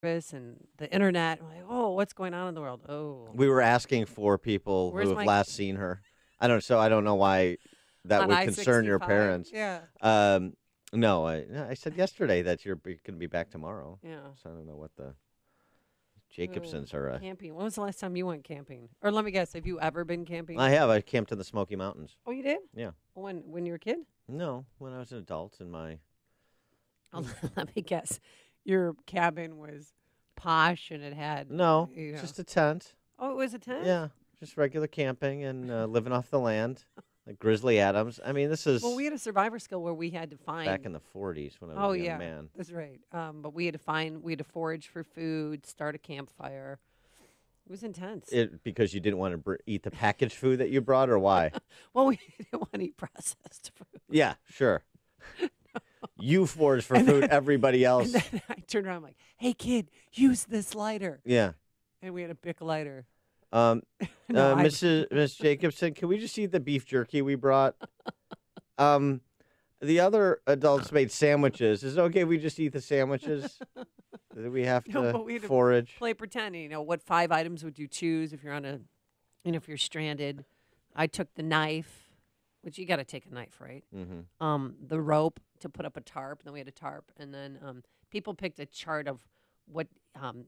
service and the internet. I'm like, oh, what's going on in the world? Oh, We were asking for people who where's have my last seen her. I don't know why that on would I concern your 65? parents. Yeah, Um, no, I said yesterday that you're going to be back tomorrow. yeah. So I don't know what the Oh, Jacobsons are. camping. When was the last time you went camping? Or let me guess, have you ever been camping? I have. I camped in the Smoky Mountains. Oh, you did? Yeah. When you were a kid? No, when I was an adult in my. Oh, let me guess. Your cabin was posh and it had, No, you know. just a tent. Oh, it was a tent? Yeah, just regular camping and living off the land, like Grizzly Adams. I mean, this is Well, we had a survivor skill where we had to find. back in the 40s when I was Oh a young yeah, man. that's right. But we had to forage for food, start a campfire. It was intense. Because you didn't want to eat the packaged food that you brought, or why? Well, we didn't want to eat processed food. Yeah, sure. You forage for food, everybody else. And then I turned around, I'm like, "Hey, kid, use this lighter." Yeah. And we had a Bic lighter. Um, No, Miss Jacobson, can we just eat the beef jerky we brought? The other adults made sandwiches. Is it okay if we just eat the sandwiches? Do we have No, to but we had to forage? play pretend. What 5 items would you choose if you're on a, if you're stranded? I took the knife, which you got to take a knife, right? Mm-hmm. The rope to put up a tarp. Then we had a tarp, and then people picked a chart of what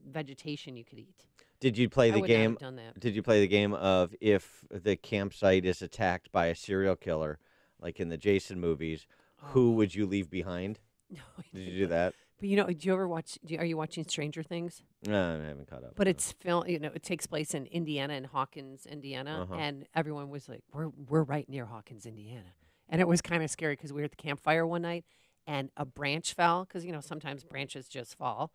vegetation you could eat. Did you play I the would not game? have done that. Did you play the game of if the campsite is attacked by a serial killer, like in the Jason movies, who would you leave behind? No, Did you do that? But did you ever watch? Are you watching Stranger Things? No, I haven't caught up. But it's film. It takes place in Indiana, in Hawkins, Indiana, Uh-huh. and everyone was like, "We're right near Hawkins, Indiana," and it was kind of scary because we were at the campfire one night, and a branch fell because sometimes branches just fall,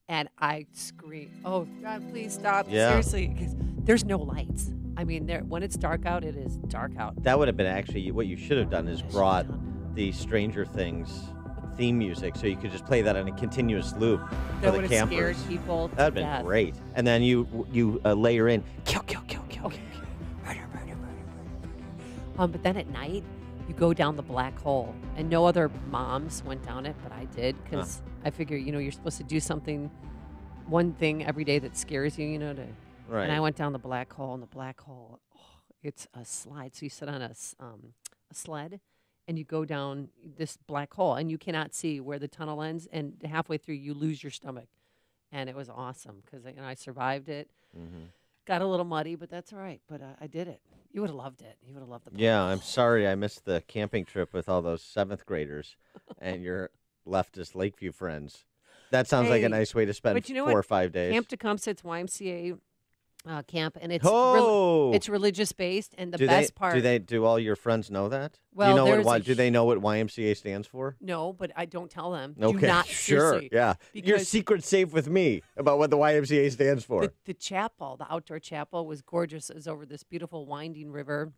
and I screamed, "Oh God, please stop!" Yeah. Seriously, because there's no lights. I mean, when it's dark out, it is dark out. That would have been actually what you should have done is I should've brought done. the Stranger Things theme music so you could just play that on a continuous loop for That the would have campers. scared people. to That'd been death. great. And then you layer in kill, kill, kill, kill. Okay. Murder, murder, murder, murder. But then at night, you go down the black hole, and no other moms went down it, but I did because I figure, you're supposed to do one thing every day that scares you, Right. And I went down the black hole, and the black hole, it's a slide. So you sit on a sled, and you go down this black hole, and you cannot see where the tunnel ends, and halfway through, you lose your stomach. And it was awesome because I survived it. Mm-hmm. Got a little muddy, but that's all right. But I did it. You would have loved it. You would have loved the. Yeah, I'm sorry I missed the camping trip with all those 7th graders and your leftist Lakeview friends. That sounds like Hey, a nice way to spend but you know 4 what? or 5 days. Camp Tecumseh's YMCA camp, and it's Oh! it's religious based. And the do best part, do all your friends know that? Well, do there's a do they know what YMCA stands for? no, but I don't tell them. Okay, Do not, sure. seriously, Yeah. Your because secret's safe with me about what the YMCA stands for. the chapel, the outdoor chapel, was gorgeous. It was over this beautiful winding river.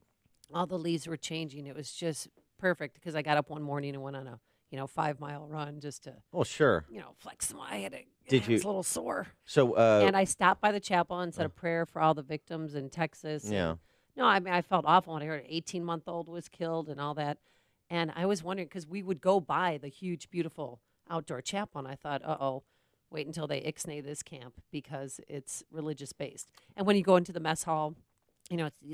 All the leaves were changing. It was just perfect because I got up one morning and went on a 5-mile run just to Oh, sure. flex my. I had a, Did I you- was a little sore. So, And I stopped by the chapel and said a prayer for all the victims in Texas. yeah. And, no, I mean, I felt awful when I heard an 18-month-old was killed and all that. And I was wondering, because we would go by the huge, beautiful outdoor chapel, and I thought, wait until they ixnay this camp because it's religious-based. And when you go into the mess hall,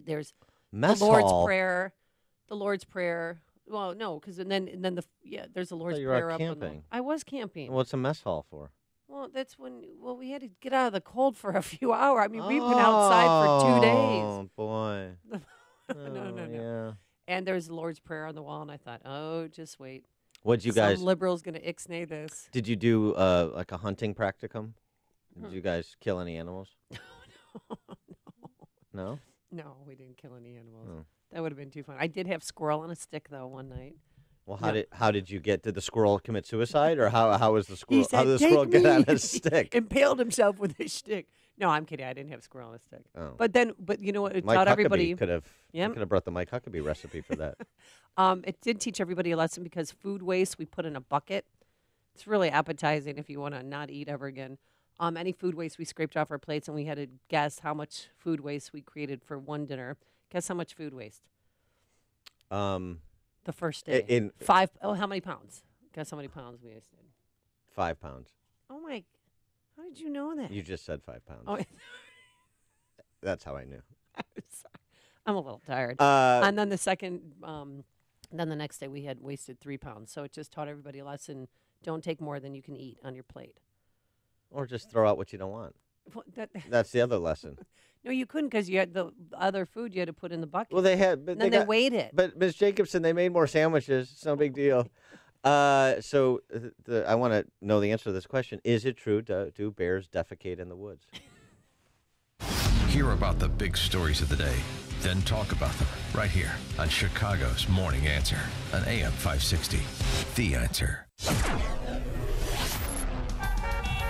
there's Mess the Lord's hall. Prayer. The Lord's Prayer. Well, no, because then there's the Lord's you were out Prayer up. camping. I was camping. What's a mess hall for? Well, that's when. Well, we had to get out of the cold for a few hours. I mean, we've been outside for 2 days. Oh, boy. No. Yeah. And there's the Lord's Prayer on the wall, and I thought, oh, just wait. What'd you guys, Some liberal's gonna ixnay this. did you do like a hunting practicum? Did you guys kill any animals? No? No, we didn't kill any animals. Oh. That would have been too fun. I did have squirrel on a stick though one night. Well, No. how did you get? Did the squirrel commit suicide, or how was the squirrel? He said, how did the "Take squirrel get me." on his stick? Impaled himself with his stick. No, I'm kidding. I didn't have squirrel on a stick. Oh. But you know what? It Mike taught Huckabee everybody. could have. Yep. You could have brought the Mike Huckabee recipe for that. It did teach everybody a lesson because food waste we put in a bucket. It's really appetizing if you want to not eat ever again. Any food waste we scraped off our plates, and we had to guess how much food waste we created for one dinner. Guess how much food waste the first day? In 5. Oh, how many pounds? Guess how many pounds we wasted? 5 pounds. Oh my! How did you know that? You just said 5 pounds. Oh, That's how I knew. I'm sorry. I'm a little tired. Uh, And then then the next day we had wasted 3 pounds. So it just taught everybody a lesson. Don't take more than you can eat on your plate. or just throw out what you don't want. Well, That's the other lesson. no, you couldn't because you had the other food you had to put in the bucket. Well, they had, but and then they weighed it. But Ms. Jacobson, they made more sandwiches. It's no big deal. So I want to know the answer to this question. Is it true? Do bears defecate in the woods? Hear about the big stories of the day, then talk about them right here on Chicago's Morning Answer on AM 560. The Answer.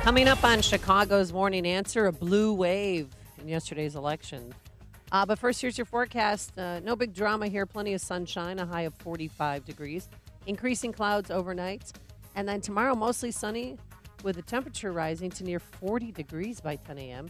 Coming up on Chicago's Morning Answer, a blue wave in yesterday's election. But first, here's your forecast. No big drama here. Plenty of sunshine, a high of 45 degrees. Increasing clouds overnight. And then tomorrow, mostly sunny with the temperature rising to near 40 degrees by 10 a.m.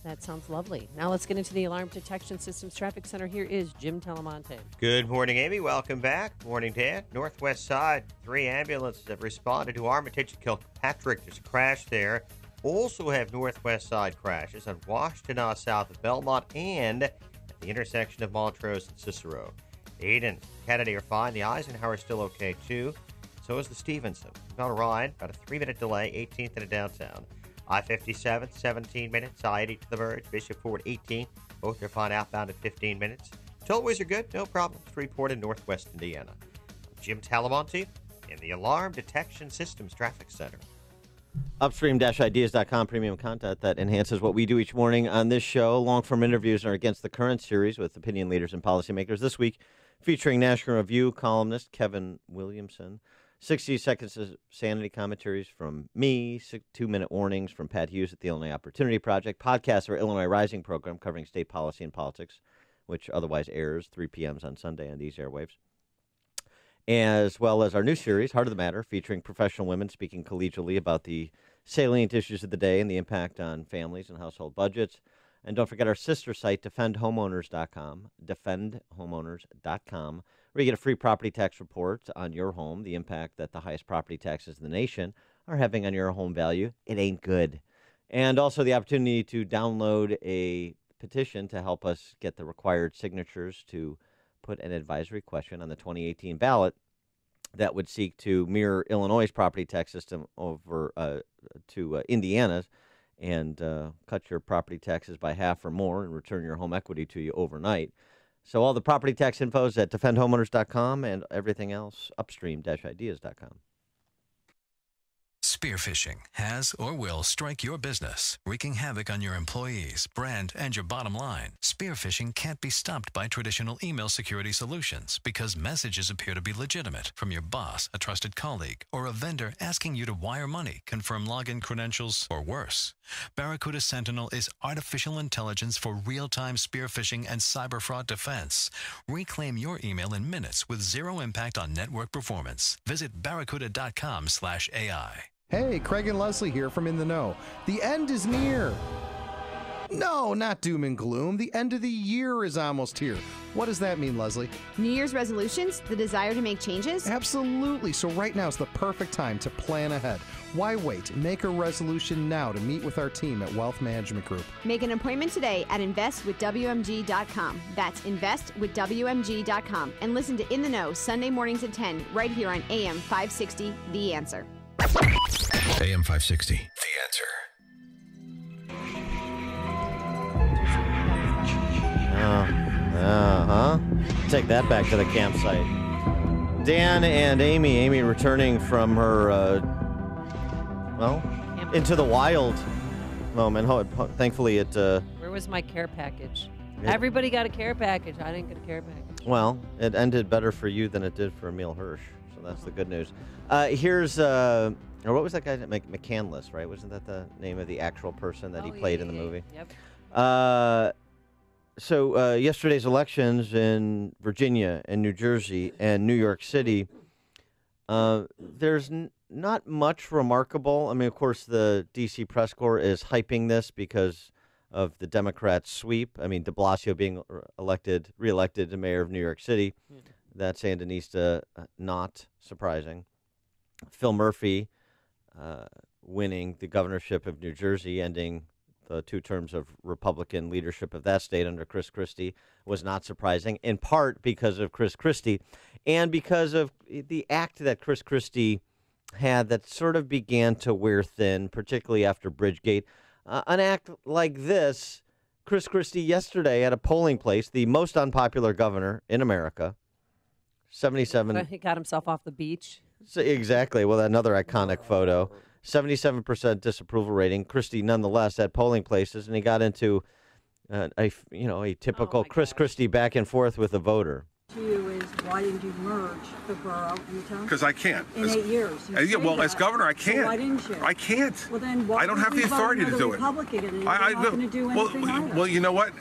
That sounds lovely. Now let's get into the Alarm Detection Systems Traffic Center. Here is Jim Talamonte. Good morning, Amy. Welcome back. Morning, Dan. Northwest side, 3 ambulances have responded to Armitage and Kilpatrick. There's a crash there. Also have northwest side crashes on Washtenaw south of Belmont and at the intersection of Montrose and Cicero. Aiden, Kennedy are fine. The Eisenhower is still okay, too. So is the Stevenson. About a ride, about a 3-minute delay, 18th into downtown. I-57, 17 minutes. I-80 to the Verge. Bishop Ford, 18. Both are fine outbound at 15 minutes. Tollways are good. No problems. Report in Northwest Indiana. Jim Talamonte in the Alarm Detection Systems Traffic Center. Upstream-ideas.com, premium content that enhances what we do each morning on this show. Long-form interviews are Against the Current series with opinion leaders and policymakers. This week, featuring National Review columnist Kevin Williamson. 60 seconds of sanity commentaries from me, 2-minute warnings from Pat Hughes at the Illinois Opportunity Project, podcast of our Illinois Rising program covering state policy and politics, which otherwise airs 3 p.m. on Sunday on these airwaves, as well as our new series, Heart of the Matter, featuring professional women speaking collegially about the salient issues of the day and the impact on families and household budgets. And don't forget our sister site, defendhomeowners.com, defendhomeowners.com, where you get a free property tax report on your home, the impact that the highest property taxes in the nation are having on your home value. It ain't good. And also the opportunity to download a petition to help us get the required signatures to put an advisory question on the 2018 ballot that would seek to mirror Illinois' property tax system over to Indiana's and cut your property taxes by half or more and return your home equity to you overnight. So all the property tax info is at defendhomeowners.com and everything else upstream-ideas.com. Spearphishing has or will strike your business, wreaking havoc on your employees, brand, and your bottom line. Spearphishing can't be stopped by traditional email security solutions because messages appear to be legitimate from your boss, a trusted colleague, or a vendor asking you to wire money, confirm login credentials, or worse. Barracuda Sentinel is artificial intelligence for real-time spearphishing and cyber fraud defense. Reclaim your email in minutes with zero impact on network performance. Visit barracuda.com/AI. Hey, Craig and Leslie here from In the Know. The end is near. No, not doom and gloom. The end of the year is almost here. What does that mean, Leslie? New Year's resolutions? The desire to make changes? Absolutely. So right now is the perfect time to plan ahead. Why wait? Make a resolution now to meet with our team at Wealth Management Group. Make an appointment today at investwithwmg.com. That's investwithwmg.com. And listen to In the Know Sunday mornings at 10 right here on AM 560, The Answer. AM 560, The Answer. Take that back to the campsite. Dan and Amy returning from her, into the wild moment. Thankfully, it... Where was my care package? Everybody got a care package. I didn't get a care package. Well, it ended better for you than it did for Emil Hirsch, so that's the good news. Here's... or what was that guy? McCandless, right? Wasn't that the name of the actual person that he played in the movie? Yep. So yesterday's elections in Virginia and New Jersey and New York City, there's not much remarkable. I mean, of course, the D.C. press corps is hyping this because of the Democrats' sweep. I mean, de Blasio being reelected to mayor of New York City. Yeah. That's Sandinista, not surprising. Phil Murphy winning the governorship of New Jersey, ending the 2 terms of Republican leadership of that state under Chris Christie, was not surprising, in part because of Chris Christie and because of the act that Chris Christie had that sort of began to wear thin, particularly after Bridgegate. An act like this, Chris Christie yesterday at a polling place, the most unpopular governor in America, 77. He got himself off the beach. Exactly. Well, another iconic photo. 77% disapproval rating. Christie, nonetheless, at polling places, and he got into a typical Chris Christie back and forth with a voter. To you is, why didn't you merge the borough, Utah? Because I can't. In 8 years. As governor, I can't. So why didn't you? I can't. Well, then why I don't have the authority to do it. Republican and you're not going to do anything either. Well, you know what?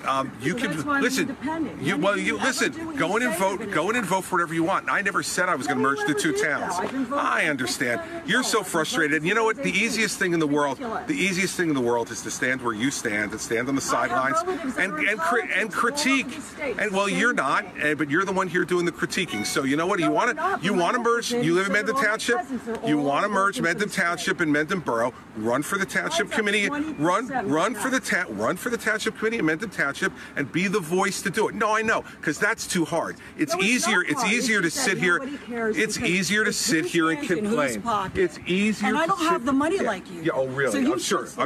You can that's why listen. Listen. Go in and vote. Go in and vote for whatever you want. I never said I was going to merge the 2 towns. I understand. You're so frustrated. And you know what? The easiest thing in the world is to stand where you stand and stand on the sidelines and critique. And well, you're not, but you're the one here doing the critique. So you know what? You want to merge. You live in Mendon Township. You want to merge Mendon Township and Mendon Borough. Run for the township committee. Run for the township committee in Mendon Township and be the voice to do it. No, I know, because that's too hard. It's easier. It's easier to sit here. It's easier to sit here and complain. It's easier. And I don't have the money like you. Yeah, oh, really? I'm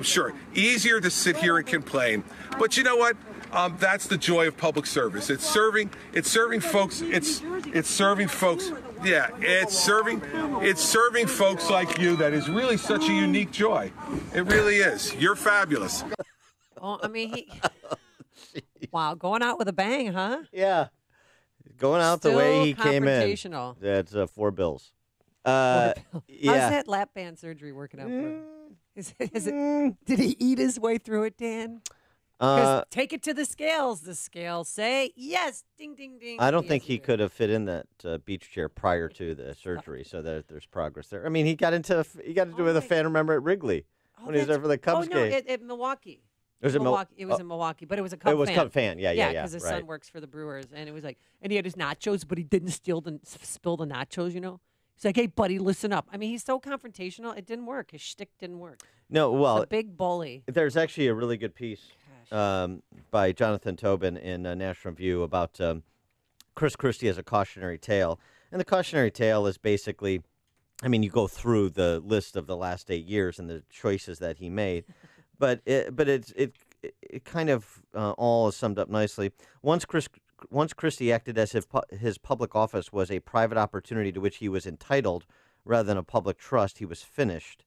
sure. Easier to sit here and complain. But you know what? That's the joy of public service. It's serving folks. It's serving folks. Yeah, it's serving folks like you that is really such a unique joy. It really is. You're fabulous. Oh, I mean, wow, going out with a bang, huh? Yeah, going out the way he came in. That's 4 bills. How's Yeah. that lap band surgery working out for him? Did he eat his way through it, Dan? Take it to the scales. The scales say yes. Ding, ding, ding. I don't think he could have fit in that beach chair prior to the surgery, so there's progress there. I mean, he got into it with a fan, remember, at Wrigley when he was there for the Cubs game. At Milwaukee. Was it Milwaukee? It was in Milwaukee, but it was a Cub fan. It was Cub fan, yeah. Because his son works for the Brewers, and it was like, and he had his nachos, but he didn't spill the nachos, you know? He's like, hey, buddy, listen up. I mean, he's so confrontational. It didn't work. His shtick didn't work. No, well. He's a big bully. There's actually a really good piece by Jonathan Tobin in National Review about Chris Christie as a cautionary tale. And the cautionary tale is basically, I mean, you go through the list of the last 8 years and the choices that he made, but it kind of all is summed up nicely. Once Christie acted as if his public office was a private opportunity to which he was entitled rather than a public trust, he was finished.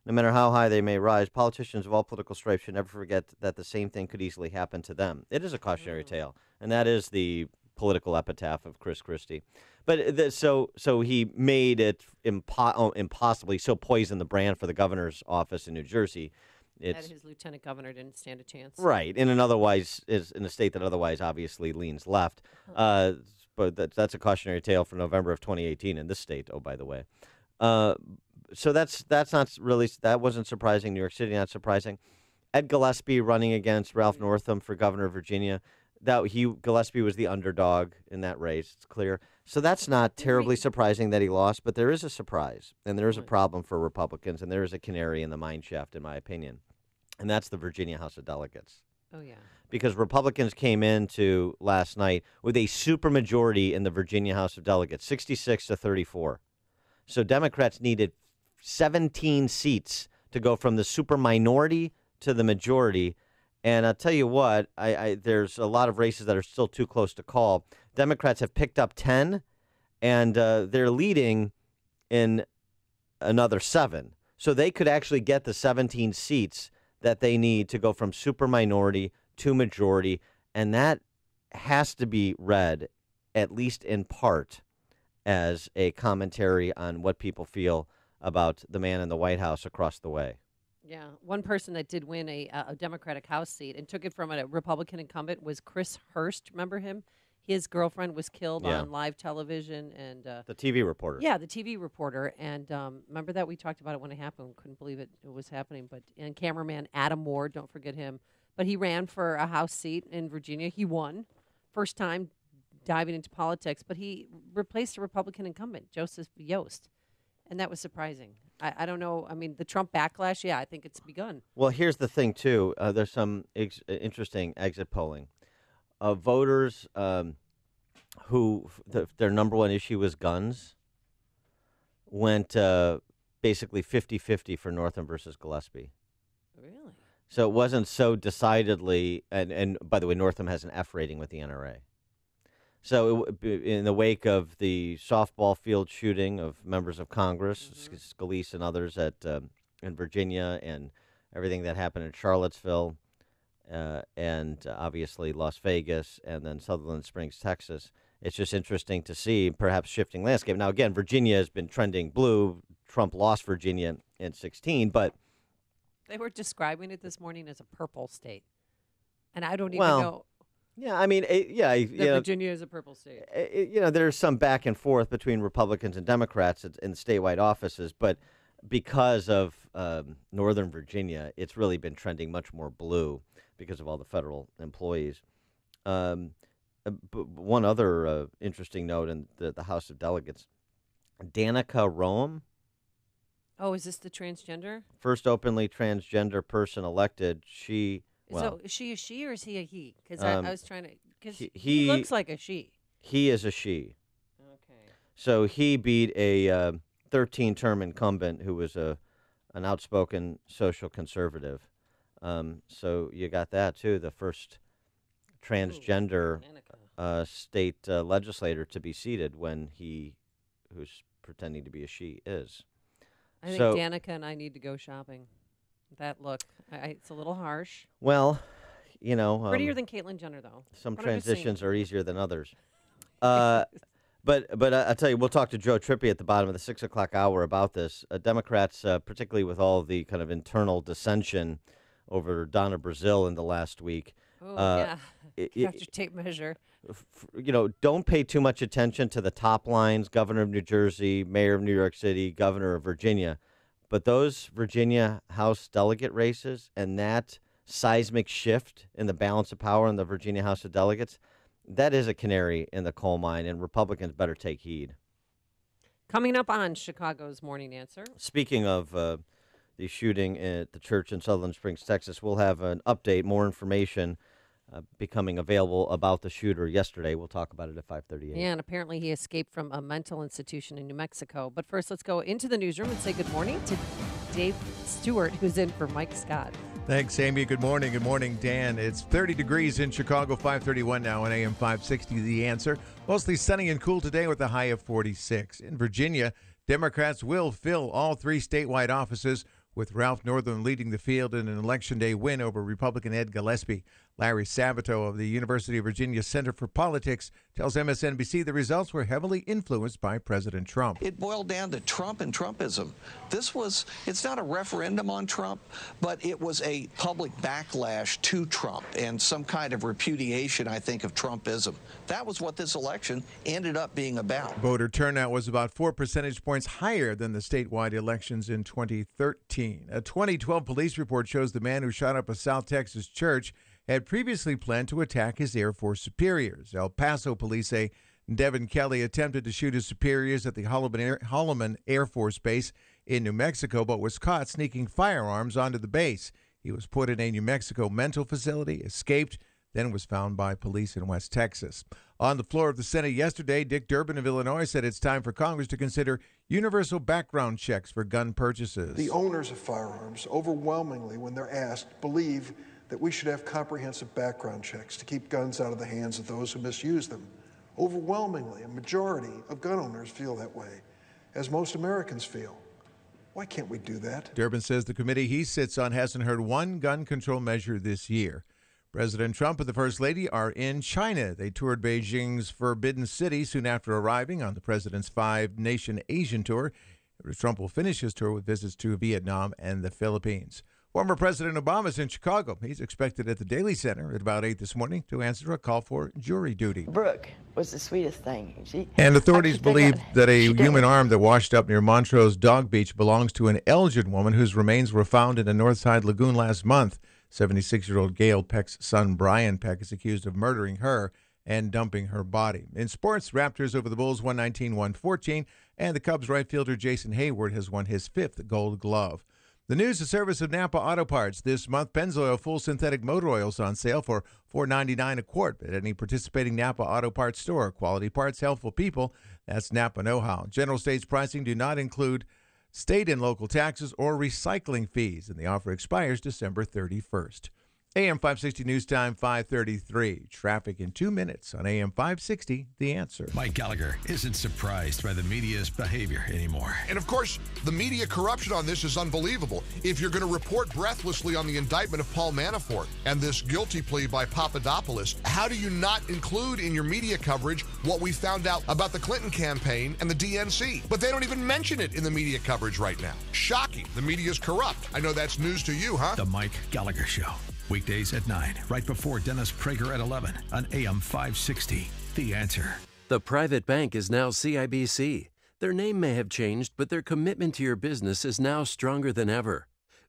No matter how high they may rise, politicians of all political stripes should never forget that the same thing could easily happen to them. It is a cautionary tale, and that is the political epitaph of Chris Christie. But so he made it impossibly so poisoned the brand for the governor's office in New Jersey. That his lieutenant governor didn't stand a chance. Right, in a state that otherwise obviously leans left. But that's a cautionary tale for November of 2018 in this state. Oh, by the way. So that's not really, that wasn't surprising. New York City, not surprising. Ed Gillespie running against Ralph Northam for governor of Virginia. Gillespie was the underdog in that race. It's clear. So that's not terribly surprising that he lost, but there is a surprise, and there is a problem for Republicans, and there is a canary in the mine shaft, in my opinion, and that's the Virginia House of Delegates. Oh, yeah. Because Republicans came into last night with a supermajority in the Virginia House of Delegates, 66-34. So Democrats needed 17 seats to go from the super minority to the majority. And I'll tell you what, there's a lot of races that are still too close to call. Democrats have picked up 10, and they're leading in another 7. So they could actually get the 17 seats that they need to go from super minority to majority. And that has to be read, at least in part, as a commentary on what people feel about the man in the White House across the way. Yeah. One person that did win a Democratic House seat and took it from a Republican incumbent was Chris Hurst. Remember him? His girlfriend was killed on live television. And the TV reporter. Yeah, the TV reporter. And remember that? We talked about it when it happened. Couldn't believe it was happening. And cameraman Adam Ward, don't forget him. But he ran for a House seat in Virginia. He won. First time diving into politics. But he replaced a Republican incumbent, Joseph Yost. And that was surprising. I don't know. I mean, the Trump backlash, yeah, I think it's begun. Well, here's the thing, too. There's some interesting exit polling. Voters who their number one issue was guns went basically 50-50 for Northam versus Gillespie. Really? So it wasn't so decidedly, and by the way, Northam has an F rating with the NRA. So in the wake of the softball field shooting of members of Congress, Scalise and others in Virginia, and everything that happened in Charlottesville, and obviously Las Vegas, and then Sutherland Springs, Texas, it's just interesting to see perhaps shifting landscape. Now, again, Virginia has been trending blue. Trump lost Virginia in 2016, but they were describing it this morning as a purple state, and I don't even know. Yeah, I mean, Virginia is a purple state. There's some back and forth between Republicans and Democrats in statewide offices, but because of Northern Virginia, it's really been trending much more blue because of all the federal employees. But one other interesting note in the House of Delegates, Danica Roem. Oh, is this the transgender? First openly transgender person elected. So is she a she or is he a he? Because I was trying to. Because he looks like a she. He is a she. Okay. So he beat a 13-term incumbent who was an outspoken social conservative. So you got that too. The first transgender state legislator to be seated when he, who's pretending to be a she, is. I think Danica and I need to go shopping. That look, it's a little harsh. Well, prettier than Caitlyn Jenner, though. Some transitions are easier than others. But I tell you, we'll talk to Joe Trippi at the bottom of the 6 o'clock hour about this. Democrats, particularly with all the kind of internal dissension over Donna Brazile in the last week. Oh, yeah. Got your tape measure. Don't pay too much attention to the top lines, governor of New Jersey, mayor of New York City, governor of Virginia. But those Virginia House delegate races and that seismic shift in the balance of power in the Virginia House of Delegates, that is a canary in the coal mine, and Republicans better take heed. Coming up on Chicago's Morning Answer. Speaking of the shooting at the church in Sutherland Springs, Texas, we'll have an update, more information becoming available about the shooter yesterday. We'll talk about it at 5:38. Yeah, and apparently he escaped from a mental institution in New Mexico. But first, let's go into the newsroom and say good morning to Dave Stewart, who's in for Mike Scott. Thanks, Amy. Good morning. Good morning, Dan. It's 30 degrees in Chicago, 531 now on AM 560, The Answer. Mostly sunny and cool today with a high of 46. In Virginia, Democrats will fill all 3 statewide offices, with Ralph Northam leading the field in an Election Day win over Republican Ed Gillespie. Larry Sabato of the University of Virginia Center for Politics tells MSNBC the results were heavily influenced by President Trump. It boiled down to Trump and Trumpism. It's not a referendum on Trump, but it was a public backlash to Trump and some kind of repudiation, I think, of Trumpism. That was what this election ended up being about. Voter turnout was about 4 percentage points higher than the statewide elections in 2013. A 2012 police report shows the man who shot up a South Texas church had previously planned to attack his Air Force superiors. El Paso police say Devin Kelly attempted to shoot his superiors at the Holloman Air Force Base in New Mexico, but was caught sneaking firearms onto the base. He was put in a New Mexico mental facility, escaped, then was found by police in West Texas. On the floor of the Senate yesterday, Dick Durbin of Illinois said it's time for Congress to consider universal background checks for gun purchases. The owners of firearms, overwhelmingly, when they're asked, believe that we should have comprehensive background checks to keep guns out of the hands of those who misuse them. Overwhelmingly, a majority of gun owners feel that way, as most Americans feel. Why can't we do that? Durbin says the committee he sits on hasn't heard one gun control measure this year. President Trump and the First Lady are in China. They toured Beijing's Forbidden City soon after arriving on the president's 5-nation Asian tour. Trump will finish his tour with visits to Vietnam and the Philippines. Former President Obama is in Chicago. He's expected at the Daily Center at about 8 this morning to answer a call for jury duty. Brooke was the sweetest thing. And authorities believe that a human arm that washed up near Montrose Dog Beach belongs to an Elgin woman whose remains were found in a Northside lagoon last month. 76-year-old Gail Peck's son, Brian Peck, is accused of murdering her and dumping her body. In sports, Raptors over the Bulls 119-114. And the Cubs right fielder Jason Hayward has won his 5th Gold Glove. The news, the service of Napa Auto Parts. This month, Pennzoil full synthetic motor oils on sale for $4.99 a quart at any participating Napa Auto Parts store. Quality parts, helpful people. That's Napa know-how. General States pricing do not include state and local taxes or recycling fees, and the offer expires December 31st. AM 560 News Time 5:33. Traffic in 2 minutes on AM 560, The Answer. Mike Gallagher isn't surprised by the media's behavior anymore. And of course, the media corruption on this is unbelievable. If you're going to report breathlessly on the indictment of Paul Manafort and this guilty plea by Papadopoulos, how do you not include in your media coverage what we found out about the Clinton campaign and the DNC? But they don't even mention it in the media coverage right now. Shocking. The media is corrupt. I know that's news to you, huh? The Mike Gallagher Show. Weekdays at 9, right before Dennis Prager at 11 on AM 560. The Answer. The private bank is now CIBC. Their name may have changed, but their commitment to your business is now stronger than ever.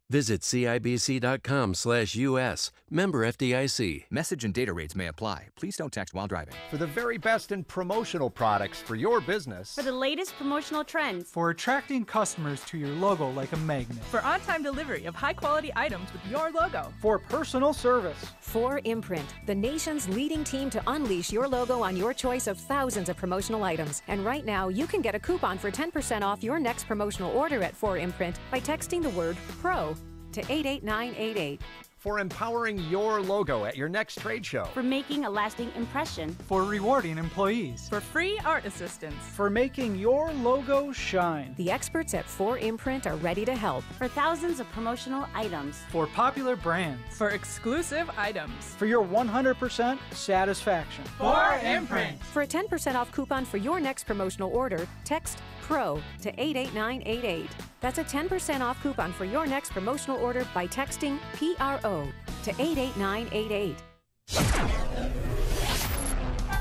Visit CIBC.com/US. Member FDIC. Message and data rates may apply. Please don't text while driving. For the very best in promotional products for your business. For the latest promotional trends. For attracting customers to your logo like a magnet. For on-time delivery of high-quality items with your logo. For personal service. 4imprint, the nation's leading team to unleash your logo on your choice of thousands of promotional items. And right now, you can get a coupon for 10% off your next promotional order at 4imprint by texting the word PRO to 88988. For empowering your logo at your next trade show. For making a lasting impression. For rewarding employees. For free art assistance. For making your logo shine. The experts at 4imprint are ready to help. For thousands of promotional items. For popular brands. For exclusive items. For your 100% satisfaction. 4imprint. For a 10% off coupon for your next promotional order, text PRO to 88988. That's a 10% off coupon for your next promotional order by texting PRO to 88988.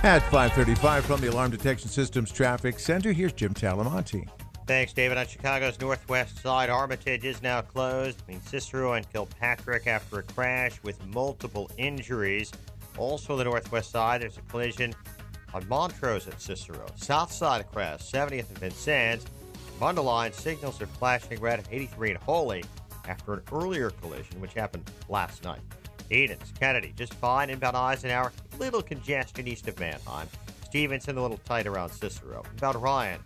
At 5:35 from the Alarm Detection Systems Traffic Center, here's Jim Talamonte. Thanks, David. On Chicago's northwest side, Armitage is now closed between Cicero and Kilpatrick after a crash with multiple injuries. Also on the northwest side, there's a collision on Montrose at Cicero. South side of crash, 70th and Vincennes. Mundelein signals are flashing red at 83 and Holy after an earlier collision, which happened last night. Edens, Kennedy, just fine inbound Eisenhower. Little congestion east of Mannheim. Stevenson, a little tight around Cicero. Inbound Ryan,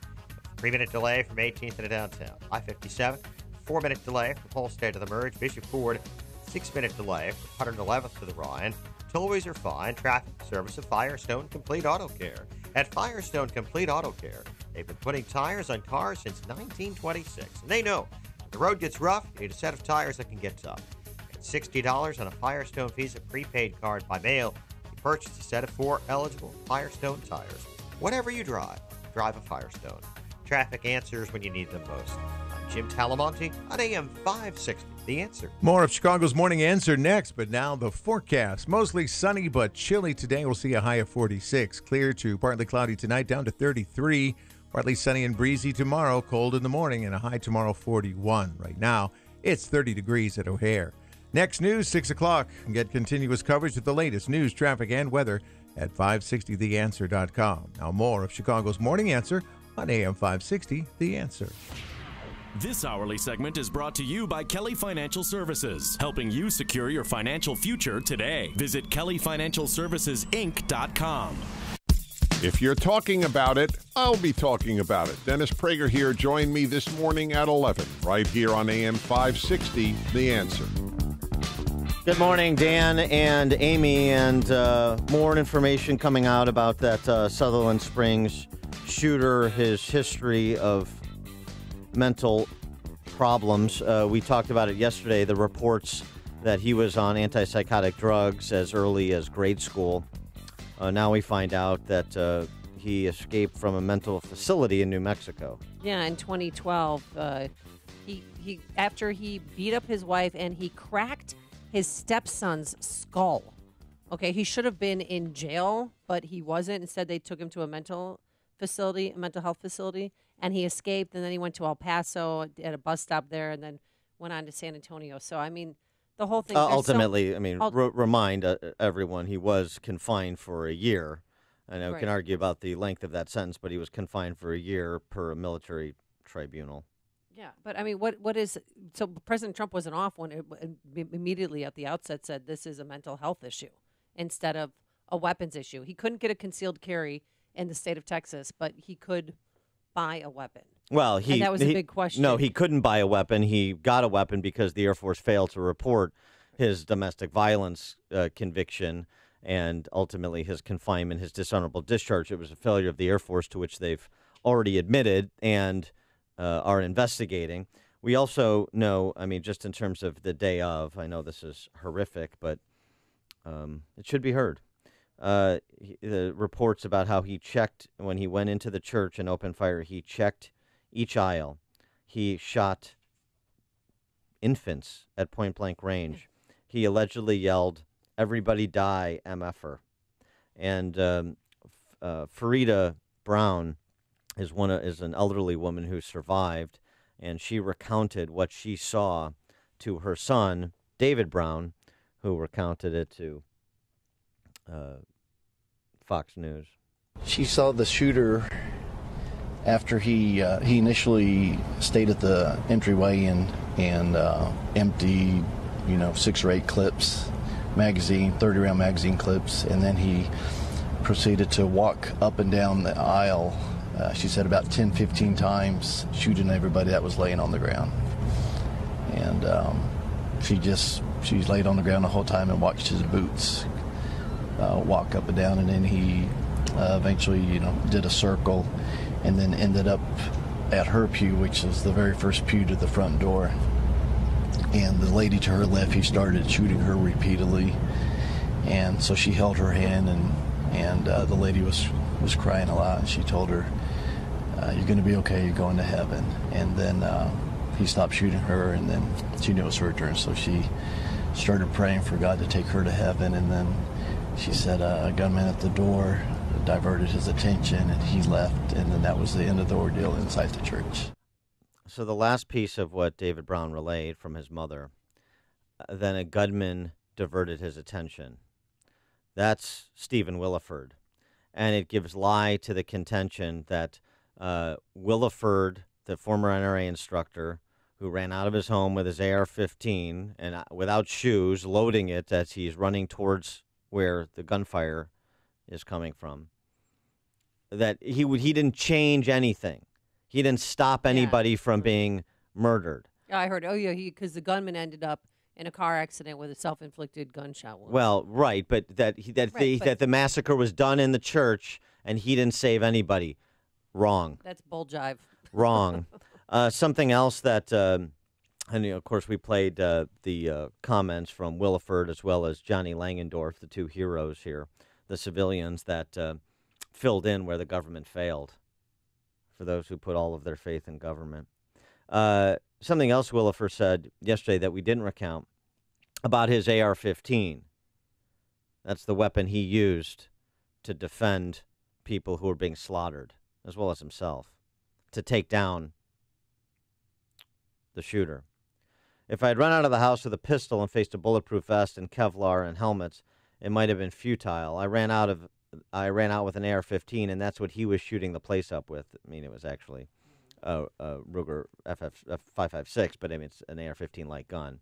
3-minute delay from 18th into downtown. I-57, 4-minute delay from Holstead to the merge. Bishop Ford, 6-minute delay from 111th to the Ryan. Tollways are fine. Traffic service of Firestone Complete Auto Care. At Firestone Complete Auto Care, they've been putting tires on cars since 1926. And they know if the road gets rough, you need a set of tires that can get tough. At $60 on a Firestone Visa prepaid card by mail, you purchase a set of 4 eligible Firestone tires. Whatever you drive, drive a Firestone. Traffic answers when you need them most. I'm Jim Talamonte on AM 560. The Answer. More of Chicago's Morning Answer next, but now the forecast. Mostly sunny but chilly today. We'll see a high of 46. Clear to partly cloudy tonight, down to 33. Partly sunny and breezy tomorrow, cold in the morning, and a high tomorrow 41. Right now, it's 30 degrees at O'Hare. Next news, 6 o'clock. Get continuous coverage of the latest news, traffic, and weather at 560theanswer.com. Now more of Chicago's Morning Answer on AM 560, The Answer. This hourly segment is brought to you by Kelly Financial Services, helping you secure your financial future today. Visit kellyfinancialservicesinc.com. If you're talking about it, I'll be talking about it. Dennis Prager here. Join me this morning at 11, right here on AM 560, The Answer. Good morning, Dan and Amy, and more information coming out about that Sutherland Springs shooter, his history of mental problems. We talked about it yesterday, the reports that he was on antipsychotic drugs as early as grade school. Now we find out that he escaped from a mental facility in New Mexico. Yeah, in 2012, he after he beat up his wife and he cracked his stepson's skull. Okay, he should have been in jail, but he wasn't. Instead, they took him to a mental health facility, and he escaped, and then he went to El Paso at a bus stop there, and then went on to San Antonio. So, I mean, the whole thing... ultimately, remind everyone, he was confined for a year. I know we Right. can argue about the length of that sentence, but he was confined for a year per a military tribunal. Yeah, but I mean, what is so? President Trump wasn't off when it immediately at the outset said this is a mental health issue instead of a weapons issue. He couldn't get a concealed carry in the state of Texas, but he could buy a weapon. Well, and that was a big question. No, he couldn't buy a weapon. He got a weapon because the Air Force failed to report his domestic violence conviction and ultimately his confinement, his dishonorable discharge. It was a failure of the Air Force, to which they've already admitted and are investigating. We also know, I mean, just in terms of the day of, I know this is horrific, but it should be heard. The reports about how he checked when he went into the church and opened fire, he checked each aisle. He shot infants at point-blank range. He allegedly yelled, "Everybody die, MFer." And Farida Brown is an elderly woman who survived, and she recounted what she saw to her son, David Brown, who recounted it to Fox News. She saw the shooter after he initially stayed at the entryway and emptied, 6 or 8 clips, 30-round magazine clips, and then he proceeded to walk up and down the aisle, she said about 10, 15 times, shooting everybody that was laying on the ground. And she laid on the ground the whole time and watched his boots walk up and down, and then he eventually, did a circle and then ended up at her pew, which is the very first pew to the front door. And the lady to her left, he started shooting her repeatedly. And so she held her hand, and the lady was crying a lot. And she told her, "You're going to be okay. You're going to heaven." And then he stopped shooting her, and then she knew it was her turn. So she started praying for God to take her to heaven. And then she said a gunman at the door diverted his attention, and he left. And then that was the end of the ordeal inside the church. So the last piece of what David Brown relayed from his mother, then a gunman diverted his attention. That's Stephen Williford. And it gives lie to the contention that Williford, the former NRA instructor, who ran out of his home with his AR-15 and without shoes, loading it as he's running towards where the gunfire is coming from, that he didn't change anything. He didn't stop anybody from being murdered. Yeah, I heard. Oh, yeah, because the gunman ended up in a car accident with a self-inflicted gunshot wound. Well, right, but that the massacre was done in the church and he didn't save anybody. Wrong. That's bull jive. Wrong. Something else that, and of course we played the comments from Williford as well as Johnny Langendorf, the two heroes here, the civilians that filled in where the government failed, for those who put all of their faith in government. Something else Williford said yesterday that we didn't recount about his AR-15. That's the weapon he used to defend people who were being slaughtered, as well as himself, to take down the shooter. If I had run out of the house with a pistol and faced a bulletproof vest and Kevlar and helmets, it might have been futile. I ran out with an AR-15, and that's what he was shooting the place up with. I mean, it was actually Ruger FF556, but I mean, it's an AR-15 light gun.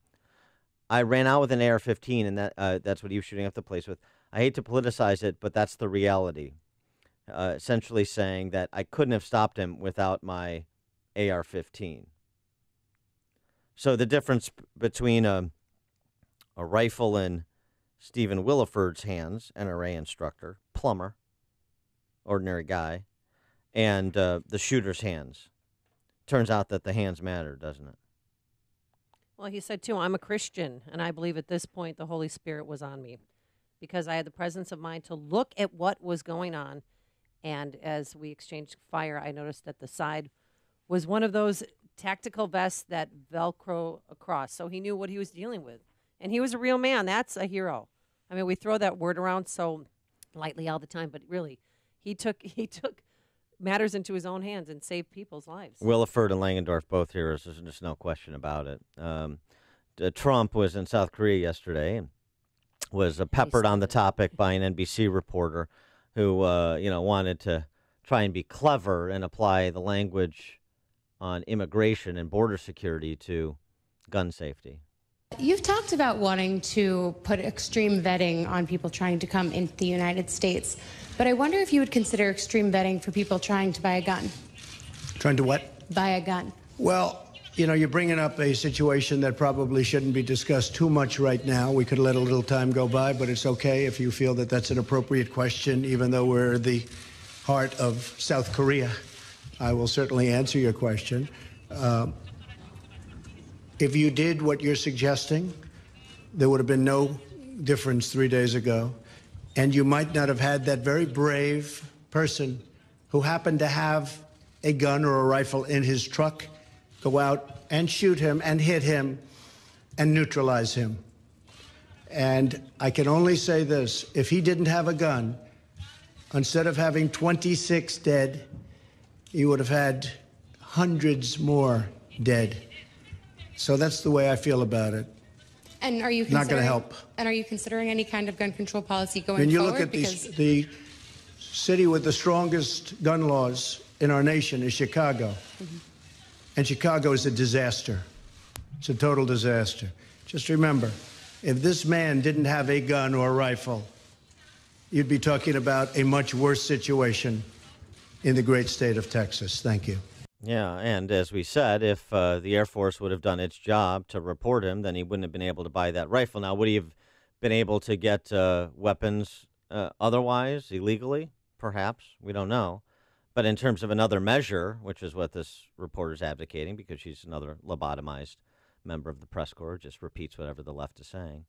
I ran out with an AR-15, and that's what he was shooting up the place with. I hate to politicize it, but that's the reality. Essentially saying that I couldn't have stopped him without my AR-15. So the difference between a rifle in Stephen Williford's hands, NRA instructor, plumber, ordinary guy, and the shooter's hands. Turns out that the hands matter, doesn't it? Well, he said, too, I'm a Christian, and I believe at this point the Holy Spirit was on me because I had the presence of mind to look at what was going on. And as we exchanged fire, I noticed that the side was one of those tactical vests that Velcro across. So he knew what he was dealing with. And he was a real man. That's a hero. I mean, we throw that word around so lightly all the time, but really, he took matters into his own hands and saved people's lives. Williford and Langendorf, both heroes. There's just no question about it. Trump was in South Korea yesterday and was peppered on the topic by an NBC reporter who wanted to try and be clever and apply the language on immigration and border security to gun safety. You've talked about wanting to put extreme vetting on people trying to come into the United States, but I wonder if you would consider extreme vetting for people trying to buy a gun. Trying to what? Buy a gun. Well, you're bringing up a situation that probably shouldn't be discussed too much right now. We could let a little time go by, but it's okay if you feel that that's an appropriate question, even though we're the heart of South Korea. I will certainly answer your question. If you did what you're suggesting, there would have been no difference 3 days ago. And you might not have had that very brave person who happened to have a gun or a rifle in his truck go out and shoot him and hit him and neutralize him. And I can only say this, if he didn't have a gun, instead of having 26 dead, he would have had hundreds more dead. So that's the way I feel about it. And are you not going to help? And are you considering any kind of gun control policy going When you forward? look at the city with the strongest gun laws in our nation is Chicago. And Chicago is a disaster. It's a total disaster. Just remember, if this man didn't have a gun or a rifle, you'd be talking about a much worse situation in the great state of Texas. Thank you. Yeah, and as we said, if the Air Force would have done its job to report him, then he wouldn't have been able to buy that rifle. Now, would he have been able to get weapons otherwise, illegally? Perhaps. We don't know. But in terms of another measure, which is what this reporter's advocating, because she's another lobotomized member of the press corps, just repeats whatever the left is saying,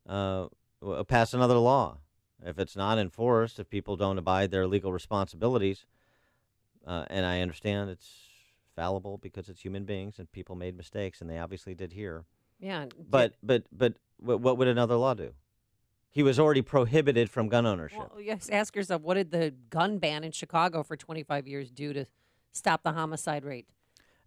pass another law. If it's not enforced, if people don't abide their legal responsibilities, and I understand it's fallible because it's human beings and people made mistakes, and they obviously did here. Yeah. But what would another law do? He was already prohibited from gun ownership. Well, yes, ask yourself, what did the gun ban in Chicago for 25 years do to stop the homicide rate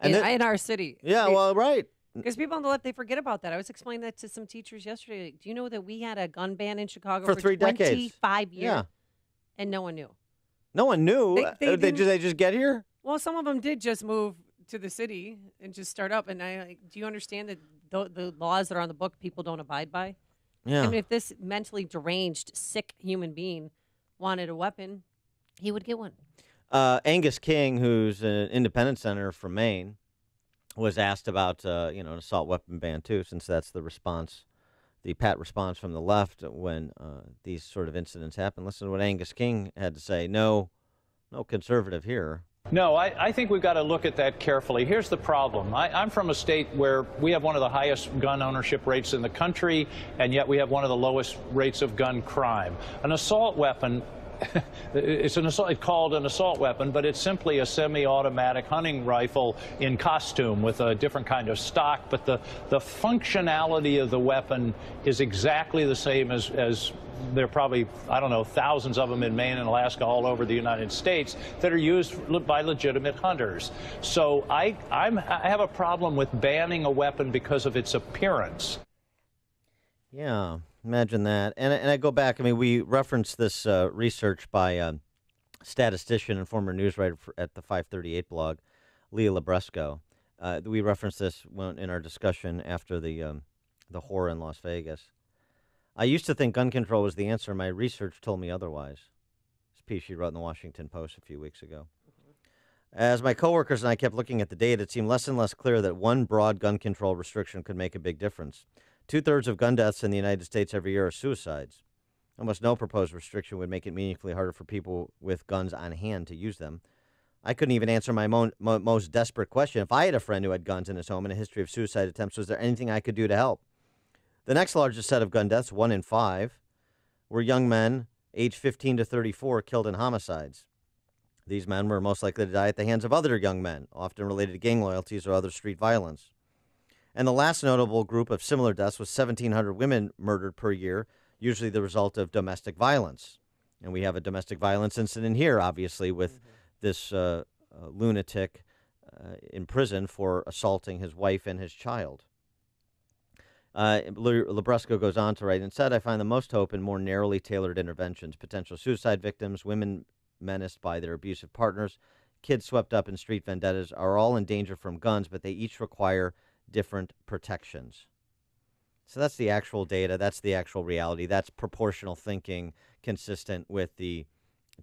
in our city? Yeah, well, right. Because people on the left, they forget about that. I was explaining that to some teachers yesterday. Do you know that we had a gun ban in Chicago for 3 decades? 25 years? Yeah. And no one knew. No one knew. They just get here? Well, some of them did just move to the city and just start up. And do you understand that the laws that are on the book people don't abide by? Yeah. I mean, if this mentally deranged, sick human being wanted a weapon, he would get one. Angus King, who's an independent senator from Maine, was asked about an assault weapon ban too, since that's the response, the pat response from the left when these sort of incidents happen. Listen to what Angus King had to say. No conservative here. No, I think we've got to look at that carefully. Here's the problem. I'm from a state where we have one of the highest gun ownership rates in the country, and yet we have one of the lowest rates of gun crime. An assault weapon, it's called an assault weapon, but it's simply a semi-automatic hunting rifle in costume with a different kind of stock. But the functionality of the weapon is exactly the same as there are probably, I don't know, thousands of them in Maine and Alaska all over the United States that are used by legitimate hunters. So I have a problem with banning a weapon because of its appearance. Yeah, imagine that. And I go back, I mean, we referenced this research by a statistician and former news writer at the 538 blog, Leah Labresco. We referenced this in our discussion after the horror in Las Vegas. I used to think gun control was the answer. My research told me otherwise. This piece she wrote in the Washington Post a few weeks ago. As my coworkers and I kept looking at the data, it seemed less and less clear that one broad gun control restriction could make a big difference. 2/3 of gun deaths in the United States every year are suicides. Almost no proposed restriction would make it meaningfully harder for people with guns on hand to use them. I couldn't even answer my most desperate question. If I had a friend who had guns in his home and a history of suicide attempts, was there anything I could do to help? The next largest set of gun deaths, 1 in 5, were young men aged 15 to 34 killed in homicides. These men were most likely to die at the hands of other young men, often related to gang loyalties or other street violence. And the last notable group of similar deaths was 1,700 women murdered per year, usually the result of domestic violence. And we have a domestic violence incident here, obviously, with this lunatic in prison for assaulting his wife and his child. Lebrusco goes on to write, instead, I find the most hope in more narrowly tailored interventions. Potential suicide victims, women menaced by their abusive partners, kids swept up in street vendettas are all in danger from guns, but they each require different protections. So that's the actual data. That's the actual reality. That's proportional thinking consistent with the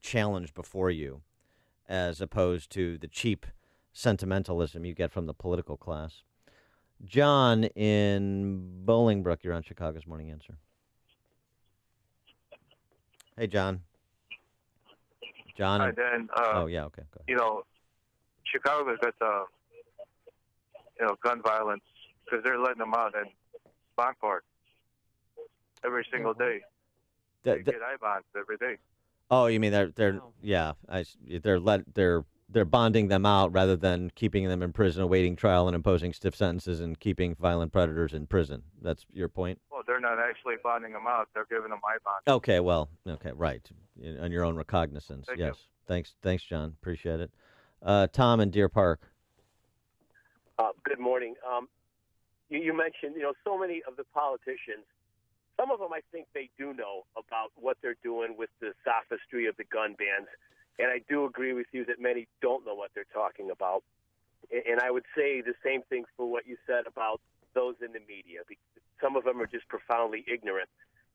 challenge before you, as opposed to the cheap sentimentalism you get from the political class. John in Bolingbrook, you're on Chicago's Morning Answer. Hey, John. John. Hi, Dan. Oh, yeah, okay. Go ahead. You know, Chicago's got gun violence because they're letting them out in Spartanburg every single day. They get I-bonds every day. Oh, you mean they're bonding them out rather than keeping them in prison, awaiting trial and imposing stiff sentences and keeping violent predators in prison. That's your point? Well, they're not actually bonding them out. They're giving them I-bonds. Okay, right. On your own recognizance. Thank yes. you. Thanks, John. Appreciate it. Tom in Deer Park. Good morning. You mentioned, so many of the politicians, some of them I think they do know about what they're doing with the sophistry of the gun bans. And I do agree with you that many don't know what they're talking about. And I would say the same thing for what you said about those in the media. Some of them are just profoundly ignorant.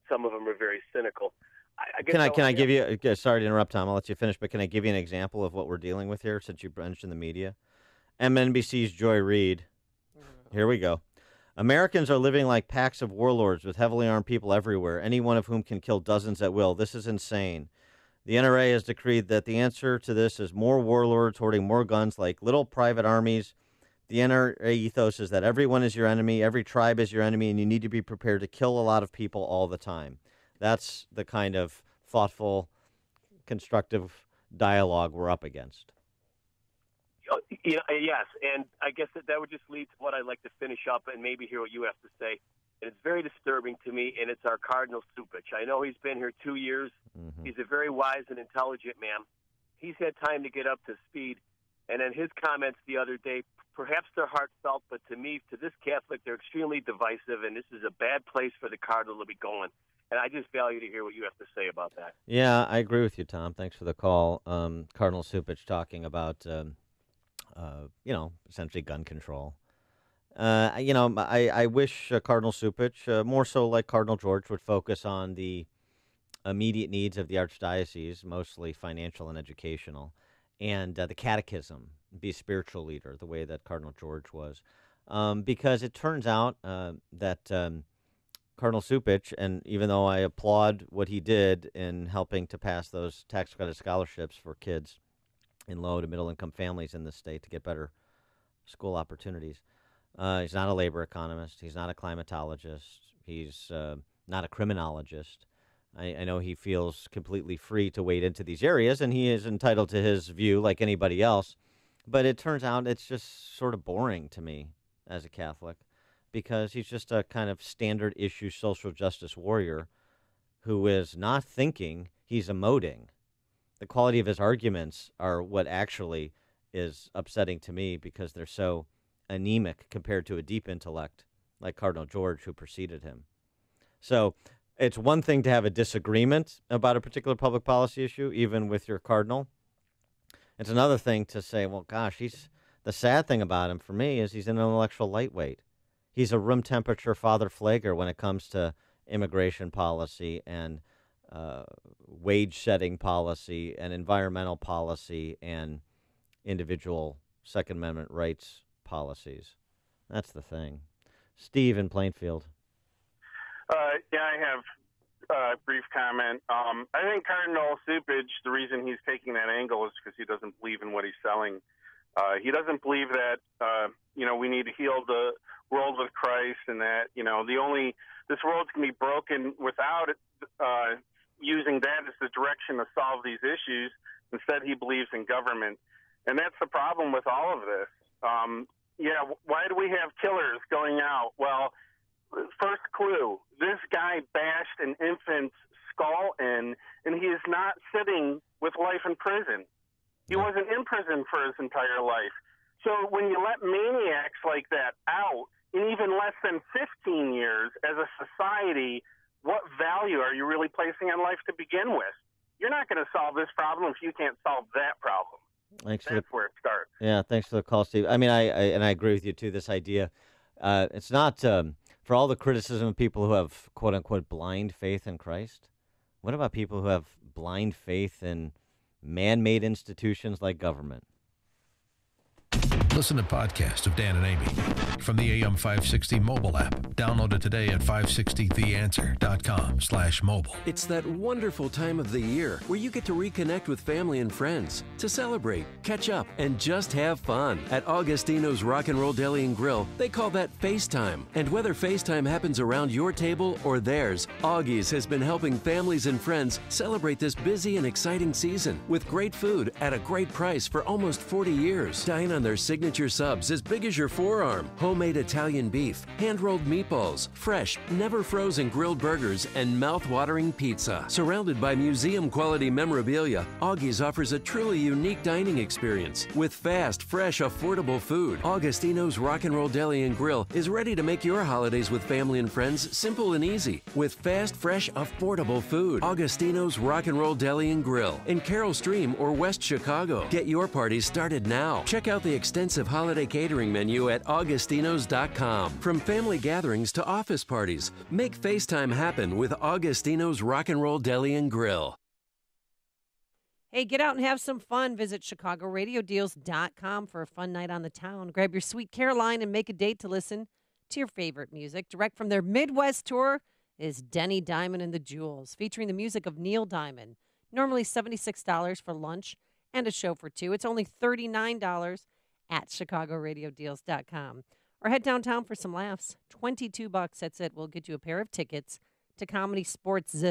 Some of them are very cynical. Can I give you, sorry to interrupt, Tom, I'll let you finish, but can I give you an example of what we're dealing with here since you mentioned the media? MNBC's Joy Reid. Here we go. Americans are living like packs of warlords with heavily armed people everywhere, any one of whom can kill dozens at will. This is insane. The NRA has decreed that the answer to this is more warlords hoarding more guns like little private armies. The NRA ethos is that everyone is your enemy, every tribe is your enemy, and you need to be prepared to kill a lot of people all the time. That's the kind of thoughtful, constructive dialogue we're up against. Yes, and I guess that would just lead to what I'd like to finish up and maybe hear what you have to say. And it's very disturbing to me, and it's our Cardinal Cupich. I know he's been here 2 years. Mm-hmm. He's a very wise and intelligent man. He's had time to get up to speed. And in his comments the other day, perhaps they're heartfelt, but to me, to this Catholic, they're extremely divisive, and this is a bad place for the Cardinal to be going. And I just value to hear what you have to say about that. Yeah, I agree with you, Tom. Thanks for the call. Cardinal Cupich talking about, essentially gun control. I wish Cardinal Cupich, more so like Cardinal George, would focus on the immediate needs of the Archdiocese, mostly financial and educational, and the catechism, be a spiritual leader, the way that Cardinal George was. Because it turns out that Cardinal Cupich, and even though I applaud what he did in helping to pass those tax credit scholarships for kids in low to middle income families in this state to get better school opportunities, he's not a labor economist. He's not a climatologist. He's not a criminologist. I know he feels completely free to wade into these areas, and he is entitled to his view like anybody else. But it turns out it's just sort of boring to me as a Catholic, because he's just a kind of standard issue social justice warrior who is not thinking, he's emoting. The quality of his arguments are what actually is upsetting to me, because they're so anemic compared to a deep intellect like Cardinal George, who preceded him. So it's one thing to have a disagreement about a particular public policy issue, even with your cardinal. It's another thing to say, well, gosh, the sad thing about him for me is he's an intellectual lightweight. He's a room temperature Father Flagger when it comes to immigration policy and wage setting policy and environmental policy and individual Second Amendment rights policies. That's the thing. Steve in Plainfield. I have a brief comment. I think Cardinal Cupich, the reason he's taking that angle is because he doesn't believe in what he's selling. He doesn't believe that, we need to heal the world with Christ, and that, this world's going to be broken without using that as the direction to solve these issues. Instead, he believes in government. And that's the problem with all of this. Why do we have killers going out? Well, first clue, this guy bashed an infant's skull in, and he is not sitting with life in prison. He wasn't in prison for his entire life. So when you let maniacs like that out, in even less than 15 years, as a society, what value are you really placing on life to begin with? You're not going to solve this problem if you can't solve that problem. That's where it starts. Yeah, thanks for the call, Steve. I mean, I agree with you, too, this idea. It's not, for all the criticism of people who have, quote-unquote, blind faith in Christ, what about people who have blind faith in man-made institutions like government? Listen to podcasts of Dan and Amy from the AM 560 mobile app. Download it today at 560theanswer.com/mobile. It's that wonderful time of the year where you get to reconnect with family and friends, to celebrate, catch up, and just have fun. At Augustino's Rock and Roll Deli and Grill, they call that FaceTime. And whether FaceTime happens around your table or theirs, Augie's has been helping families and friends celebrate this busy and exciting season with great food at a great price for almost 40 years. Dine on their signature subs as big as your forearm, homemade Italian beef, hand-rolled meatballs, fresh, never frozen grilled burgers, and mouth-watering pizza. Surrounded by museum-quality memorabilia, Augie's offers a truly unique dining experience. With fast, fresh, affordable food, Augustino's Rock and Roll Deli and Grill is ready to make your holidays with family and friends simple and easy. With fast, fresh, affordable food, Augustino's Rock and Roll Deli and Grill in Carroll Stream or West Chicago. Get your parties started now. Check out the extensive holiday catering menu at augustinos.com. From family gatherings to office parties, make FaceTime happen with Augustino's Rock and Roll Deli and Grill. Hey, get out and have some fun. Visit ChicagoRadioDeals.com for a fun night on the town. Grab your sweet Caroline and make a date to listen to your favorite music. Direct from their Midwest tour is Denny Diamond and the Jewels, featuring the music of Neil Diamond. Normally $76 for lunch and a show for two. It's only $39 at ChicagoRadioDeals.com. Or head downtown for some laughs. $22, that's it. We'll get you a pair of tickets to Comedy Sports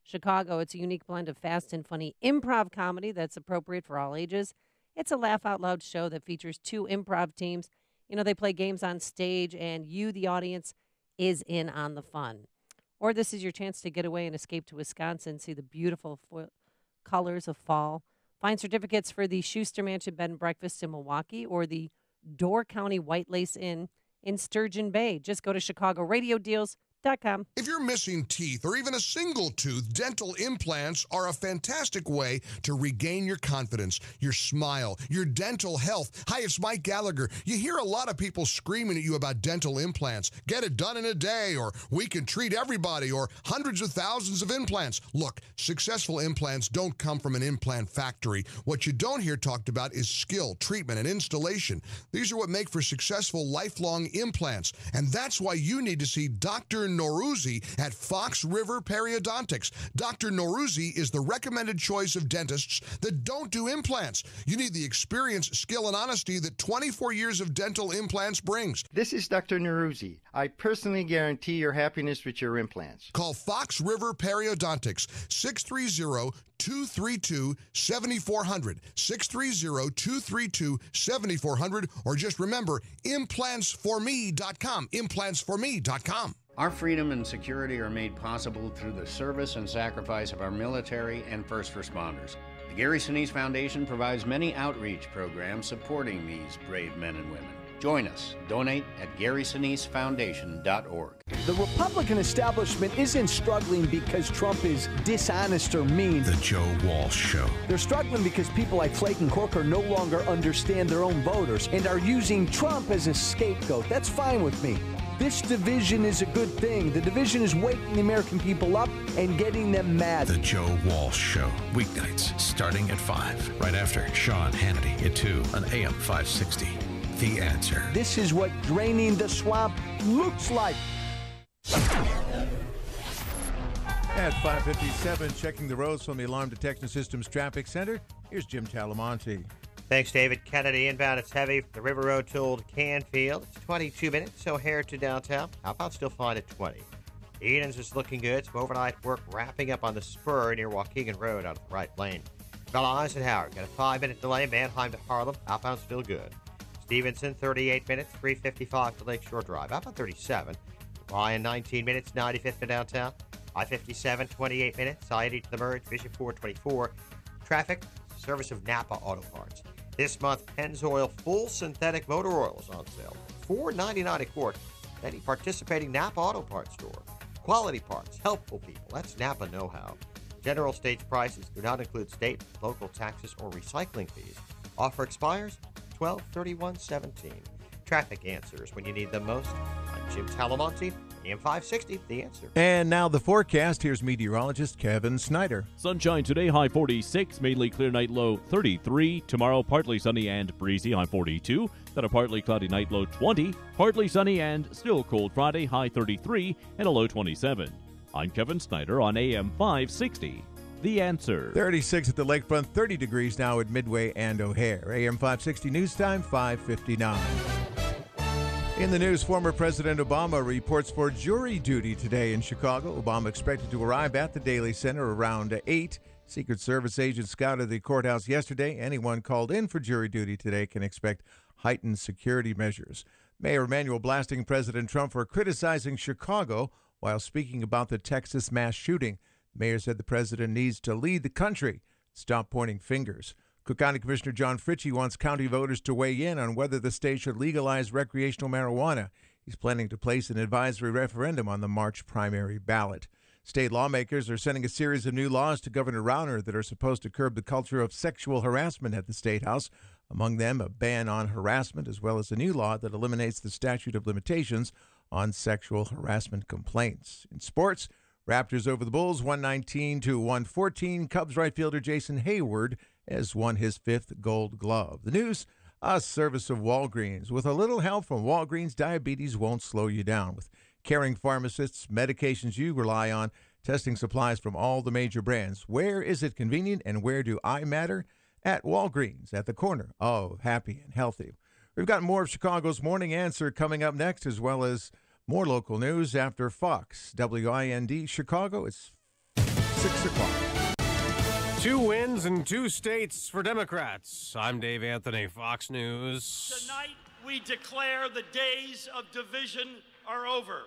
Chicago. It's a unique blend of fast and funny improv comedy that's appropriate for all ages. It's a laugh-out-loud show that features two improv teams. You know, they play games on stage, and you, the audience, is in on the fun. Or this is your chance to get away and escape to Wisconsin, see the beautiful colors of fall. Find certificates for the Schuster Mansion Bed and Breakfast in Milwaukee or the Door County White Lace Inn in Sturgeon Bay. Just go to ChicagoRadioDeals.com. If you're missing teeth or even a single tooth, dental implants are a fantastic way to regain your confidence, your smile, your dental health. Hi, it's Mike Gallagher. You hear a lot of people screaming at you about dental implants. Get it done in a day, or we can treat everybody, or hundreds of thousands of implants. Look, successful implants don't come from an implant factory. What you don't hear talked about is skill, treatment, and installation. These are what make for successful lifelong implants, and that's why you need to see Dr. Norouzi at Fox River Periodontics. Dr. Norouzi is the recommended choice of dentists that don't do implants. You need the experience, skill, and honesty that 24 years of dental implants brings. This is Dr. Norouzi. I personally guarantee your happiness with your implants. Call Fox River Periodontics, 630-232-7400, 630-232-7400, or just remember, implantsforme.com, implantsforme.com. Our freedom and security are made possible through the service and sacrifice of our military and first responders. The Gary Sinise Foundation provides many outreach programs supporting these brave men and women. Join us. Donate at GarySiniseFoundation.org. The Republican establishment isn't struggling because Trump is dishonest or mean. The Joe Walsh Show. They're struggling because people like Flake and Corker no longer understand their own voters and are using Trump as a scapegoat. That's fine with me. This division is a good thing. The division is waking the American people up and getting them mad. The Joe Walsh Show. Weeknights starting at 5. Right after Sean Hannity at 2 on AM 560. The Answer. This is what draining the swamp looks like. At 5:57, checking the roads from the Alarm Detection Systems Traffic Center, here's Jim Talamonte. Thanks, David. Kennedy inbound. It's heavy from the River Road to Old Canfield. It's 22 minutes. O'Hare to downtown. How about still fine at 20? Eden's is looking good. Some overnight work wrapping up on the spur near Waukegan Road on the right lane. Bella Eisenhower got a 5-minute delay. Manheim to Harlem. Outbound still good. Stevenson, 38 minutes. 3:55 to Lakeshore Drive. Outbound 37. Ryan, 19 minutes. 95th to downtown. I-57, 28 minutes. I-80 to the merge. Vision 424. Traffic, service of Napa Auto Parts. This month, Pennzoil full synthetic motor oil is on sale. $4.99 a quart. Any participating Napa Auto Parts store. Quality parts, helpful people. That's Napa know-how. General States prices do not include state, local taxes, or recycling fees. Offer expires 12/31/17. Traffic answers when you need them most. I'm Jim Talamonte, AM 560, The Answer. And now the forecast. Here's meteorologist Kevin Snyder. Sunshine today, high 46, mainly clear night, low 33. Tomorrow, partly sunny and breezy, high 42. Then a partly cloudy night, low 20. Partly sunny and still cold Friday, high 33 and a low 27. I'm Kevin Snyder on AM 560. The Answer. 36 at the lakefront, 30 degrees now at Midway and O'Hare. AM 560 news time, 5:59. In the news, former President Obama reports for jury duty today in Chicago. Obama expected to arrive at the Daley Center around 8. Secret Service agents scouted the courthouse yesterday. Anyone called in for jury duty today can expect heightened security measures. Mayor Emanuel blasting President Trump for criticizing Chicago while speaking about the Texas mass shooting. The mayor said the president needs to lead the country, stop pointing fingers. Cook County Commissioner John Fritchie wants county voters to weigh in on whether the state should legalize recreational marijuana. He's planning to place an advisory referendum on the March primary ballot. State lawmakers are sending a series of new laws to Governor Rauner that are supposed to curb the culture of sexual harassment at the State House. Among them, a ban on harassment, as well as a new law that eliminates the statute of limitations on sexual harassment complaints. In sports, Raptors over the Bulls 119-114. Cubs right fielder Jason Hayward has won his 5th Gold Glove. The news, a service of Walgreens. With a little help from Walgreens, diabetes won't slow you down. With caring pharmacists, medications you rely on, testing supplies from all the major brands. Where is it convenient and where do I matter? At Walgreens, at the corner of happy and healthy. We've got more of Chicago's Morning Answer coming up next, as well as more local news after Fox. WIND Chicago, it's 6 o'clock. 2 wins in 2 states for Democrats. I'm Dave Anthony, Fox News. Tonight, we declare the days of division are over.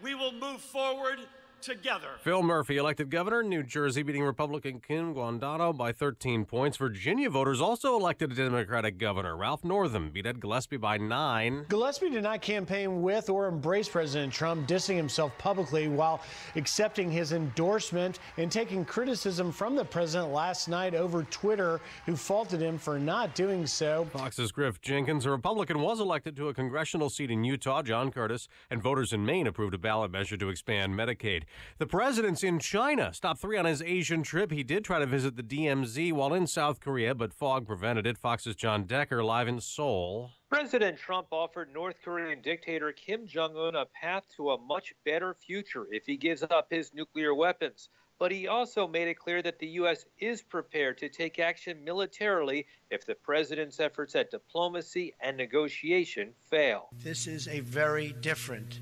We will move forward together. Phil Murphy elected governor in New Jersey, beating Republican Kim Guandano by 13 points. Virginia voters also elected a Democratic governor. Ralph Northam beat Ed Gillespie by 9. Gillespie did not campaign with or embrace President Trump, dissing himself publicly while accepting his endorsement and taking criticism from the president last night over Twitter, who faulted him for not doing so. Fox's Griff Jenkins, a Republican, was elected to a congressional seat in Utah. John Curtis and voters in Maine approved a ballot measure to expand Medicaid. The president's in China. Stop 3 on his Asian trip. He did try to visit the DMZ while in South Korea, but fog prevented it. Fox's John Decker live in Seoul. President Trump offered North Korean dictator Kim Jong-un a path to a much better future if he gives up his nuclear weapons. But he also made it clear that the U.S. is prepared to take action militarily if the president's efforts at diplomacy and negotiation fail. This is a very different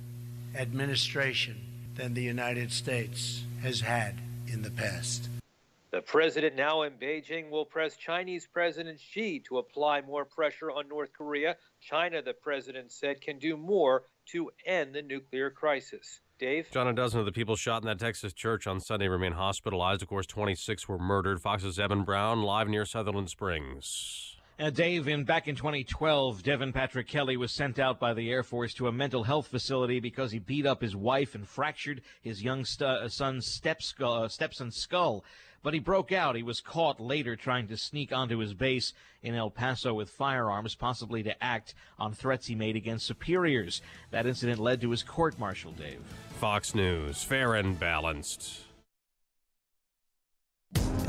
administration than the United States has had in the past. The president now in Beijing will press Chinese President Xi to apply more pressure on North Korea. China, the president said, can do more to end the nuclear crisis. Dave? John, a dozen of the people shot in that Texas church on Sunday remain hospitalized. Of course, 26 were murdered. Fox's Evan Brown live near Sutherland Springs. Dave, back in 2012, Devin Patrick Kelly was sent out by the Air Force to a mental health facility because he beat up his wife and fractured his young son's stepson's skull. But he broke out. He was caught later trying to sneak onto his base in El Paso with firearms, possibly to act on threats he made against superiors. That incident led to his court-martial, Dave. Fox News, fair and balanced.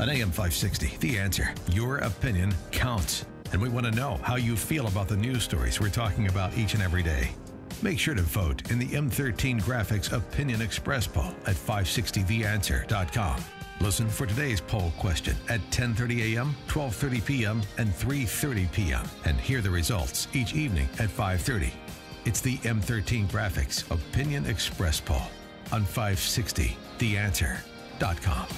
On AM 560, The Answer. Your opinion counts. And we want to know how you feel about the news stories we're talking about each and every day. Make sure to vote in the M13 Graphics Opinion Express poll at 560theanswer.com. Listen for today's poll question at 10:30 a.m., 12:30 p.m., and 3:30 p.m. And hear the results each evening at 5:30. It's the M13 Graphics Opinion Express poll on 560theanswer.com.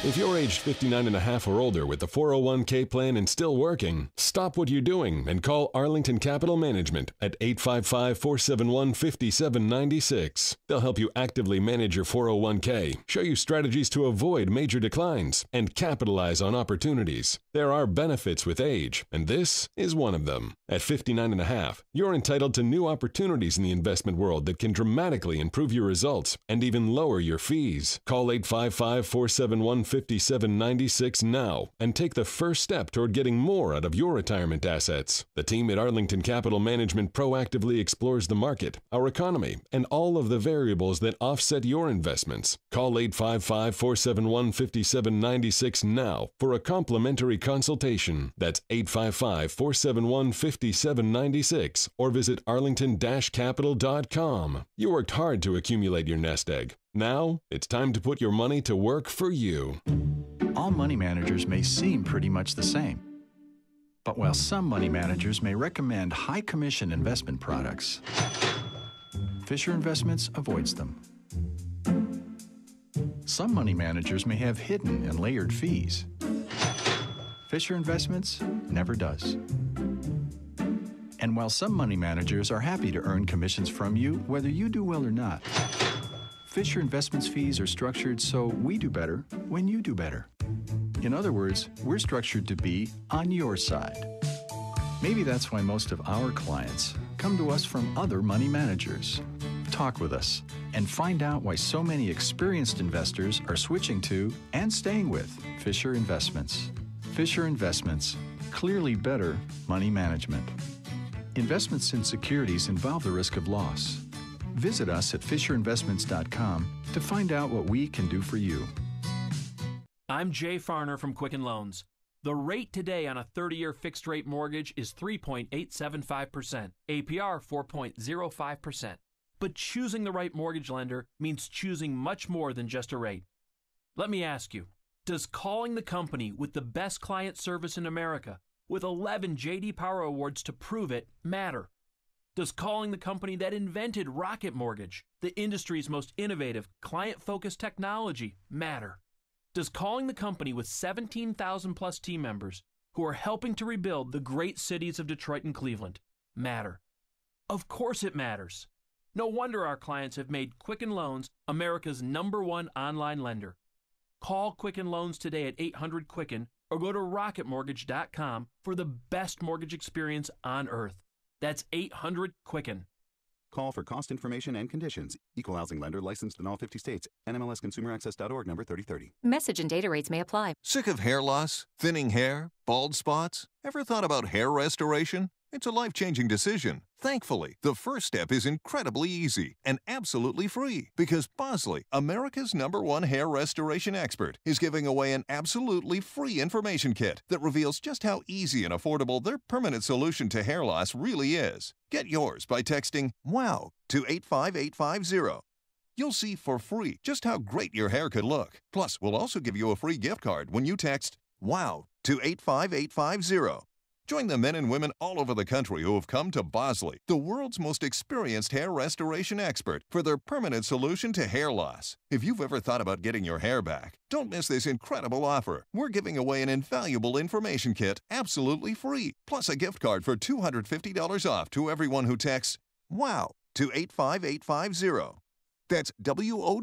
If you're aged 59 and a half or older with the 401k plan and still working, stop what you're doing and call Arlington Capital Management at 855-471-5796. They'll help you actively manage your 401k, show you strategies to avoid major declines, and capitalize on opportunities. There are benefits with age, and this is one of them. At 59 and a half, you're entitled to new opportunities in the investment world that can dramatically improve your results and even lower your fees. Call 855-471-5796 now and take the first step toward getting more out of your retirement assets. The team at Arlington Capital Management proactively explores the market, our economy, and all of the variables that offset your investments. Call 855-471-5796 now for a complimentary consultation. That's 855-471-5796 or visit arlington-capital.com. You worked hard to accumulate your nest egg. Now, it's time to put your money to work for you. All money managers may seem pretty much the same. But while some money managers may recommend high commission investment products, Fisher Investments avoids them. Some money managers may have hidden and layered fees. Fisher Investments never does. And while some money managers are happy to earn commissions from you, whether you do well or not, Fisher Investments fees are structured so we do better when you do better. In other words, we're structured to be on your side. Maybe that's why most of our clients come to us from other money managers. Talk with us and find out why so many experienced investors are switching to and staying with Fisher Investments. Fisher Investments, clearly better money management. Investments in securities involve the risk of loss. Visit us at FisherInvestments.com to find out what we can do for you. I'm Jay Farner from Quicken Loans. The rate today on a 30-year fixed-rate mortgage is 3.875%, APR 4.05%. But choosing the right mortgage lender means choosing much more than just a rate. Let me ask you, does calling the company with the best client service in America, with 11 J.D. Power Awards to prove it, matter? Does calling the company that invented Rocket Mortgage, the industry's most innovative, client-focused technology, matter? Does calling the company with 17,000-plus team members who are helping to rebuild the great cities of Detroit and Cleveland matter? Of course it matters. No wonder our clients have made Quicken Loans America's #1 online lender. Call Quicken Loans today at 800-QUICKEN or go to rocketmortgage.com for the best mortgage experience on earth. That's 800-QUICKEN. Call for cost information and conditions. Equal housing lender licensed in all 50 states. NMLSConsumerAccess.org number 3030. Message and data rates may apply. Sick of hair loss, thinning hair, bald spots? Ever thought about hair restoration? It's a life-changing decision. Thankfully, the first step is incredibly easy and absolutely free because Bosley, America's #1 hair restoration expert, is giving away an absolutely free information kit that reveals just how easy and affordable their permanent solution to hair loss really is. Get yours by texting WOW to 85850. You'll see for free just how great your hair could look. Plus, we'll also give you a free gift card when you text WOW to 85850. Join the men and women all over the country who have come to Bosley, the world's most experienced hair restoration expert, for their permanent solution to hair loss. If you've ever thought about getting your hair back, don't miss this incredible offer. We're giving away an invaluable information kit absolutely free, plus a gift card for $250 off to everyone who texts WOW to 85850. That's WOW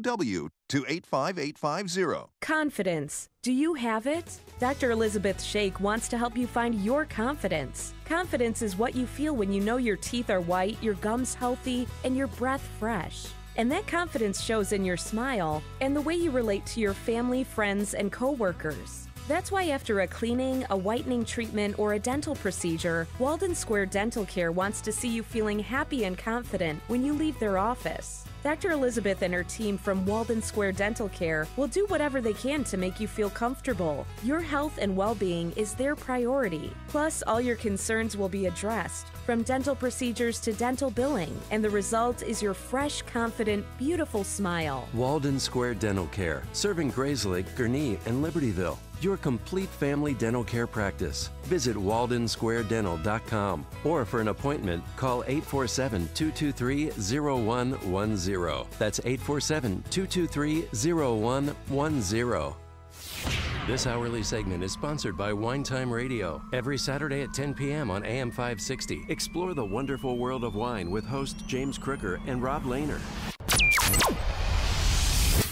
to 85850. Confidence. Do you have it? Dr. Elizabeth Shake wants to help you find your confidence. Confidence is what you feel when you know your teeth are white, your gums healthy, and your breath fresh. And that confidence shows in your smile and the way you relate to your family, friends, and coworkers. That's why after a cleaning, a whitening treatment, or a dental procedure, Walden Square Dental Care wants to see you feeling happy and confident when you leave their office. Dr. Elizabeth and her team from Walden Square Dental Care will do whatever they can to make you feel comfortable. Your health and well-being is their priority. Plus, all your concerns will be addressed, from dental procedures to dental billing, and the result is your fresh, confident, beautiful smile. Walden Square Dental Care, serving Grayslake, Gurnee, and Libertyville. Your complete family dental care practice. Visit waldensquaredental.com or for an appointment, call 847-223-0110. That's 847-223-0110. This hourly segment is sponsored by Wine Time Radio. Every Saturday at 10 p.m. on AM 560. Explore the wonderful world of wine with hosts James Crooker and Rob Lehner.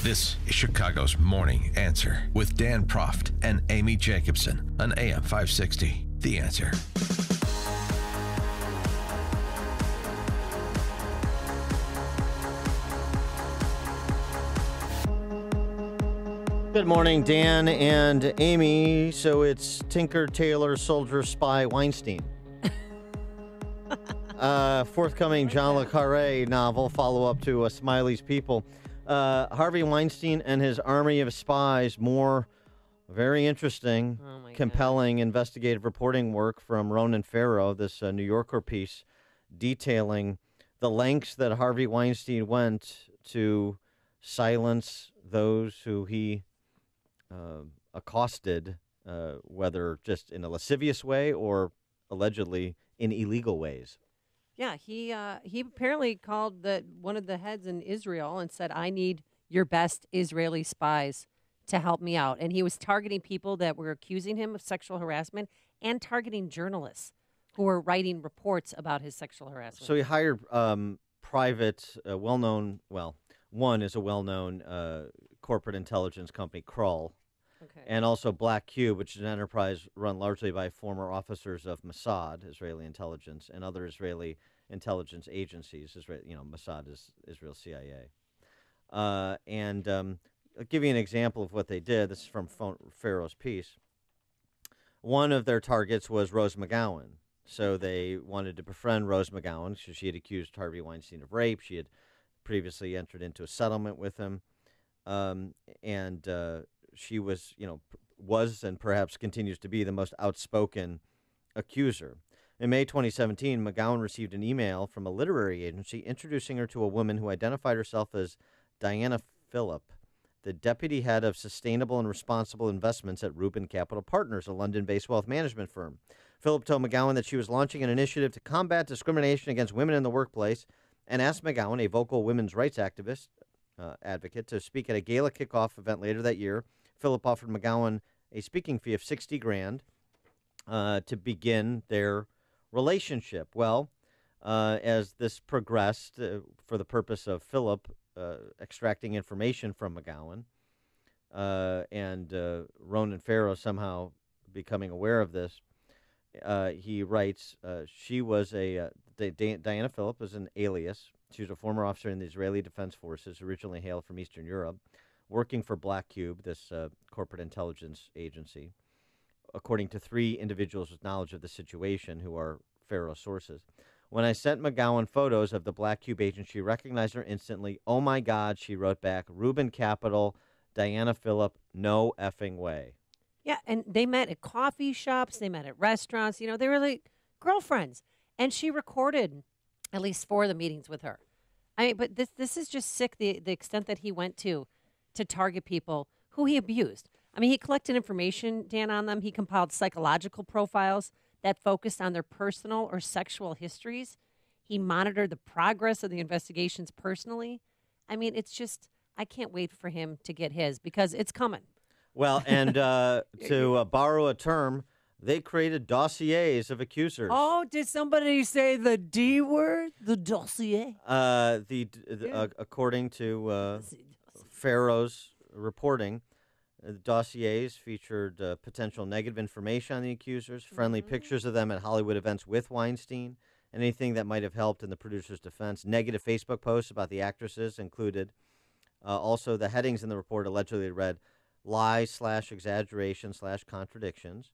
This is Chicago's Morning Answer with Dan Proft and Amy Jacobson on AM 560. The Answer. Good morning, Dan and Amy. So Tinker, Tailor, Soldier, Spy, Weinstein. Forthcoming John le Carré novel, follow-up to Smiley's People. Harvey Weinstein and his army of spies. More very interesting, compelling investigative reporting work from Ronan Farrow, this New Yorker piece, detailing the lengths that Harvey Weinstein went to silence those who he accosted, whether just in a lascivious way or allegedly in illegal ways. Yeah, he apparently called one of the heads in Israel and said, "I need your best Israeli spies to help me out." And he was targeting people that were accusing him of sexual harassment and targeting journalists who were writing reports about his sexual harassment. So he hired private, well-known, one is a well-known corporate intelligence company, Kroll, and also Black Cube, which is an enterprise run largely by former officers of Mossad, Israeli intelligence, and other Israeli intelligence agencies. Mossad is Israel's CIA. I'll give you an example of what they did. This is from Farrow's piece. One of their targets was Rose McGowan. So they wanted to befriend Rose McGowan. So she had accused Harvey Weinstein of rape. She had previously entered into a settlement with him. She was and perhaps continues to be the most outspoken accuser. In May 2017, McGowan received an email from a literary agency introducing her to a woman who identified herself as Diana Phillip, the deputy head of sustainable and responsible investments at Rubin Capital Partners, a London-based wealth management firm. Phillip told McGowan that she was launching an initiative to combat discrimination against women in the workplace and asked McGowan, a vocal women's rights advocate, to speak at a gala kickoff event later that year. Phillip offered McGowan a speaking fee of $60,000 to begin their relationship. Well, as this progressed, for the purpose of Phillip extracting information from McGowan, and Ronan Farrow somehow becoming aware of this, he writes, she was Diana Phillip is an alias. She was a former officer in the Israeli Defense Forces, originally hailed from Eastern Europe, working for Black Cube, this corporate intelligence agency, according to 3 individuals with knowledge of the situation who are Farrow sources. When I sent McGowan photos of the Black Cube agent, she recognized her instantly. "Oh, my God," she wrote back. "Rubin Capital, Diana Phillip, no effing way." Yeah, and they met at coffee shops. They met at restaurants. They were like girlfriends. And she recorded at least 4 of the meetings with her. I mean, but this is just sick, the extent that he went to target people who he abused. I mean, he collected information, Dan, on them. He compiled psychological profiles that focused on their personal or sexual histories. He monitored the progress of the investigations personally. I mean, it's just, I can't wait for him to get his because it's coming. Well, and to borrow a term, they created dossiers of accusers. Oh, did somebody say the D word? The dossier? According to Farrow's reporting, the dossiers featured potential negative information on the accusers, friendly pictures of them at Hollywood events with Weinstein, anything that might have helped in the producer's defense. Negative Facebook posts about the actresses included. Also, the headings in the report allegedly read, lie/exaggeration/contradictions,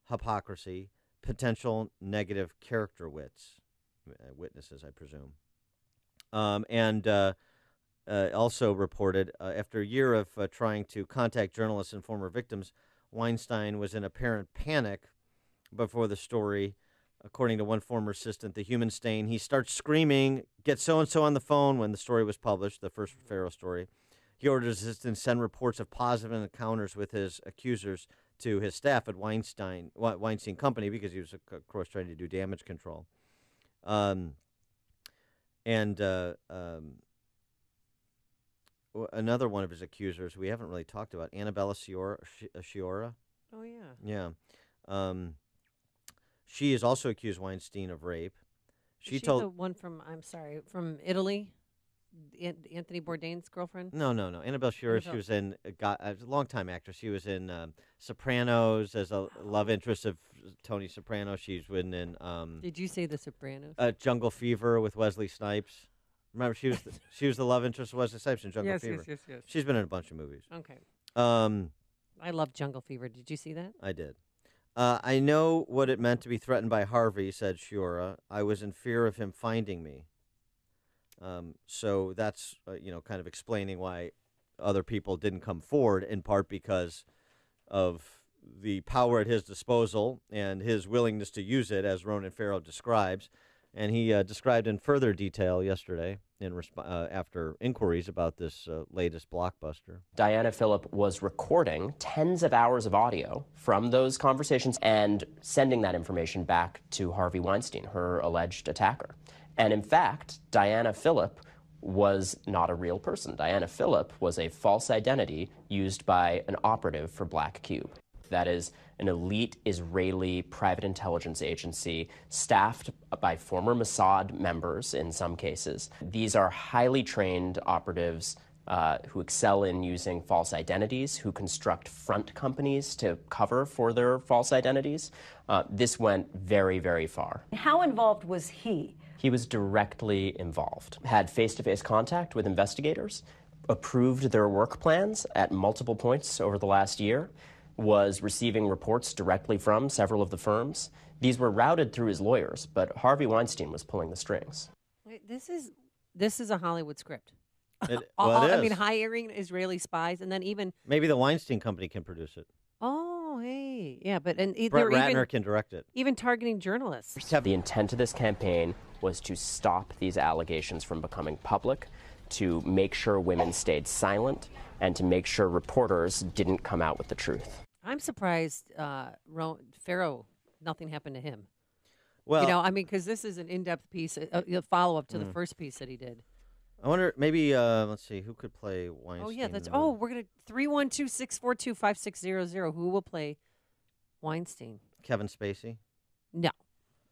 hypocrisy, potential negative character witnesses, I presume. Also reported, after a year of trying to contact journalists and former victims, Weinstein was in apparent panic before the story. According to one former assistant, the human stain, he starts screaming, "Get so-and-so on the phone," when the story was published, the first Farrow story. He ordered his assistant to send reports of positive encounters with his accusers to his staff at Weinstein Company because he was, of course, trying to do damage control. another one of his accusers we haven't really talked about, Annabella Sciorra. Oh, yeah. Yeah. She is also accused Weinstein of rape. She told the one from from Italy, Anthony Bourdain's girlfriend. No. Annabelle Sciorra. She was in a long-time actress. She was in Sopranos as a love interest of Tony Soprano. She's been in. Did you say The Sopranos? Jungle Fever with Wesley Snipes. Remember, she was the love interest of Wesley Snipes in Jungle Fever. Yes. She's been in a bunch of movies. Okay. I love Jungle Fever. Did you see that? I did. I know what it meant to be threatened by Harvey, said Sciorra. I was in fear of him finding me. So that's, kind of explaining why other people didn't come forward, in part because of the power at his disposal and his willingness to use it, as Ronan Farrow describes. And he described in further detail yesterday after inquiries about this latest blockbuster. Diana Phillip was recording tens of hours of audio from those conversations and sending that information back to Harvey Weinstein, her alleged attacker. And in fact, Diana Phillip was not a real person. Diana Phillip was a false identity used by an operative for Black Cube. That is an elite Israeli private intelligence agency staffed by former Mossad members in some cases. These are highly trained operatives who excel in using false identities, who construct front companies to cover for their false identities. This went very, very far. How involved was he? He was directly involved, had face-to-face contact with investigators, approved their work plans at multiple points over the last year, was receiving reports directly from several of the firms. These were routed through his lawyers, but Harvey Weinstein was pulling the strings. Wait, this is a Hollywood script. It is. I mean, hiring Israeli spies, and then even maybe the Weinstein Company can produce it. Oh, hey, yeah, but Brett Ratner can direct it. Even targeting journalists. The intent of this campaign was to stop these allegations from becoming public, to make sure women stayed silent, and to make sure reporters didn't come out with the truth. I'm surprised Farrow, nothing happened to him. Well, because this is an in-depth piece, a follow-up to the first piece that he did. I wonder, maybe, let's see, who could play Weinstein? Oh, yeah, we're going to 312-642-5600. Who will play Weinstein? Kevin Spacey? No.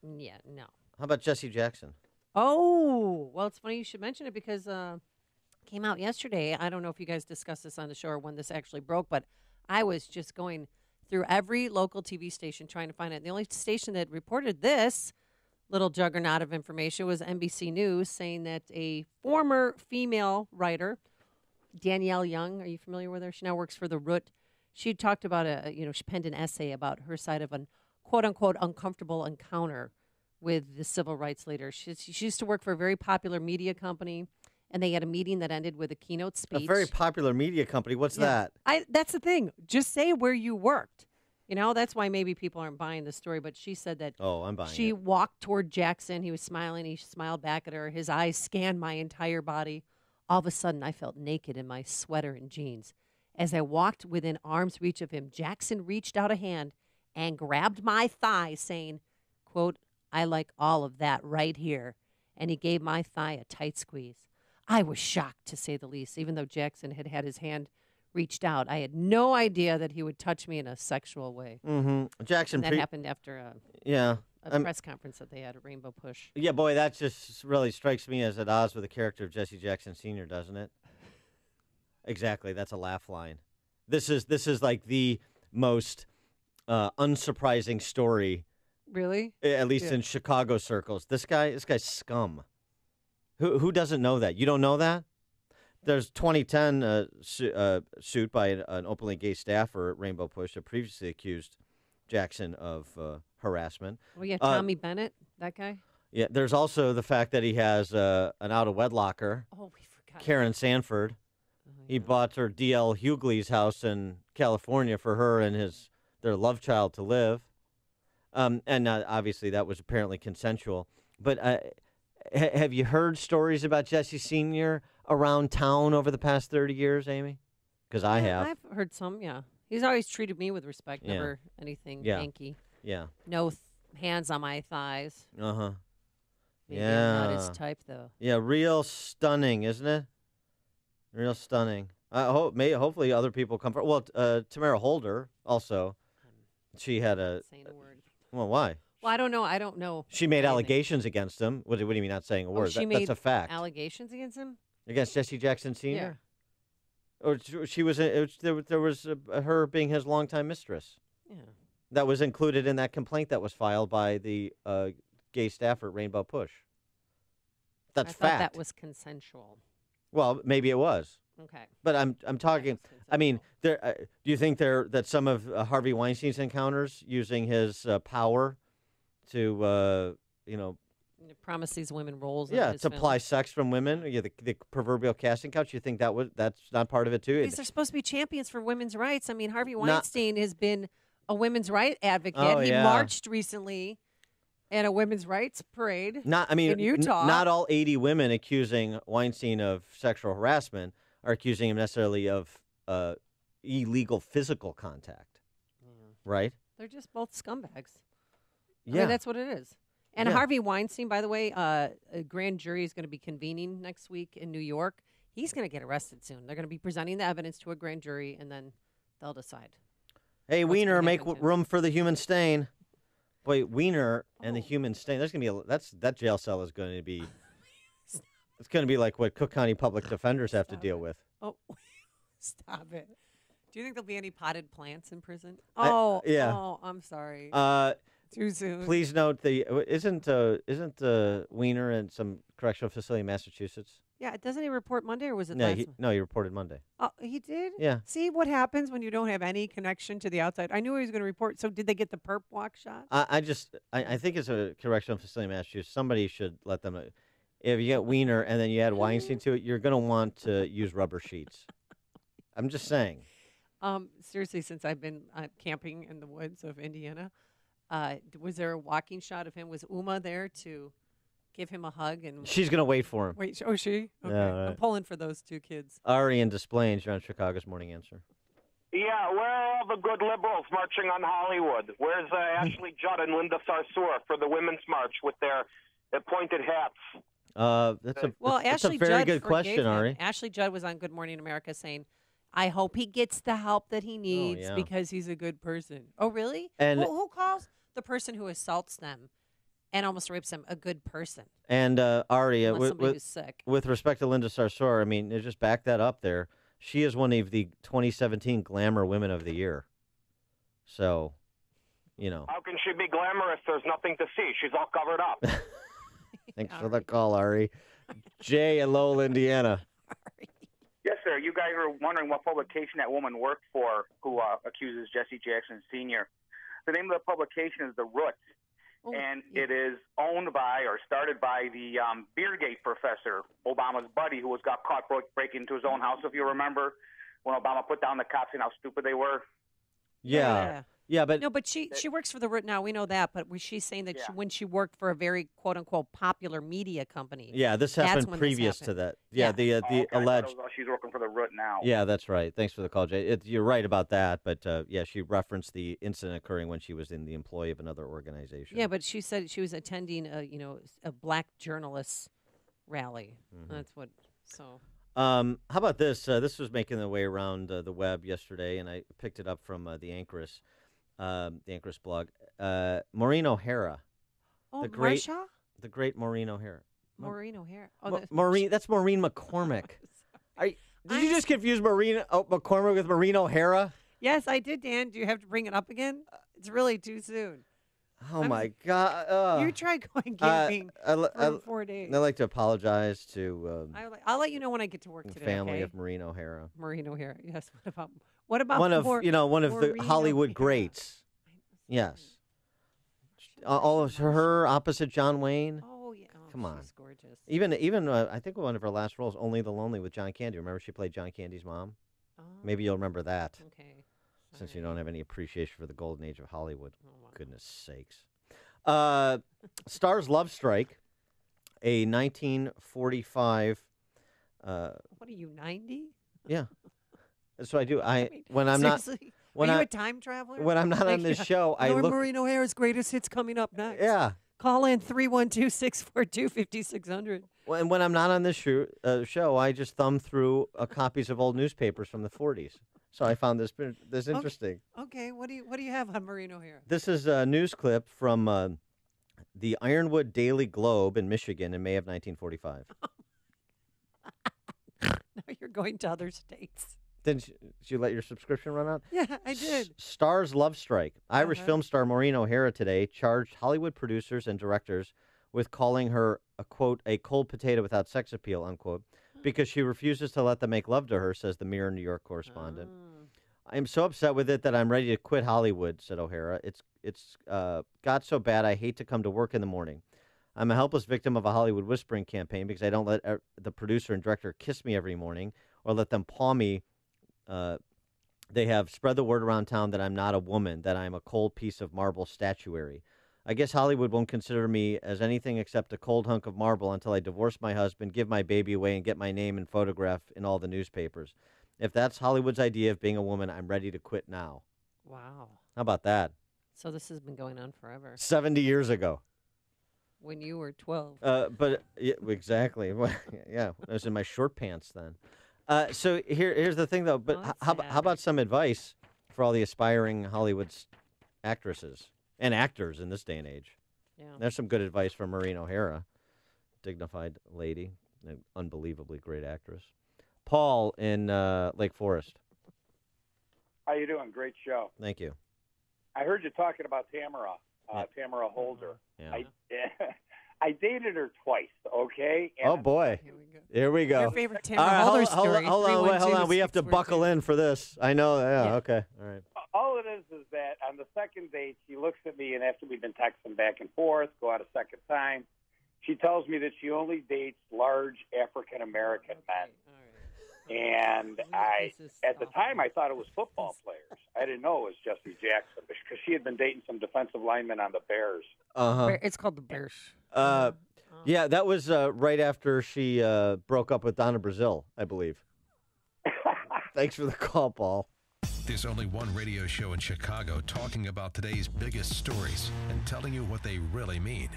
Yeah, no. How about Jesse Jackson? Oh, well, it's funny you should mention it because came out yesterday. I don't know if you guys discussed this on the show or when this actually broke, but I was just going through every local TV station trying to find it. The only station that reported this little juggernaut of information was NBC News, saying that a former female writer, Danielle Young, are you familiar with her? She now works for The Root. She talked about she penned an essay about her side of an quote-unquote uncomfortable encounter with the civil rights leader. She used to work for a very popular media company, and they had a meeting that ended with a keynote speech. A very popular media company. What's that? That's the thing. Just say where you worked. That's why maybe people aren't buying the story. But she said that I'm buying she it. walked toward Jackson. He was smiling. He smiled back at her. His eyes scanned my entire body. All of a sudden, I felt naked in my sweater and jeans. As I walked within arm's reach of him, Jackson reached out a hand and grabbed my thigh, saying, quote, "I like all of that right here." And he gave my thigh a tight squeeze. I was shocked, to say the least. Even though Jackson had his hand reached out, I had no idea that he would touch me in a sexual way. Mm-hmm. Jackson. And that happened after a press conference that they had at Rainbow Push. Yeah, boy, that just really strikes me as at odds with the character of Jesse Jackson Sr., doesn't it? Exactly. That's a laugh line. This is like the most unsurprising story. Really? At least in Chicago circles. This guy's scum. Who doesn't know that? You don't know that? There's 2010 suit by an openly gay staffer at Rainbow Push that previously accused Jackson of harassment. Oh, yeah, Tommy Bennett, that guy? Yeah, there's also the fact that he has an out-of-wedlocker, we forgot. Karen Sanford. He bought her D.L. Hughley's house in California for her and their love child to live. And obviously that was apparently consensual. But have you heard stories about Jesse Sr. around town over the past 30 years, Amy? Because I have. I've heard some, yeah. He's always treated me with respect, never anything hanky. Yeah. No hands on my thighs. Uh-huh. Maybe I'm not his type, though. Yeah, real stunning, isn't it? Real stunning. Hopefully other people come forward. Well, Tamara Holder also. She had a. Saying a word. Well, why? Well, I don't know. I don't know. She made allegations against him. What do you mean not saying a word? She That's a fact. Allegations against him? Against Jesse Jackson Sr.? Yeah. Or she was. There was her being his longtime mistress. Yeah. That was included in that complaint that was filed by the gay staffer at Rainbow Push. That's fact. I thought that was consensual. Well, maybe it was. Okay. But I'm talking. I mean, do you think that some of Harvey Weinstein's encounters using his power to promise these women roles? Yeah, to supply sex from women. Yeah, the proverbial casting couch. You think that's not part of it too? These are supposed to be champions for women's rights. I mean, Harvey Weinstein has been a women's rights advocate. He marched recently in a women's rights parade. In Utah. Not all 80 women accusing Weinstein of sexual harassment are accusing him necessarily of illegal physical contact. Right? They're just both scumbags. Yeah. I mean, that's what it is. And Harvey Weinstein, by the way, a grand jury is going to be convening next week in New York. He's going to get arrested soon. They're going to be presenting the evidence to a grand jury, and then they'll decide. Hey, Wiener, make room for the human stain. Boy, Wiener and the human stain. There's going to be that jail cell is going to be. It's going to be like what Cook County public defenders have to deal with. Oh, stop it! Do you think there'll be any potted plants in prison? Yeah. Oh, I'm sorry. Too soon. Please note isn't Wiener in some correctional facility in Massachusetts? Yeah, doesn't he report Monday or was it he reported Monday. Oh, he did? Yeah. See what happens when you don't have any connection to the outside. I knew he was going to report. So did they get the perp walk shot? I think it's a correctional facility in Massachusetts. Somebody should let them. If you get Wiener and then you add Weinstein to it, you're going to want to use rubber sheets. I'm just saying. Seriously, since I've been camping in the woods of Indiana, was there a walking shot of him? Was Uma there to give him a hug? And she's going to wait for him. Wait, oh, she? Okay. Yeah, right. I'm pulling for those two kids. Ari in Des Plaines, you're on Chicago's Morning Answer. Yeah, where are all the good liberals marching on Hollywood? Where's Ashley Judd and Linda Sarsour for the Women's March with their pointed hats? That's a very good question, Ari. Ashley Judd was on Good Morning America saying, I hope he gets the help that he needs because he's a good person. Oh, really? And who calls the person who assaults them and almost rapes them a good person? And Ari, who's sick. With respect to Linda Sarsour, I mean, just back that up there. She is one of the 2017 Glamour Women of the Year. So, How can she be glamorous? There's nothing to see. She's all covered up. Thanks for the call, Ari. Jay in Lowell, Indiana. Yes, sir. You guys are wondering what publication that woman worked for who accuses Jesse Jackson Sr. The name of the publication is The Root, and it is owned by or started by the Beergate professor, Obama's buddy, who got caught breaking into his own house, if you remember, when Obama put down the cops and how stupid they were. Yeah, but no, but she works for the Root now. We know that, but she's saying that when she worked for a very quote unquote popular media company. Yeah, this happened previous to that. Yeah, the alleged. She's working for the Root now. Yeah, that's right. Thanks for the call, Jay. You're right about that, but she referenced the incident occurring when she was in the employ of another organization. Yeah, but she said she was attending a black journalists rally. Mm-hmm. That's what. So. How about this? This was making the way around the web yesterday, and I picked it up from the Anchoress. The Anchoress blog. Maureen O'Hara. Oh, the great Maureen O'Hara. Maureen O'Hara. Oh, that's Maureen McCormick. Did you just confuse Maureen McCormick with Maureen O'Hara? Yes, I did, Dan. Do you have to bring it up again? It's really too soon. Oh, my God. You try going camping for 4 days. I'd like to apologize to I'll let you know when I get to work today. Family of Maureen O'Hara. Maureen O'Hara. Yes. What about one of the Hollywood greats? Yes. All of her opposite John Wayne. Oh yeah. Come on. She's gorgeous. Even I think one of her last roles, Only the Lonely with John Candy. Remember she played John Candy's mom? Oh. Maybe you'll remember that. Okay. Since you don't have any appreciation for the golden age of Hollywood. Oh, wow. Goodness sakes. Stars Love Strike, a 1945. What are you, 90? Yeah. That's what I do. When I'm seriously? When are you I, a time traveler? When I'm not on this show, I look. Maureen O'Hara's greatest hits coming up next. Yeah. Call in 312-642-5600. Well, and when I'm not on this show, I just thumb through copies of old newspapers from the 40s. So I found this interesting. Okay, what do you have on Maureen O'Hara? This is a news clip from the Ironwood Daily Globe in Michigan in May of 1945. Now you're going to other states. Did you let your subscription run out? Yeah, I did. Star's love strike. Irish film star Maureen O'Hara today charged Hollywood producers and directors with calling her a, quote, a cold potato without sex appeal, unquote, because she refuses to let them make love to her, says the Mirror New York correspondent. I am so upset with it that I'm ready to quit Hollywood, said O'Hara. It's got so bad I hate to come to work in the morning. I'm a helpless victim of a Hollywood whispering campaign because I don't let the producer and director kiss me every morning or let them paw me. They have spread the word around town that I'm not a woman, that I'm a cold piece of marble statuary. I guess Hollywood won't consider me as anything except a cold hunk of marble until I divorce my husband, give my baby away, and get my name and photograph in all the newspapers. If that's Hollywood's idea of being a woman, I'm ready to quit now. Wow. How about that? So this has been going on forever. 70 years ago. When you were 12. But yeah, exactly. Yeah, I was in my short pants then. So here's the thing, though. But how about some advice for all the aspiring Hollywood actresses and actors in this day and age? Yeah. There's some good advice from Maureen O'Hara, dignified lady, an unbelievably great actress. Paul in Lake Forest. How you doing? Great show. Thank you. I heard you talking about Tamara Holder. Yeah. I dated her twice, okay? And Oh, boy. Here we go. Your favorite Tamara All right, Holder story. Hold on. We have to buckle in for this. I know. Yeah, okay. All right. All it is that on the second date, she looks at me, and after we've been texting back and forth, go out a second time, she tells me that she only dates large African-American men. And at the time, I thought it was football players. I didn't know it was Jesse Jackson because she had been dating some defensive linemen on the Bears. It's called the Bears. Yeah, that was right after she broke up with Donna Brazile, I believe. Thanks for the call, Paul. There's only one radio show in Chicago talking about today's biggest stories and telling you what they really mean.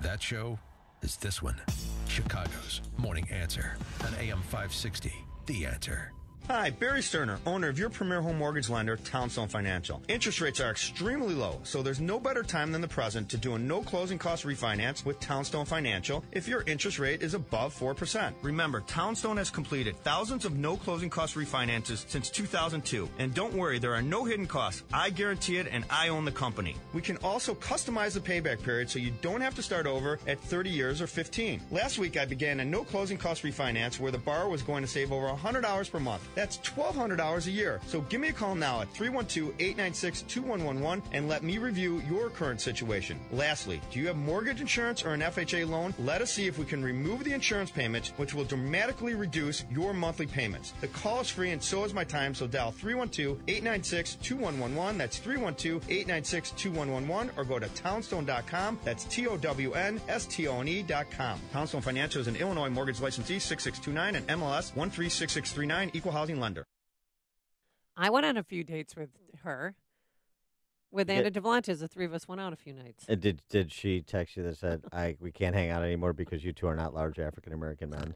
That show is this one, Chicago's Morning Answer on AM 560. The Answer. Hi, Barry Sterner, owner of your premier home mortgage lender, Townstone Financial. Interest rates are extremely low, so there's no better time than the present to do a no closing cost refinance with Townstone Financial if your interest rate is above 4%. Remember, Townstone has completed thousands of no closing cost refinances since 2002. And don't worry, there are no hidden costs. I guarantee it, and I own the company. We can also customize the payback period so you don't have to start over at 30 years or 15. Last week, I began a no closing cost refinance where the borrower was going to save over $100 per month. That's $1,200 a year. So give me a call now at 312-896-2111 and let me review your current situation. Lastly, do you have mortgage insurance or an FHA loan? Let us see if we can remove the insurance payments, which will dramatically reduce your monthly payments. The call is free and so is my time, so dial 312-896-2111. That's 312-896-2111 or go to townstone.com. That's TOWNSTONE.com. Townstone Financial is an Illinois mortgage licensee 6629 and MLS 136639, equal housing lender. I went on a few dates with her. With Anna Devlantes, the three of us went out a few nights. Did she text you that said, we can't hang out anymore because you two are not large African-American men?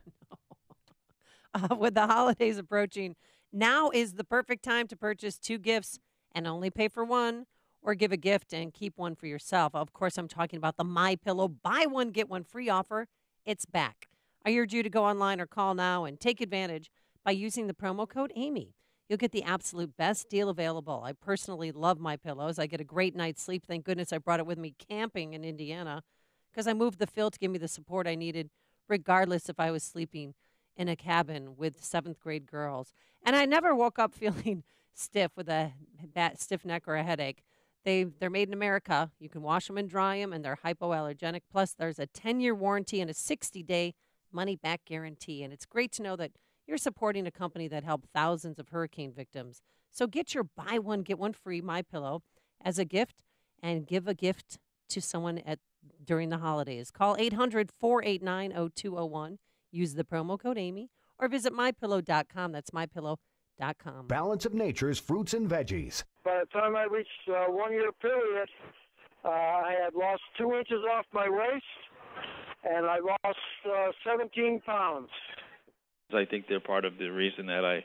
No. With the holidays approaching, now is the perfect time to purchase 2 gifts and only pay for one, or give a gift and keep one for yourself. Of course, I'm talking about the MyPillow buy one, get one free offer. It's back. I urge you to go online or call now and take advantage by using the promo code Amy. You'll get the absolute best deal available. I personally love MyPillows. I get a great night's sleep. Thank goodness I brought it with me camping in Indiana because I moved the fill to give me the support I needed, regardless if I was sleeping in a cabin with 7th grade girls. And I never woke up feeling stiff with a stiff neck or a headache. They're made in America. You can wash them and dry them, and they're hypoallergenic. Plus, there's a 10-year warranty and a 60-day money-back guarantee. And it's great to know that you're supporting a company that helped thousands of hurricane victims. So get your buy one, get one free MyPillow as a gift and give a gift to someone during the holidays. Call 800-489-0201. Use the promo code Amy or visit MyPillow.com. That's MyPillow.com. Balance of Nature's fruits and veggies. By the time I reached 1 year period, I had lost 2 inches off my waist, and I lost 17 pounds. I think they're part of the reason that I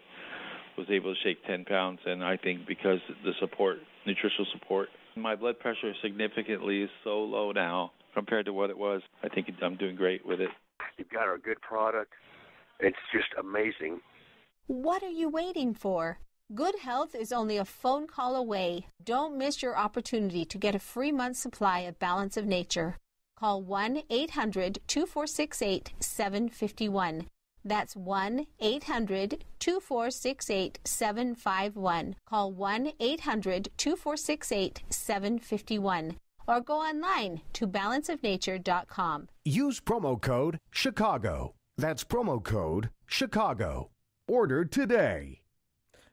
was able to shake 10 pounds, and I think because the support, nutritional support. My blood pressure is significantly so low now compared to what it was. I think I'm doing great with it. You've got a good product. It's just amazing. What are you waiting for? Good health is only a phone call away. Don't miss your opportunity to get a free month supply of Balance of Nature. Call 1-800-2468-751. That's 1-800-2468-751. Call 1-800-2468-751. Or go online to balanceofnature.com. Use promo code Chicago. That's promo code Chicago. Order today.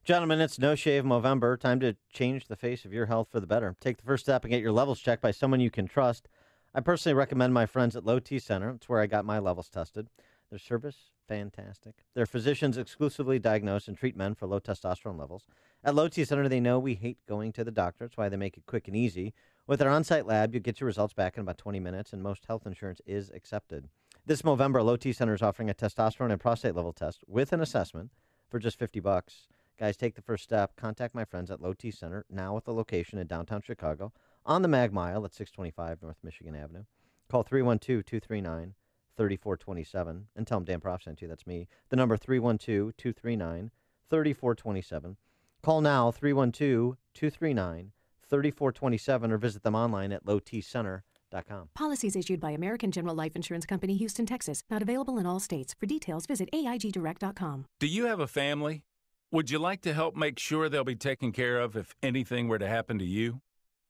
Gentlemen, it's No Shave Movember. Time to change the face of your health for the better. Take the first step and get your levels checked by someone you can trust. I personally recommend my friends at Low T Center. It's where I got my levels tested. Their service, fantastic. Their physicians exclusively diagnose and treat men for low testosterone levels. At Low T Center, they know we hate going to the doctor. That's why they make it quick and easy. With their on-site lab, you get your results back in about 20 minutes, and most health insurance is accepted. This Movember, Low T Center is offering a testosterone and prostate level test with an assessment for just $50. Guys, take the first step. Contact my friends at Low T Center, now with a location in downtown Chicago, on the Mag Mile at 625 North Michigan Avenue. Call 312-239-3427 and tell them Dan Prof sent you. That's me. The number 312-239-3427. Call now, 312-239-3427, or visit them online at lowtcenter.com. Policies issued by American General Life Insurance Company, Houston, Texas. Not available in all states. For details, visit AIGdirect.com. Do you have a family? Would you like to help make sure they'll be taken care of if anything were to happen to you?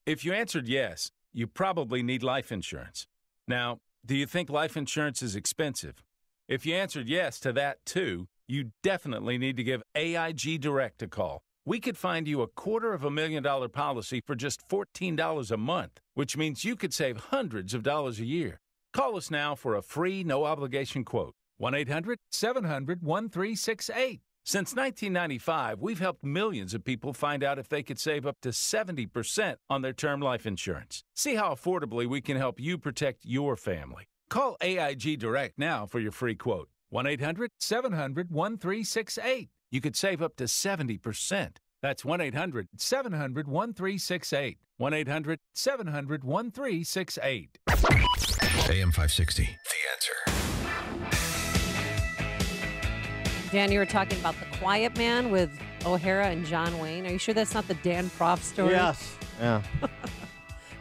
If you answered yes, you probably need life insurance. Now, do you think life insurance is expensive? If you answered yes to that too, you definitely need to give AIG Direct a call. We could find you a $250,000 policy for just $14 a month, which means you could save hundreds of dollars a year. Call us now for a free, no-obligation quote. 1-800-700-1368. Since 1995, we've helped millions of people find out if they could save up to 70% on their term life insurance. See how affordably we can help you protect your family. Call AIG Direct now for your free quote. 1-800-700-1368. You could save up to 70%. That's 1-800-700-1368. 1-800-700-1368. AM 560, The Answer. Dan, you were talking about The Quiet Man with O'Hara and John Wayne. Are you sure that's not the Dan Prof story? Yes. Yeah.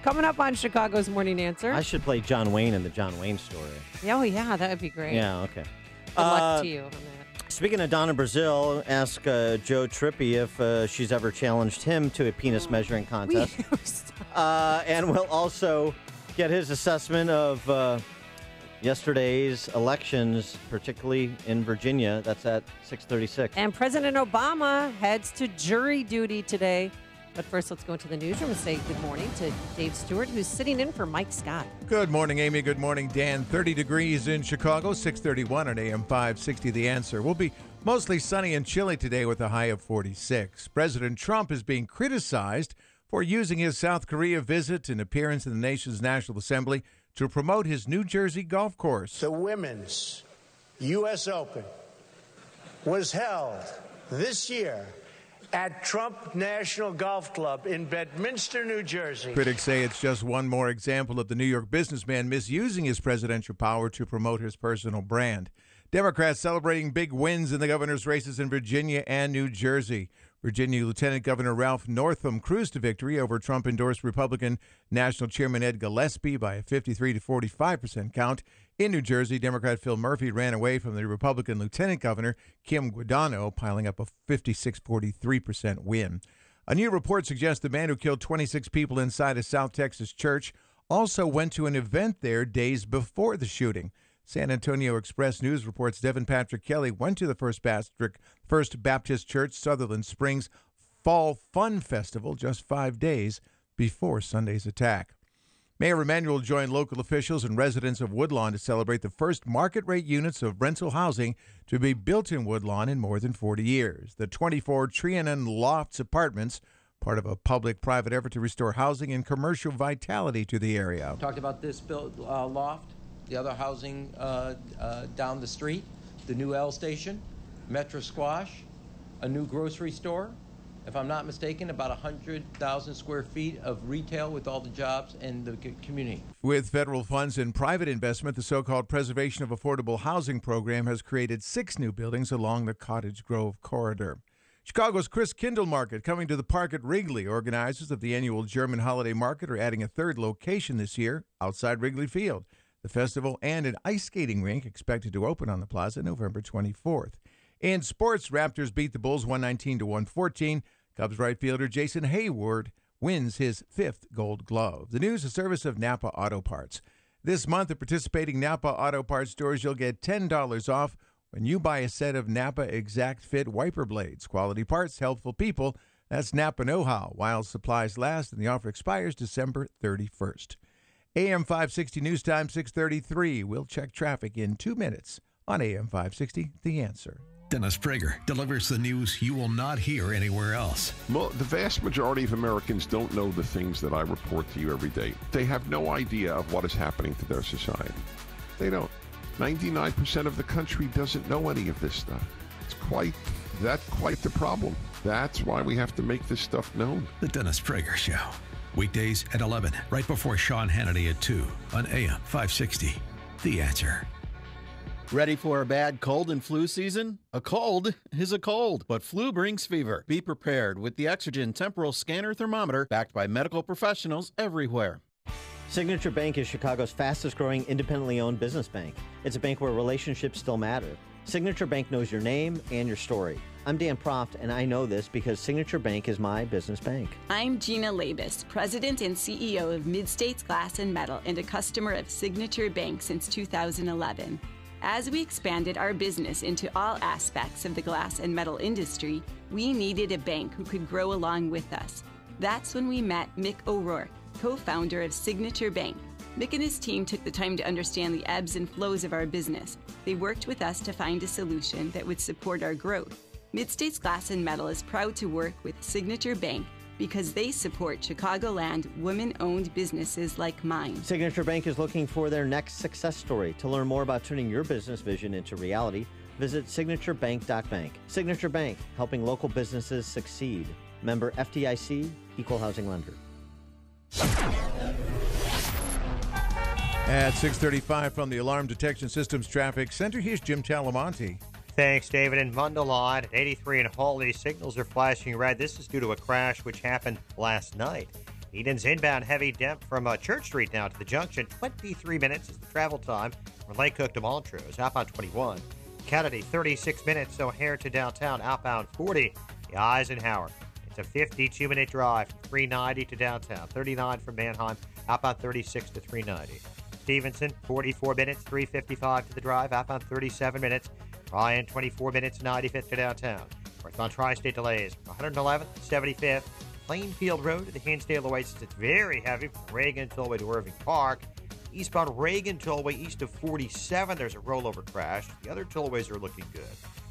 Coming up on Chicago's Morning Answer. I should play John Wayne in the John Wayne story. Oh, yeah, that would be great. Yeah, okay. Good luck to you on that. Speaking of Donna Brazile, ask Joe Trippi if she's ever challenged him to a penis measuring contest. And we'll also get his assessment of yesterday's elections, particularly in Virginia. That's at 6:36. And President Obama heads to jury duty today. But first, let's go into the newsroom and say good morning to Dave Stewart, who's sitting in for Mike Scott. Good morning, Amy. Good morning, Dan. 30 degrees in Chicago, 631 on AM 560. The Answer. We'll be mostly sunny and chilly today with a high of 46. President Trump is being criticized for using his South Korea visit and appearance in the nation's National Assembly to promote his New Jersey golf course. The Women's U.S. Open was held this year at Trump National Golf Club in Bedminster, New Jersey. Critics say it's just one more example of the New York businessman misusing his presidential power to promote his personal brand. Democrats celebrating big wins in the governor's races in Virginia and New Jersey. Virginia Lieutenant Governor Ralph Northam cruised to victory over Trump-endorsed Republican National Chairman Ed Gillespie by a 53 to 45% count. In New Jersey, Democrat Phil Murphy ran away from the Republican Lieutenant Governor Kim Guadagno, piling up a 56-43% win. A new report suggests the man who killed 26 people inside a South Texas church also went to an event there days before the shooting. San Antonio Express News reports Devin Patrick Kelly went to the First Baptist Church Sutherland Springs Fall Fun Festival just 5 days before Sunday's attack. Mayor Emanuel joined local officials and residents of Woodlawn to celebrate the first market-rate units of rental housing to be built in Woodlawn in more than 40 years. The 24 Trianon Lofts apartments, part of a public-private effort to restore housing and commercial vitality to the area. Talked about this loft. the other housing down the street, the new L station, Metro Squash, a new grocery store. If I'm not mistaken, about 100,000 square feet of retail with all the jobs in the community. With federal funds and private investment, the so-called Preservation of Affordable Housing program has created 6 new buildings along the Cottage Grove corridor. Chicago's Chris Kindle Market, coming to the park at Wrigley. Organizers of the annual German holiday market are adding a 3rd location this year outside Wrigley Field. The festival and an ice skating rink expected to open on the plaza November 24th. In sports, Raptors beat the Bulls 119-114. Cubs right fielder Jason Hayward wins his 5th Gold Glove. The news is a service of Napa Auto Parts. This month at participating Napa Auto Parts stores, you'll get $10 off when you buy a set of Napa Exact Fit wiper blades. Quality parts, helpful people. That's Napa know-how. While supplies last, and the offer expires December 31st. AM 560 News Time 6:33. We'll check traffic in 2 minutes on AM 560, The Answer. Dennis Prager delivers the news you will not hear anywhere else. Well, the vast majority of Americans don't know the things that I report to you every day. They have no idea of what is happening to their society. They don't. 99% of the country doesn't know any of this stuff. That's quite the problem. That's why we have to make this stuff known. The Dennis Prager Show. Weekdays at 11, right before Sean Hannity at 2 on AM 560. The Answer. Ready for a bad cold and flu season? A cold is a cold, but flu brings fever. Be prepared with the Exergen Temporal Scanner Thermometer, backed by medical professionals everywhere. Signature Bank is Chicago's fastest-growing independently owned business bank. It's a bank where relationships still matter. Signature Bank knows your name and your story. I'm Dan Proft, and I know this because Signature Bank is my business bank. I'm Gina Labus, President and CEO of Mid-States Glass and Metal and a customer of Signature Bank since 2011. As we expanded our business into all aspects of the glass and metal industry, we needed a bank who could grow along with us. That's when we met Mick O'Rourke, co-founder of Signature Bank. Mick and his team took the time to understand the ebbs and flows of our business. They worked with us to find a solution that would support our growth. Mid-States Glass and Metal is proud to work with Signature Bank because they support Chicagoland women-owned businesses like mine. Signature Bank is looking for their next success story. To learn more about turning your business vision into reality, visit signaturebank.bank. Signature Bank, helping local businesses succeed. Member FDIC, Equal Housing Lender. At 6:35 from the Alarm Detection Systems Traffic Center, here's Jim Talamonte. Thanks, David. In Mundelein at 83 and Hawley, signals are flashing red. This is due to a crash which happened last night. Eden's inbound heavy dip from Church Street now to the junction. 23 minutes is the travel time from Lake Cook to Montrose. Outbound 21. Kennedy, 36 minutes. O'Hare to downtown. Outbound 40. The Eisenhower. It's a 52-minute drive from 390 to downtown. 39 from Manheim. Outbound 36 to 390. Stevenson, 44 minutes. 355 to the drive. Outbound 37 minutes. Ryan, 24 minutes, 95th to downtown. Northbound Tri-State delays, 111th, 75th. Plainfield Road to the Hinsdale Oasis. It's very heavy from Reagan Tollway to Irving Park. Eastbound Reagan Tollway east of 47, there's a rollover crash. The other tollways are looking good.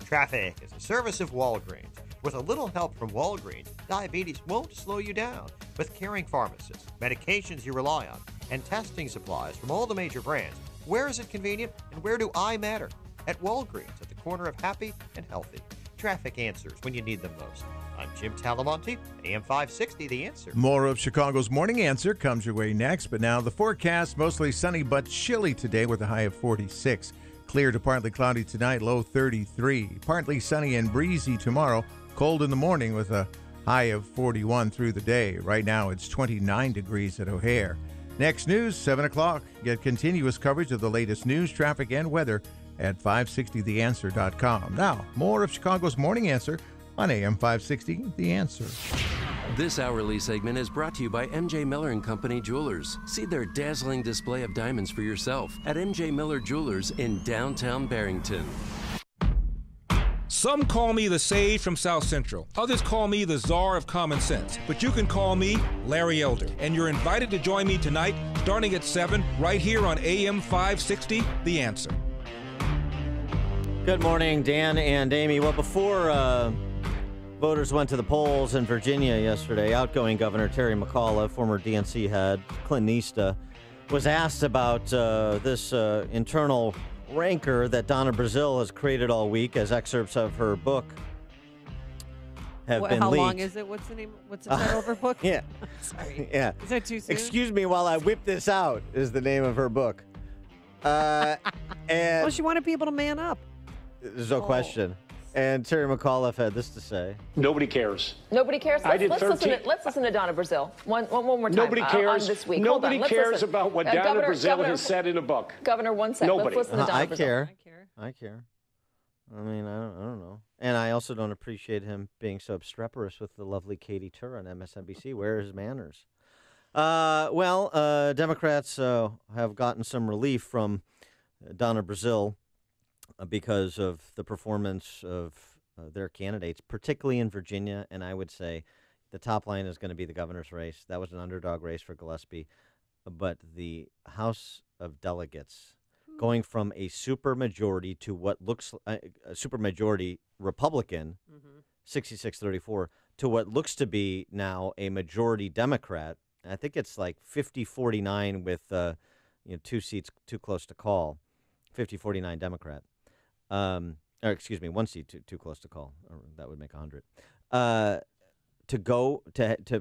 Traffic is a service of Walgreens. With a little help from Walgreens, diabetes won't slow you down. With caring pharmacists, medications you rely on, and testing supplies from all the major brands, where is it convenient and where do I matter? At Walgreens, at the corner of happy and healthy. Traffic answers when you need them most. I'm Jim Talamonte, AM 560, The Answer. More of Chicago's Morning Answer comes your way next, but now the forecast, mostly sunny but chilly today with a high of 46. Clear to partly cloudy tonight, low 33. Partly sunny and breezy tomorrow, cold in the morning with a high of 41 through the day. Right now it's 29 degrees at O'Hare. Next news, 7 o'clock. Get continuous coverage of the latest news, traffic, and weather at 560theanswer.com. Now, more of Chicago's Morning Answer on AM 560, The Answer. This hourly segment is brought to you by MJ Miller & Company Jewelers. See their dazzling display of diamonds for yourself at MJ Miller Jewelers in downtown Barrington. Some call me the sage from South Central. Others call me the czar of common sense. But you can call me Larry Elder. And you're invited to join me tonight, starting at 7, right here on AM 560, The Answer. Good morning, Dan and Amy. Well, before voters went to the polls in Virginia yesterday, outgoing Governor Terry McAuliffe, former DNC head, Clintonista, was asked about this internal rancor that Donna Brazile has created all week as excerpts of her book have been how leaked. long is it? What's the name? What's the title of her book? Yeah. Sorry. Yeah. Is that too soon? Excuse me while I whip this out is the name of her book. And Well, she wanted people to man up. there's no question. And Terry McAuliffe had this to say. Nobody cares. Nobody cares. I did Let's 13 listen to Donna Brazile. One more time. Nobody cares. On this week. Nobody Hold on, cares listen. about what Donna Brazile has said in a book. Governor, 1 second. Nobody. Let's listen to Donna I Brazile. care. I care. I mean, I don't know. And I also don't appreciate him being so obstreperous with the lovely Katie Tur on MSNBC. Where are his manners? Democrats have gotten some relief from Donna Brazile because of the performance of their candidates, particularly in Virginia. And I would say the top line is going to be the governor's race. That was an underdog race for Gillespie. But the House of Delegates going from a supermajority to what looks a supermajority Republican, 66-34, to what looks to be now a majority Democrat. I think it's like 50-49 with 2 seats too close to call, 50-49 Democrat. Or excuse me, 1 seat too close to call. That would make 100.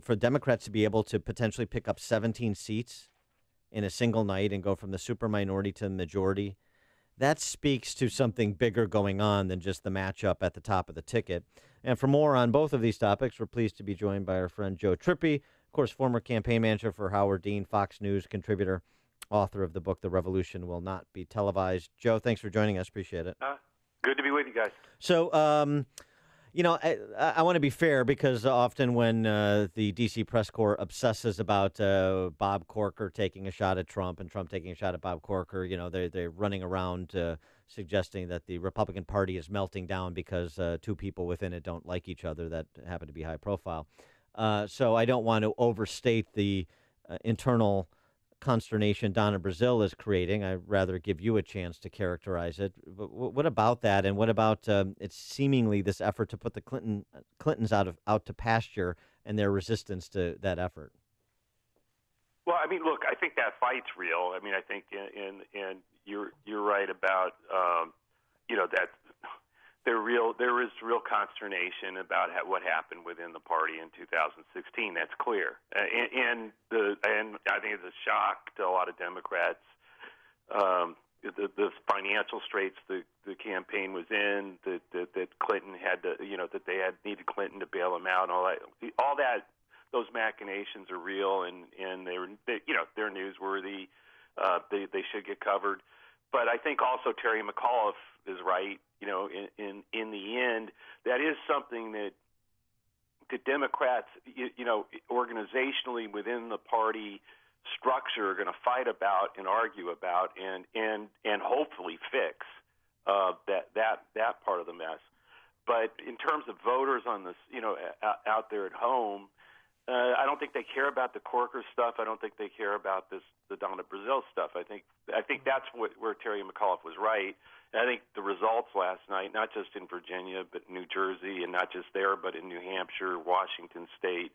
For Democrats to be able to potentially pick up 17 seats in a single night and go from the super minority to the majority, that speaks to something bigger going on than just the matchup at the top of the ticket. And for more on both of these topics, we're pleased to be joined by our friend Joe Trippi, of course, former campaign manager for Howard Dean, Fox News contributor, author of the book The Revolution Will Not Be Televised. Joe, thanks for joining us. Appreciate it. Good to be with you guys. So, I want to be fair because often when the D.C. press corps obsesses about Bob Corker taking a shot at Trump and Trump taking a shot at Bob Corker, they're running around suggesting that the Republican Party is melting down because 2 people within it don't like each other that happen to be high profile. So I don't want to overstate the internal consternation Donna Brazile is creating. I'd rather give you a chance to characterize it. But what about that, and what about it's seemingly this effort to put the Clintons out to pasture and their resistance to that effort? Well, I mean, look, I think that fight's real. I mean, I think, and you're right about that there is real consternation about what happened within the party in 2016. That's clear, and I think it's a shock to a lot of Democrats. The financial straits the campaign was in, that Clinton had to, that they needed Clinton to bail him out, and all that. Those machinations are real, and they're newsworthy. They should get covered. But I think also Terry McAuliffe is right. In the end, that is something that the Democrats, organizationally within the party structure, are going to fight about and argue about, and hopefully fix that part of the mess. But in terms of voters on this, out there at home, I don't think they care about the Corker stuff. I don't think they care about the Donna Brazile stuff. I think that's where Terry McAuliffe was right. And I think the results last night, not just in Virginia, but New Jersey, and not just there, but in New Hampshire, Washington State,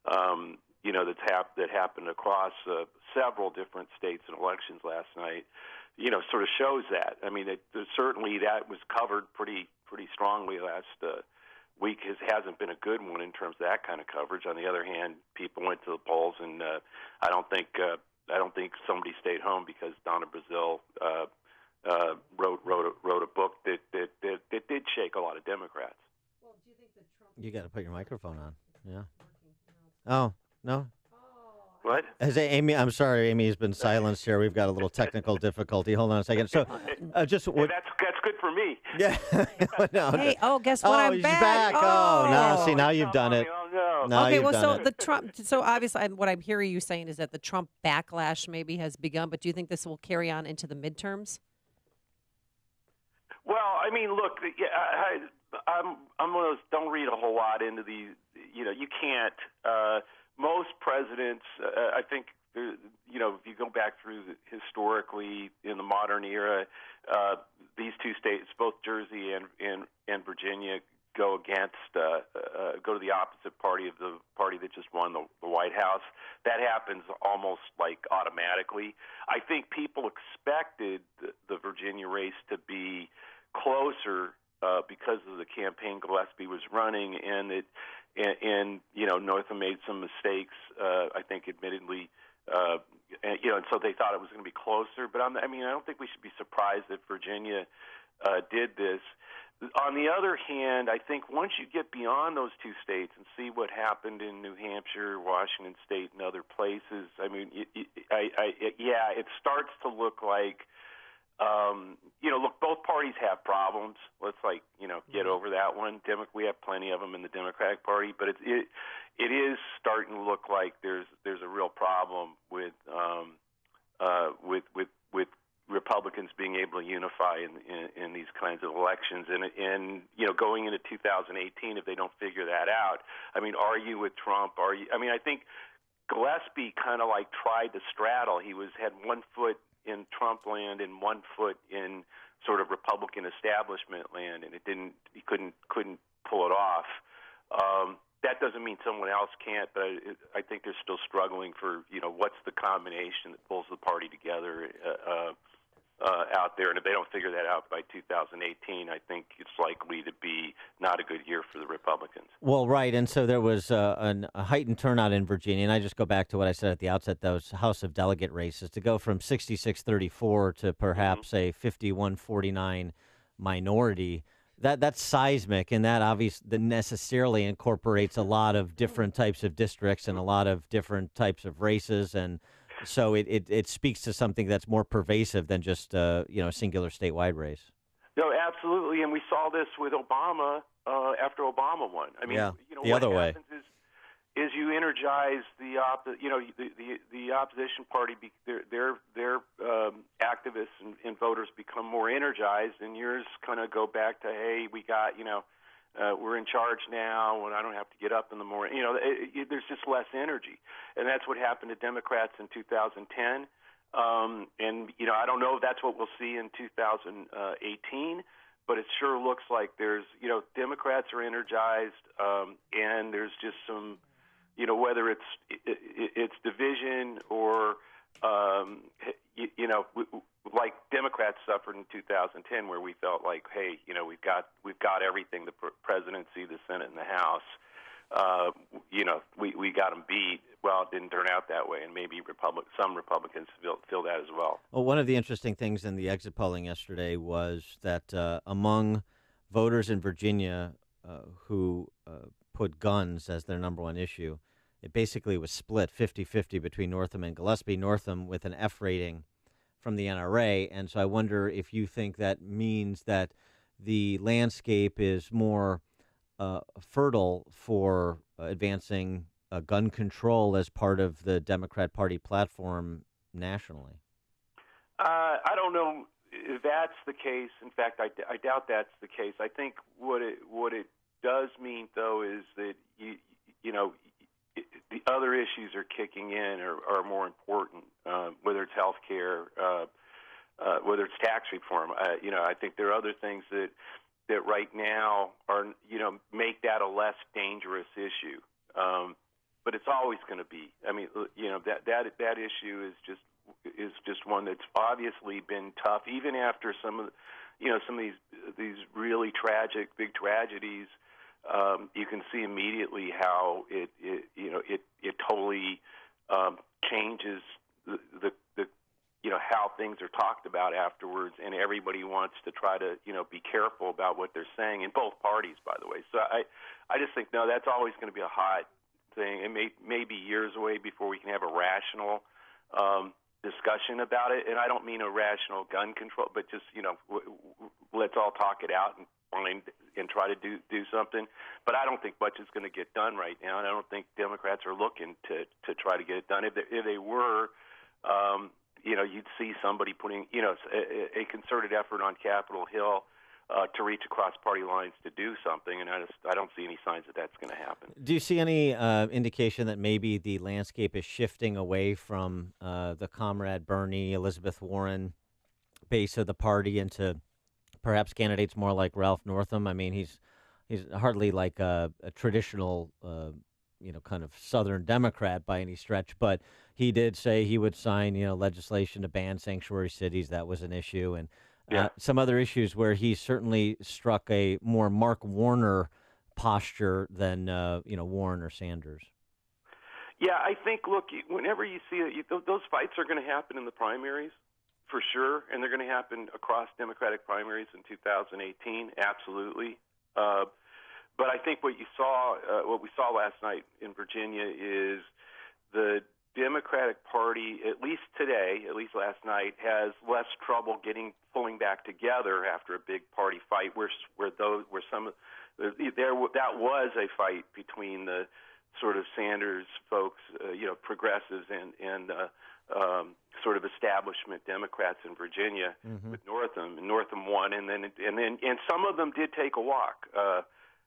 that happened across several different states and elections last night, sort of shows that. I mean, certainly that was covered pretty strongly last week. Hasn't been a good one in terms of that kind of coverage. On the other hand, people went to the polls, and I don't think somebody stayed home because Donna Brazile wrote a book that did shake a lot of Democrats. Well, do you think that Trump? You got to put your microphone on. Yeah. Oh no. What? Amy, I'm sorry, Amy has been silenced here. We've got a little technical difficulty. Hold on a second. So, That's good for me. Yeah. No, Hey, guess what? I'm she's back. No, see, now you've done it. Now Okay, you've well, done so it. the Trump. So obviously, what I'm hearing you saying is that the Trump backlash maybe has begun. But do you think this will carry on into the midterms? Well, I mean, look, I'm one of those. Don't read a whole lot into these. You can't. Most presidents, I think, if you go back through historically in the modern era, these 2 states, both Jersey and Virginia, go against go to the opposite party of the party that just won the White House. That happens almost like automatically. I think people expected the Virginia race to be closer because of the campaign Gillespie was running, and Northam made some mistakes. I think, admittedly. And so they thought it was going to be closer. But I don't think we should be surprised that Virginia did this. On the other hand, I think once you get beyond those two states and see what happened in New Hampshire, Washington State, and other places, it starts to look like, both parties have problems. Let's get over that one. We have plenty of them in the Democratic Party, but it is starting to look like there's a real problem with Republicans being able to unify in these kinds of elections, and going into 2018, if they don't figure that out, are you with Trump? I think Gillespie kind of tried to straddle. He had one foot in Trump land and one foot in sort of Republican establishment land, and he couldn't pull it off. That doesn't mean someone else can't, but I think they're still struggling for, what's the combination that pulls the party together out there. And if they don't figure that out by 2018, I think it's likely to be not a good year for the Republicans. Well, right. And so there was a heightened turnout in Virginia. And I just go back to what I said at the outset, those House of Delegate races, to go from 66-34 to perhaps a 51-49 minority. That's seismic, and that necessarily incorporates a lot of different types of districts and a lot of different types of races, and so it speaks to something that's more pervasive than just a singular statewide race. No, absolutely, and we saw this with Obama after Obama won. The other way is you energize the opposition party. Their activists and voters become more energized, and yours kind of go back to, hey, we got we're in charge now, and I don't have to get up in the morning. There's just less energy, and that's what happened to Democrats in 2010. And I don't know if that's what we'll see in 2018. But it sure looks like there's, Democrats are energized, and there's just some, whether it's division or, like Democrats suffered in 2010, where we felt like, hey, we've got everything, the presidency, the Senate, and the House. We got them beat. Well, it didn't turn out that way, and maybe some Republicans feel that as well. Well, one of the interesting things in the exit polling yesterday was that among voters in Virginia who put guns as their number one issue, it basically was split 50-50 between Northam and Gillespie. Northam with an F rating from the NRA, and so I wonder if you think that means that the landscape is more fertile for advancing gun control as part of the Democrat Party platform nationally. I don't know if that's the case. In fact, I doubt that's the case. I think what it does mean, though, is that the other issues are kicking in or are more important, whether it's health care, whether it's tax reform. I think there are other things that right now are, make that a less dangerous issue. But it's always going to be. That issue is just one that's obviously been tough, even after some of these really tragic, big tragedies. You can see immediately how it totally changes the how things are talked about afterwards, and everybody wants to try to be careful about what they're saying in both parties, by the way. So I just think that's always going to be a hot thing. It may be years away before we can have a rational discussion about it, and I don't mean a rational gun control, but just let's all talk it out and find and try to do something. But I don't think much is going to get done right now, and I don't think Democrats are looking to try to get it done. If they were, you'd see somebody putting a concerted effort on Capitol Hill to reach across party lines to do something, and I don't see any signs that that's going to happen. Do you see any indication that maybe the landscape is shifting away from the Comrade Bernie, Elizabeth Warren base of the party into perhaps candidates more like Ralph Northam? I mean, he's he's hardly like a traditional, kind of Southern Democrat by any stretch. But he did say he would sign, legislation to ban sanctuary cities. That was an issue, and some other issues where he certainly struck a more Mark Warner posture than Warren or Sanders. Yeah, I think, look, whenever you see it, those fights are going to happen in the primaries, for sure, and they're going to happen across Democratic primaries in 2018, absolutely. But I think what we saw last night in Virginia is the Democratic Party, at least today, at least last night, has less trouble pulling back together after a big party fight. That was a fight between the sort of Sanders folks, progressives, and sort of establishment Democrats in Virginia with Northam. And Northam won, and some of them did take a walk.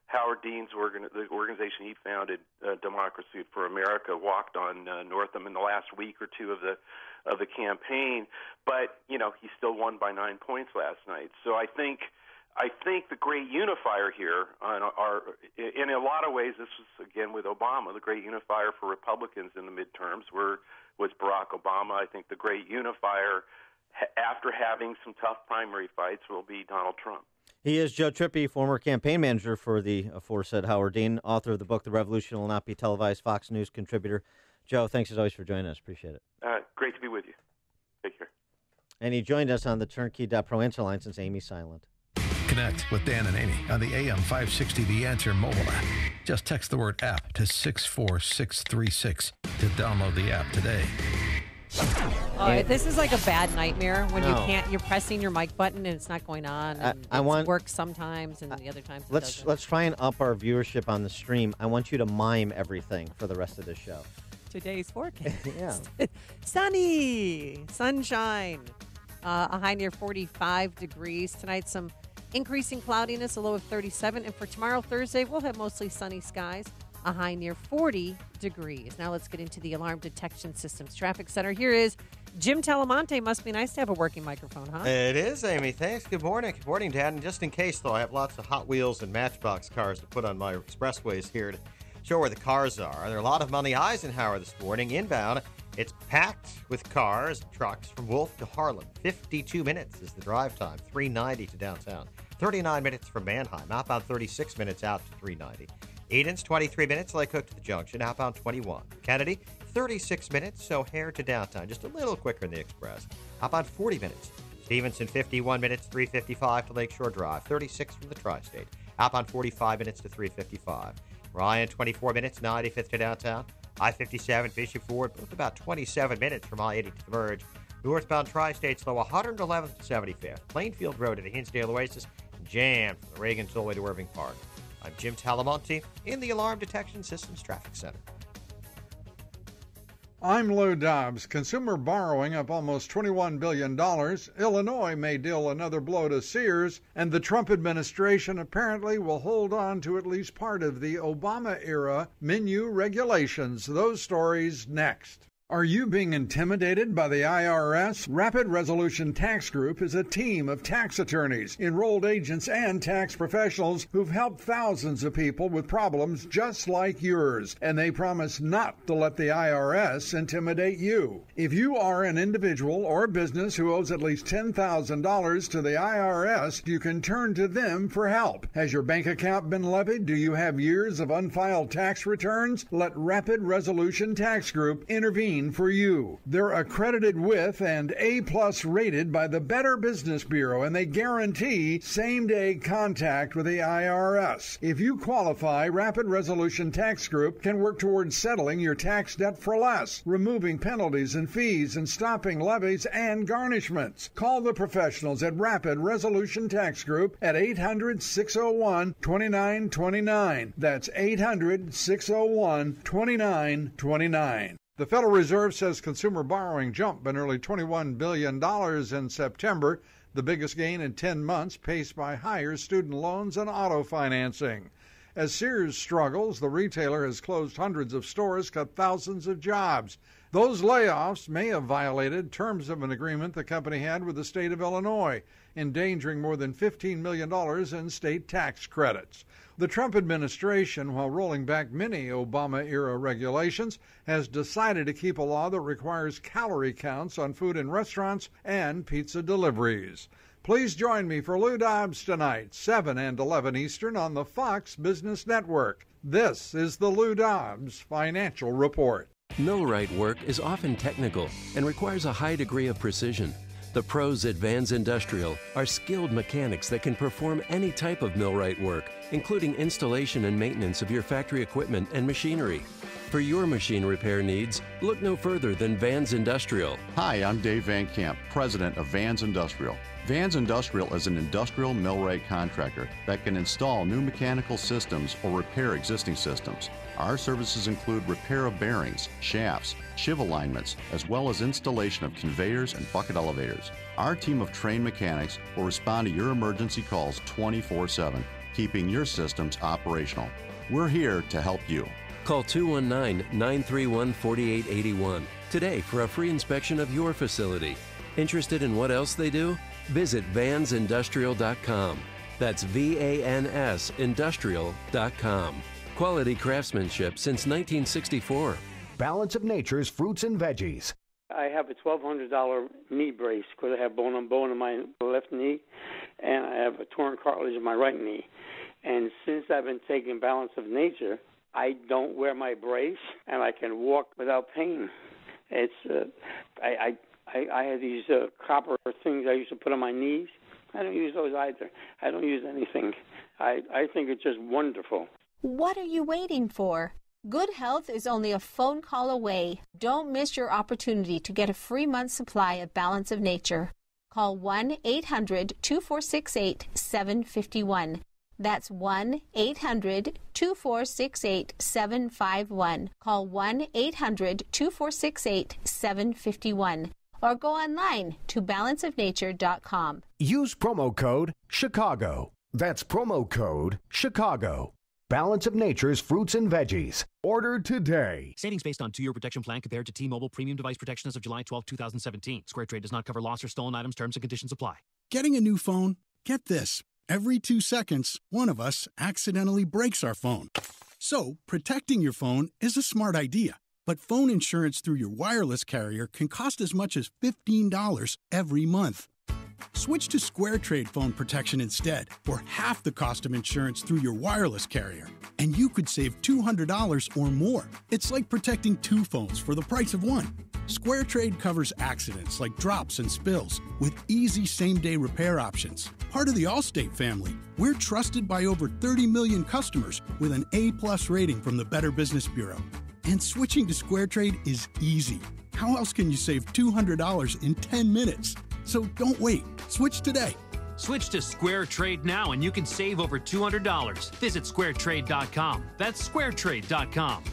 Howard Dean's the organization he founded, Democracy for America, walked on Northam in the last week or two of the campaign, but he still won by 9 points last night. So I think the great unifier here in a lot of ways, this was again with Obama, the great unifier for Republicans in the midterms was Barack Obama. I think the great unifier after having some tough primary fights will be Donald Trump. He is Joe Trippi, former campaign manager for the aforesaid Howard Dean, author of the book The Revolution Will Not Be Televised, Fox News contributor. Joe, thanks as always for joining us. Appreciate it. Great to be with you. Take care. And he joined us on the Turnkey.Pro answer line since Amy's silent. Connect with Dan and Amy on the AM 560 The Answer mobile app. Just text the word app to 64636 to download the app today. This is like a bad nightmare when you're pressing your mic button and it's not going on. And it works sometimes and the other times it doesn't. Let's try and up our viewership on the stream. I want you to mime everything for the rest of the show. Today's forecast. Sunny, sunshine, a high near 45 degrees. Tonight, some increasing cloudiness, a low of 37. And for tomorrow, Thursday, we'll have mostly sunny skies, a high near 40 degrees. Now let's get into the Alarm Detection Systems Traffic Center. Here is Jim Talamonte. Must be nice to have a working microphone, huh? It is, Amy. Thanks. Good morning. Good morning, Dad. And just in case, though, I have lots of Hot Wheels and Matchbox cars to put on my expressways here to show where the cars are. There are a lot of them on the Eisenhower this morning. Inbound, it's packed with cars and trucks from Wolf to Harlem. 52 minutes is the drive time. 390 to downtown. 39 minutes from Manheim. Outbound 36 minutes out to 390. Edens, 23 minutes, Lake Hook to the junction, outbound 21. Kennedy, 36 minutes, O'Hare to downtown, just a little quicker in the express. Outbound 40 minutes. Stevenson, 51 minutes, 355 to Lakeshore Drive, 36 from the Tri-State. Outbound 45 minutes to 355. Ryan, 24 minutes, 95th to downtown. I-57, Bishop Ford, both about 27 minutes from I-80 to the Verge. Northbound Tri-State, slow 111th to 75th. Plainfield Road to the Hinsdale Oasis, jammed from the Reagan all the way to Irving Park. I'm Jim Talamonte in the Alarm Detection Systems Traffic Center. I'm Lou Dobbs. Consumer borrowing up almost $21 billion. Illinois may deal another blow to Sears, and the Trump administration apparently will hold on to at least part of the Obama-era menu regulations. Those stories next. Are you being intimidated by the IRS? Rapid Resolution Tax Group is a team of tax attorneys, enrolled agents, and tax professionals who've helped thousands of people with problems just like yours, and they promise not to let the IRS intimidate you. If you are an individual or business who owes at least $10,000 to the IRS, you can turn to them for help. Has your bank account been levied? Do you have years of unfiled tax returns? Let Rapid Resolution Tax Group intervene for you. They're accredited with and A+ rated by the Better Business Bureau, and they guarantee same-day contact with the IRS. If you qualify, Rapid Resolution Tax Group can work towards settling your tax debt for less, removing penalties and fees, and stopping levies and garnishments. Call the professionals at Rapid Resolution Tax Group at 800-601-2929. That's 800-601-2929. The Federal Reserve says consumer borrowing jumped by nearly $21 billion in September, the biggest gain in 10 months, paced by higher student loans and auto financing. As Sears struggles, the retailer has closed hundreds of stores, cut thousands of jobs. Those layoffs may have violated terms of an agreement the company had with the state of Illinois, endangering more than $15 million in state tax credits. The Trump administration, while rolling back many Obama-era regulations, has decided to keep a law that requires calorie counts on food in restaurants and pizza deliveries. Please join me for Lou Dobbs tonight, 7 and 11 Eastern on the Fox Business Network. This is the Lou Dobbs Financial Report. Millwright work is often technical and requires a high degree of precision. The pros at Vans Industrial are skilled mechanics that can perform any type of millwright work, including installation and maintenance of your factory equipment and machinery. For your machine repair needs, look no further than Vans Industrial. Hi, I'm Dave Van Camp, president of Vans Industrial. Vans Industrial is an industrial millwright contractor that can install new mechanical systems or repair existing systems. Our services include repair of bearings, shafts, shiv alignments, as well as installation of conveyors and bucket elevators. Our team of trained mechanics will respond to your emergency calls 24/7, keeping your systems operational. We're here to help you. Call 219-931-4881 today for a free inspection of your facility. Interested in what else they do? Visit vansindustrial.com. That's VANS industrial.com. Quality craftsmanship since 1964. Balance of Nature's fruits and veggies. I have a $1,200 knee brace because I have bone on bone in my left knee, and I have a torn cartilage in my right knee. And since I've been taking Balance of Nature, I don't wear my brace, and I can walk without pain. It's I had these copper things I used to put on my knees. I don't use those either. I don't use anything. I think it's just wonderful. What are you waiting for? Good health is only a phone call away. Don't miss your opportunity to get a free month's supply of Balance of Nature. Call 1-800-2468-751. That's 1-800-2468-751. Call 1-800-2468-751. Or go online to balanceofnature.com. Use promo code Chicago. That's promo code Chicago. Balance of Nature's fruits and veggies. Order today. Savings based on 2-year protection plan compared to T-Mobile premium device protection as of July 12, 2017. Square Trade does not cover loss or stolen items. Terms and conditions apply. Getting a new phone? Get this. Every 2 seconds, one of us accidentally breaks our phone. So, protecting your phone is a smart idea. But phone insurance through your wireless carrier can cost as much as $15 every month. Switch to Square Trade phone protection instead for half the cost of insurance through your wireless carrier. And you could save $200 or more. It's like protecting 2 phones for the price of 1. Square Trade covers accidents like drops and spills with easy same-day repair options. Part of the Allstate family, we're trusted by over 30 million customers with an A+ rating from the Better Business Bureau. And switching to Square Trade is easy. How else can you save $200 in 10 minutes? So don't wait. Switch today. Switch to Square Trade now and you can save over $200. Visit squaretrade.com. That's squaretrade.com.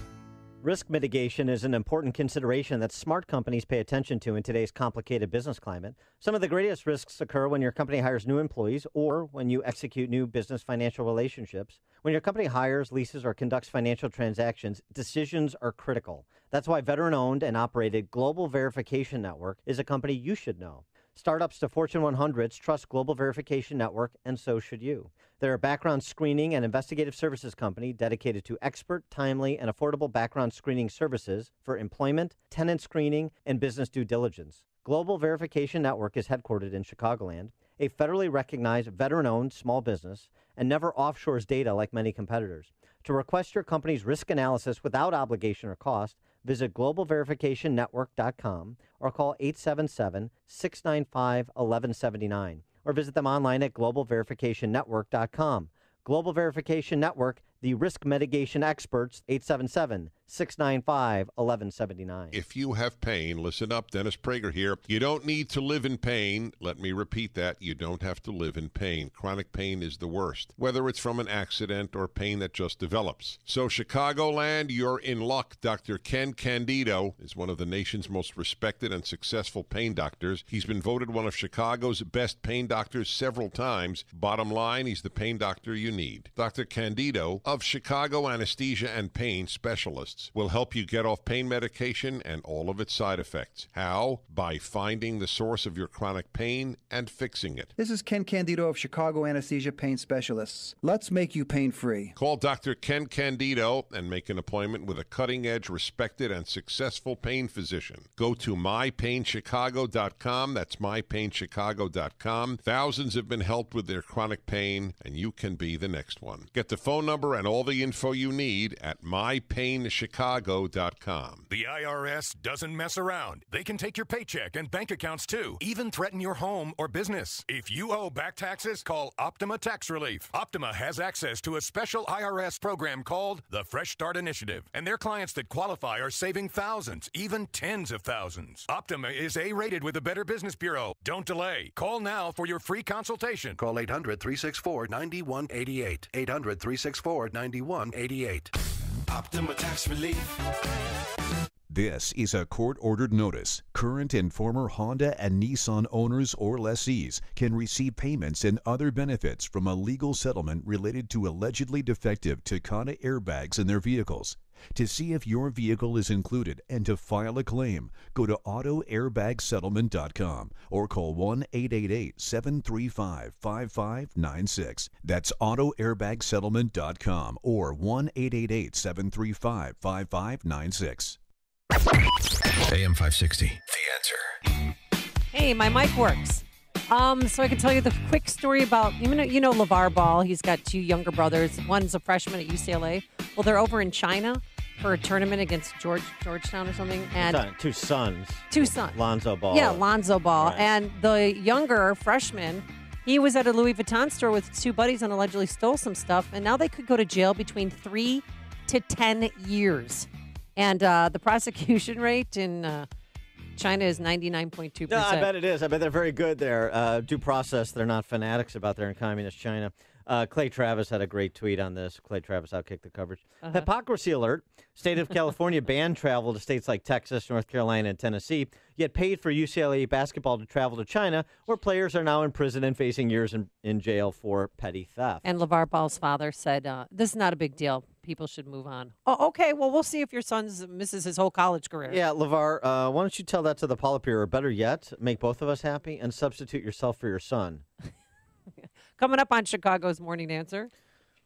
Risk mitigation is an important consideration that smart companies pay attention to in today's complicated business climate. Some of the greatest risks occur when your company hires new employees or when you execute new business financial relationships. When your company hires, leases, or conducts financial transactions, decisions are critical. That's why veteran-owned and operated Global Verification Network is a company you should know. Startups to Fortune 100s trust Global Verification Network, and so should you. They're a background screening and investigative services company dedicated to expert, timely, and affordable background screening services for employment, tenant screening, and business due diligence. Global Verification Network is headquartered in Chicagoland, a federally recognized veteran-owned small business, and never offshores data like many competitors. To request your company's risk analysis without obligation or cost, visit globalverificationnetwork.com or call 877-695-1179 or visit them online at globalverificationnetwork.com. Global Verification Network, the risk mitigation experts, 877-695-1179. 888-695-1179. If you have pain, listen up, Dennis Prager here. You don't need to live in pain. Let me repeat that. You don't have to live in pain. Chronic pain is the worst, whether it's from an accident or pain that just develops. So Chicagoland, you're in luck. Dr. Ken Candido is one of the nation's most respected and successful pain doctors. He's been voted one of Chicago's best pain doctors several times. Bottom line, he's the pain doctor you need. Dr. Candido of Chicago Anesthesia and Pain Specialists will help you get off pain medication and all of its side effects. How? By finding the source of your chronic pain and fixing it. This is Ken Candido of Chicago Anesthesia Pain Specialists. Let's make you pain-free. Call Dr. Ken Candido and make an appointment with a cutting-edge, respected, and successful pain physician. Go to mypainchicago.com. That's mypainchicago.com. Thousands have been helped with their chronic pain, and you can be the next one. Get the phone number and all the info you need at mypainchicago.com. The IRS doesn't mess around. They can take your paycheck and bank accounts too, even threaten your home or business. If you owe back taxes, call Optima Tax Relief. Optima has access to a special IRS program called the Fresh Start Initiative, and their clients that qualify are saving thousands, even tens of thousands. Optima is A-rated with the Better Business Bureau. Don't delay. Call now for your free consultation. Call 800-364-9188. 800-364-9188. Optima Tax Relief. This is a court-ordered notice. Current and former Honda and Nissan owners or lessees can receive payments and other benefits from a legal settlement related to allegedly defective Takata airbags in their vehicles. To see if your vehicle is included and to file a claim, go to autoairbagsettlement.com or call 1-888-735-5596. That's autoairbagsettlement.com or 1-888-735-5596. AM 560, The Answer. Hey, my mic works. So I can tell you the quick story about, you know LeVar Ball. He's got two younger brothers. One's a freshman at UCLA. Well, they're over in China for a tournament against Georgetown or something. And Two sons. Lonzo Ball. Yeah, Lonzo Ball. Right. And the younger freshman, he was at a Louis Vuitton store with two buddies and allegedly stole some stuff. And now they could go to jail between 3 to 10 years. And the prosecution rate in China is 99.2%. No, I bet it is. I bet they're very good there. Due process, they're not fanatics about there in communist China. Clay Travis had a great tweet on this. Clay Travis outkicked the coverage. Hypocrisy alert. State of California banned travel to states like Texas, North Carolina, and Tennessee, yet paid for UCLA basketball to travel to China, where players are now in prison and facing years in jail for petty theft. And LeVar Ball's father said, this is not a big deal. People should move on. Oh, okay. Well, we'll see if your son misses his whole college career. Yeah, LeVar, why don't you tell that to the Politburo, or better yet, make both of us happy and substitute yourself for your son. Coming up on Chicago's Morning Answer.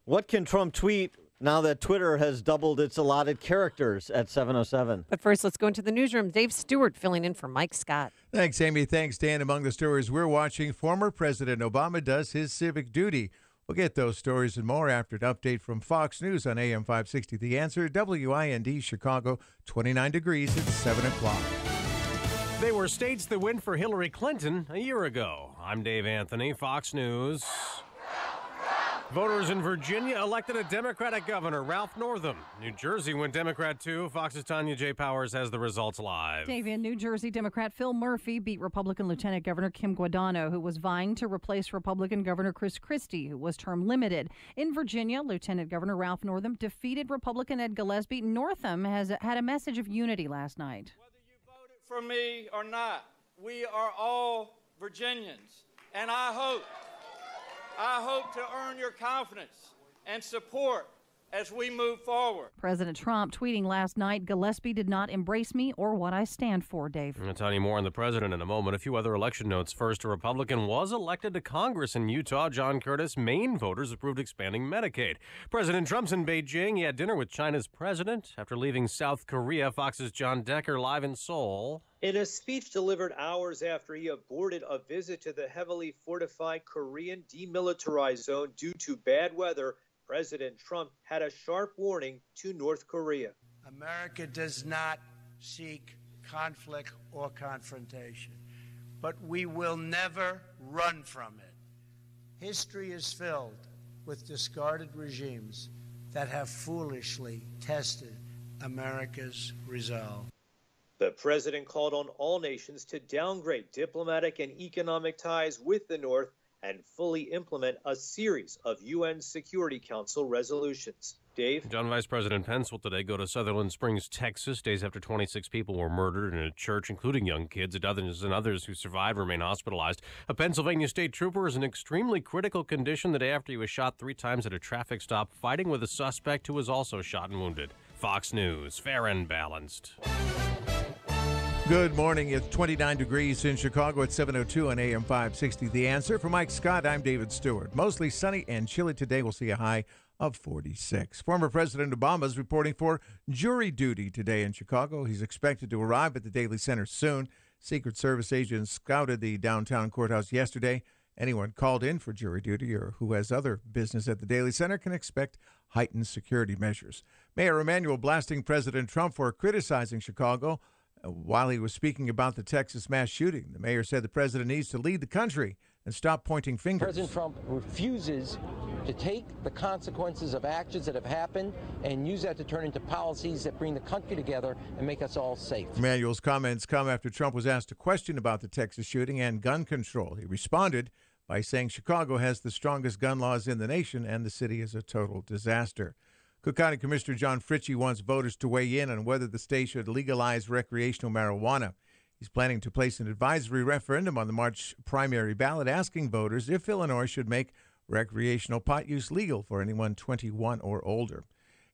What can Trump tweet now that Twitter has doubled its allotted characters at 7:07? But first, let's go into the newsroom. Dave Stewart filling in for Mike Scott. Thanks, Amy. Thanks, Dan. Among the stories we're watching, former President Obama does his civic duty. We'll get those stories and more after an update from Fox News on AM 560. The Answer, WIND Chicago, 29 degrees at 7 o'clock. They were states that went for Hillary Clinton a year ago. I'm Dave Anthony, Fox News. Voters in Virginia elected a Democratic governor, Ralph Northam. New Jersey went Democrat, too. Fox's Tanya J. Powers has the results live. Dave, in New Jersey, Democrat Phil Murphy beat Republican Lieutenant Governor Kim Guadagno, who was vying to replace Republican Governor Chris Christie, who was term limited. In Virginia, Lieutenant Governor Ralph Northam defeated Republican Ed Gillespie. Northam has had a message of unity last night. For me or not, we are all Virginians, and I hope to earn your confidence and support as we move forward. President Trump tweeting last night, Gillespie did not embrace me or what I stand for, Dave. I'll tell you more on the president in a moment. A few other election notes. First, a Republican was elected to Congress in Utah. John Curtis. Maine voters approved expanding Medicaid. President Trump's in Beijing. He had dinner with China's president after leaving South Korea. Fox's John Decker live in Seoul. In a speech delivered hours after he aborted a visit to the heavily fortified Korean demilitarized zone due to bad weather, President Trump had a sharp warning to North Korea. America does not seek conflict or confrontation, but we will never run from it. History is filled with discarded regimes that have foolishly tested America's resolve. The president called on all nations to downgrade diplomatic and economic ties with the North and fully implement a series of UN Security Council resolutions. Dave? John Vice President Pence will today go to Sutherland Springs, Texas, days after 26 people were murdered in a church, including young kids. Dozens and others who survived remain hospitalized. A Pennsylvania state trooper is in extremely critical condition the day after he was shot 3 times at a traffic stop, fighting with a suspect who was also shot and wounded. Fox News, fair and balanced. Good morning. It's 29 degrees in Chicago at 7:02 on AM 560. The Answer. For Mike Scott, I'm David Stewart. Mostly sunny and chilly today. We'll see a high of 46. Former President Obama is reporting for jury duty today in Chicago. He's expected to arrive at the Daly Center soon. Secret Service agents scouted the downtown courthouse yesterday. Anyone called in for jury duty or who has other business at the Daly Center can expect heightened security measures. Mayor Emanuel blasting President Trump for criticizing Chicago while he was speaking about the Texas mass shooting. The mayor said the president needs to lead the country and stop pointing fingers. President Trump refuses to take the consequences of actions that have happened and use that to turn into policies that bring the country together and make us all safe. Emanuel's comments come after Trump was asked a question about the Texas shooting and gun control. He responded by saying Chicago has the strongest gun laws in the nation and the city is a total disaster. Cook County Commissioner John Fritchie wants voters to weigh in on whether the state should legalize recreational marijuana. He's planning to place an advisory referendum on the March primary ballot asking voters if Illinois should make recreational pot use legal for anyone 21 or older.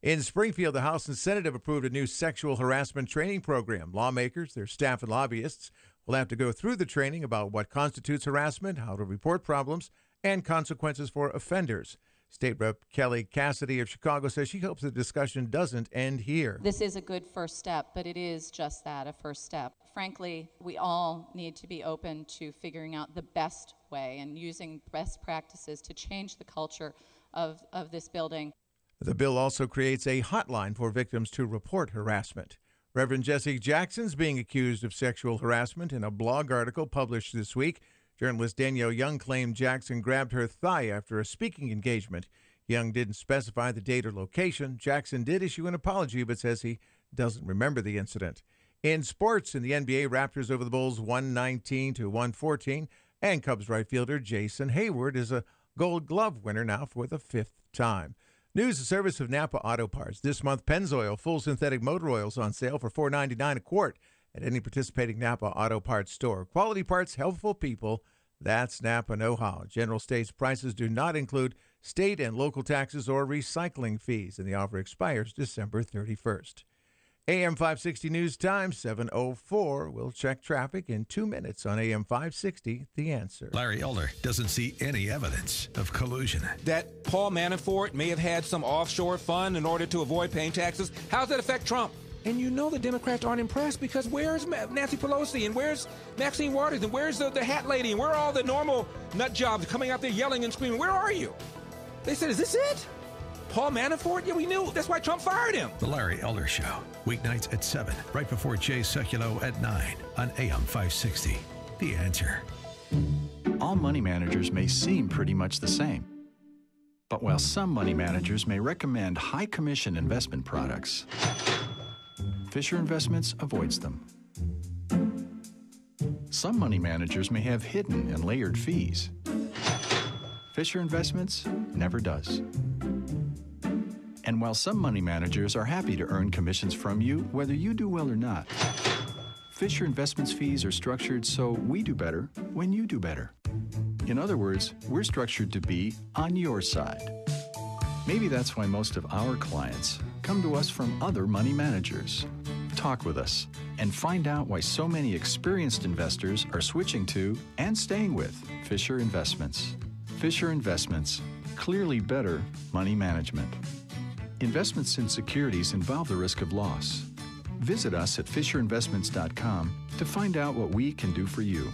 In Springfield, the House and Senate have approved a new sexual harassment training program. Lawmakers, their staff, and lobbyists will have to go through the training about what constitutes harassment, how to report problems, and consequences for offenders. State Rep. Kelly Cassidy of Chicago says she hopes the discussion doesn't end here. This is a good first step, but it is just that, a first step. Frankly, we all need to be open to figuring out the best way and using best practices to change the culture of this building. The bill also creates a hotline for victims to report harassment. Reverend Jesse Jackson's being accused of sexual harassment in a blog article published this week. Journalist Danielle Young claimed Jackson grabbed her thigh after a speaking engagement. Young didn't specify the date or location. Jackson did issue an apology, but says he doesn't remember the incident. In sports, in the NBA, Raptors over the Bulls 119-114, and Cubs right fielder Jason Hayward is a Gold Glove winner now for the 5th time. News, the service of Napa Auto Parts. This month, Pennzoil full synthetic motor oils on sale for $4.99 a quart at any participating Napa Auto Parts store. Quality parts, helpful people. That's Napa know-how. General States prices do not include state and local taxes or recycling fees, and the offer expires December 31st. AM 560 News Time, 7:04. We'll check traffic in 2 minutes on AM 560, The Answer. Larry Elder doesn't see any evidence of collusion. That Paul Manafort may have had some offshore fund in order to avoid paying taxes. How does that affect Trump? And you know the Democrats aren't impressed because where's Nancy Pelosi and where's Maxine Waters and where's the hat lady and where are all the normal nut jobs coming out there yelling and screaming? Where are you? They said, is this it? Paul Manafort? Yeah, we knew. That's why Trump fired him. The Larry Elder Show, weeknights at 7, right before Jay Sekulow at 9 on AM 560. The Answer. All money managers may seem pretty much the same. But while some money managers may recommend high commission investment products, Fisher Investments avoids them. Some money managers may have hidden and layered fees. Fisher Investments never does. And while some money managers are happy to earn commissions from you, whether you do well or not, Fisher Investments fees are structured so we do better when you do better. In other words, we're structured to be on your side. Maybe that's why most of our clients come to us from other money managers. Talk with us and find out why so many experienced investors are switching to and staying with Fisher Investments. Fisher Investments, clearly better money management. Investments in securities involve the risk of loss. Visit us at FisherInvestments.com to find out what we can do for you.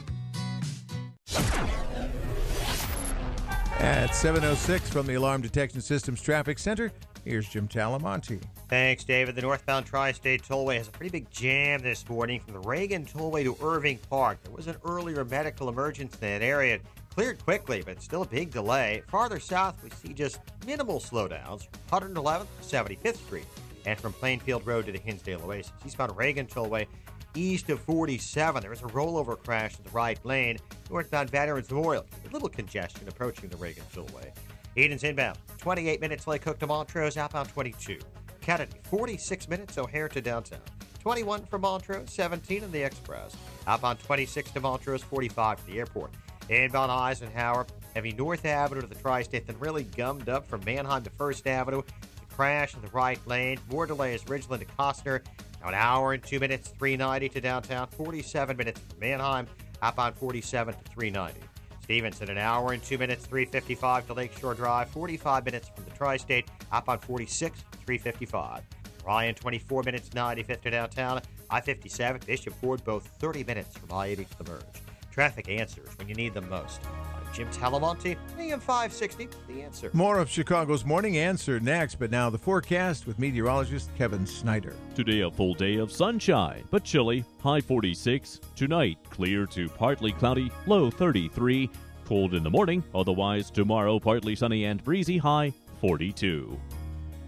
At 7:06 from the Alarm Detection Systems Traffic Center, here's Jim Talamonte. Thanks, David. The northbound Tri-State Tollway has a pretty big jam this morning from the Reagan Tollway to Irving Park. There was an earlier medical emergency in that area. It cleared quickly, but still a big delay. Farther south, we see just minimal slowdowns. 111th to 75th Street. and from Plainfield Road to the Hinsdale Oasis. Eastbound Reagan Tollway, east of 47. There is a rollover crash in the right lane. Northbound Veterans Memorial, a little congestion approaching the Reagan Tollway. Eden's inbound, 28 minutes Lake Hook to Montrose, outbound 22. Kennedy, 46 minutes O'Hare to downtown. 21 from Montrose, 17 in the Express. Outbound 26 to Montrose, 45 to the airport. Inbound Eisenhower, heavy North Avenue to the Tri-State, then really gummed up from Manheim to First Avenue. The crash in the right lane. More delays, Ridgeland to Costner. Now an hour and 2 minutes, 390 to downtown. 47 minutes from Manheim. Outbound 47 to 390. Stevenson, an hour and 2 minutes, 355 to Lakeshore Drive. 45 minutes from the Tri-State. Outbound 46 to 355. Ryan, 24 minutes, 95th to downtown. I-57, Bishop Ford, both 30 minutes from I-80 to the merge. Traffic answers when you need them most. I'm Jim Talamonte, AM 560, The Answer. More of Chicago's Morning Answer next, but now the forecast with meteorologist Kevin Snyder. Today, a full day of sunshine, but chilly, high 46. Tonight, clear to partly cloudy, low 33. Cold in the morning, otherwise tomorrow, partly sunny and breezy, high 42.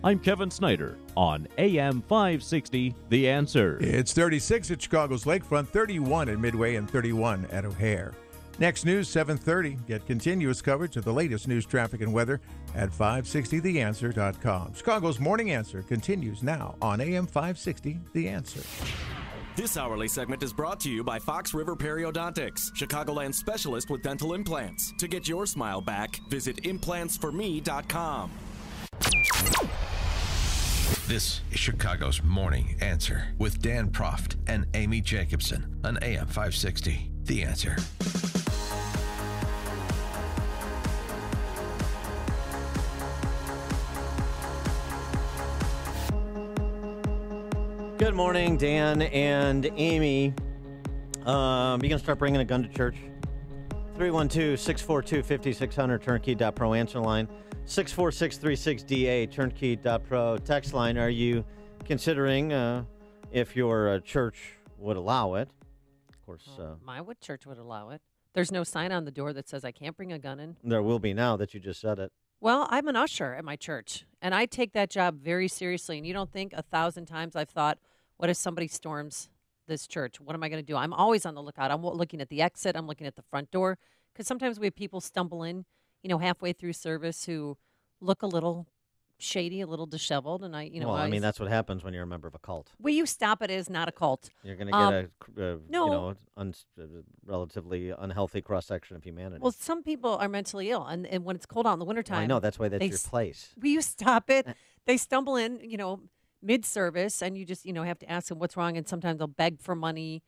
I'm Kevin Snyder on AM 560, The Answer. It's 36 at Chicago's Lakefront, 31 at Midway, and 31 at O'Hare. Next news, 7:30. Get continuous coverage of the latest news, traffic, and weather at 560theanswer.com. Chicago's Morning Answer continues now on AM 560, The Answer. This hourly segment is brought to you by Fox River Periodontics, Chicagoland specialist with dental implants. To get your smile back, visit implantsforme.com. This is Chicago's Morning Answer with Dan Proft and Amy Jacobson on AM 560. The Answer. Good morning, Dan and Amy. You gonna start bringing a gun to church? 312-642-5600, turnkey.pro answer line. 64636DA, turnkey.pro text line. Are you considering if your church would allow it? Of course. My church would allow it. There's no sign on the door that says I can't bring a gun in. There will be now that you just said it. Well, I'm an usher at my church, and I take that job very seriously. And you don't think 1,000 times I've thought, what if somebody storms this church? What am I going to do? I'm always on the lookout. I'm looking at the exit. I'm looking at the front door. Because sometimes we have people stumble in, halfway through service who look a little shady, a little disheveled. And I that's what happens when you're a member of a cult. Will you stop it? It is not a cult. You're going to get relatively unhealthy cross-section of humanity. Well, some people are mentally ill, and when it's cold out in the wintertime. I know, that's why that's your place. Will you stop it? They stumble in, mid-service, and you just, have to ask them what's wrong, and sometimes they'll beg for money.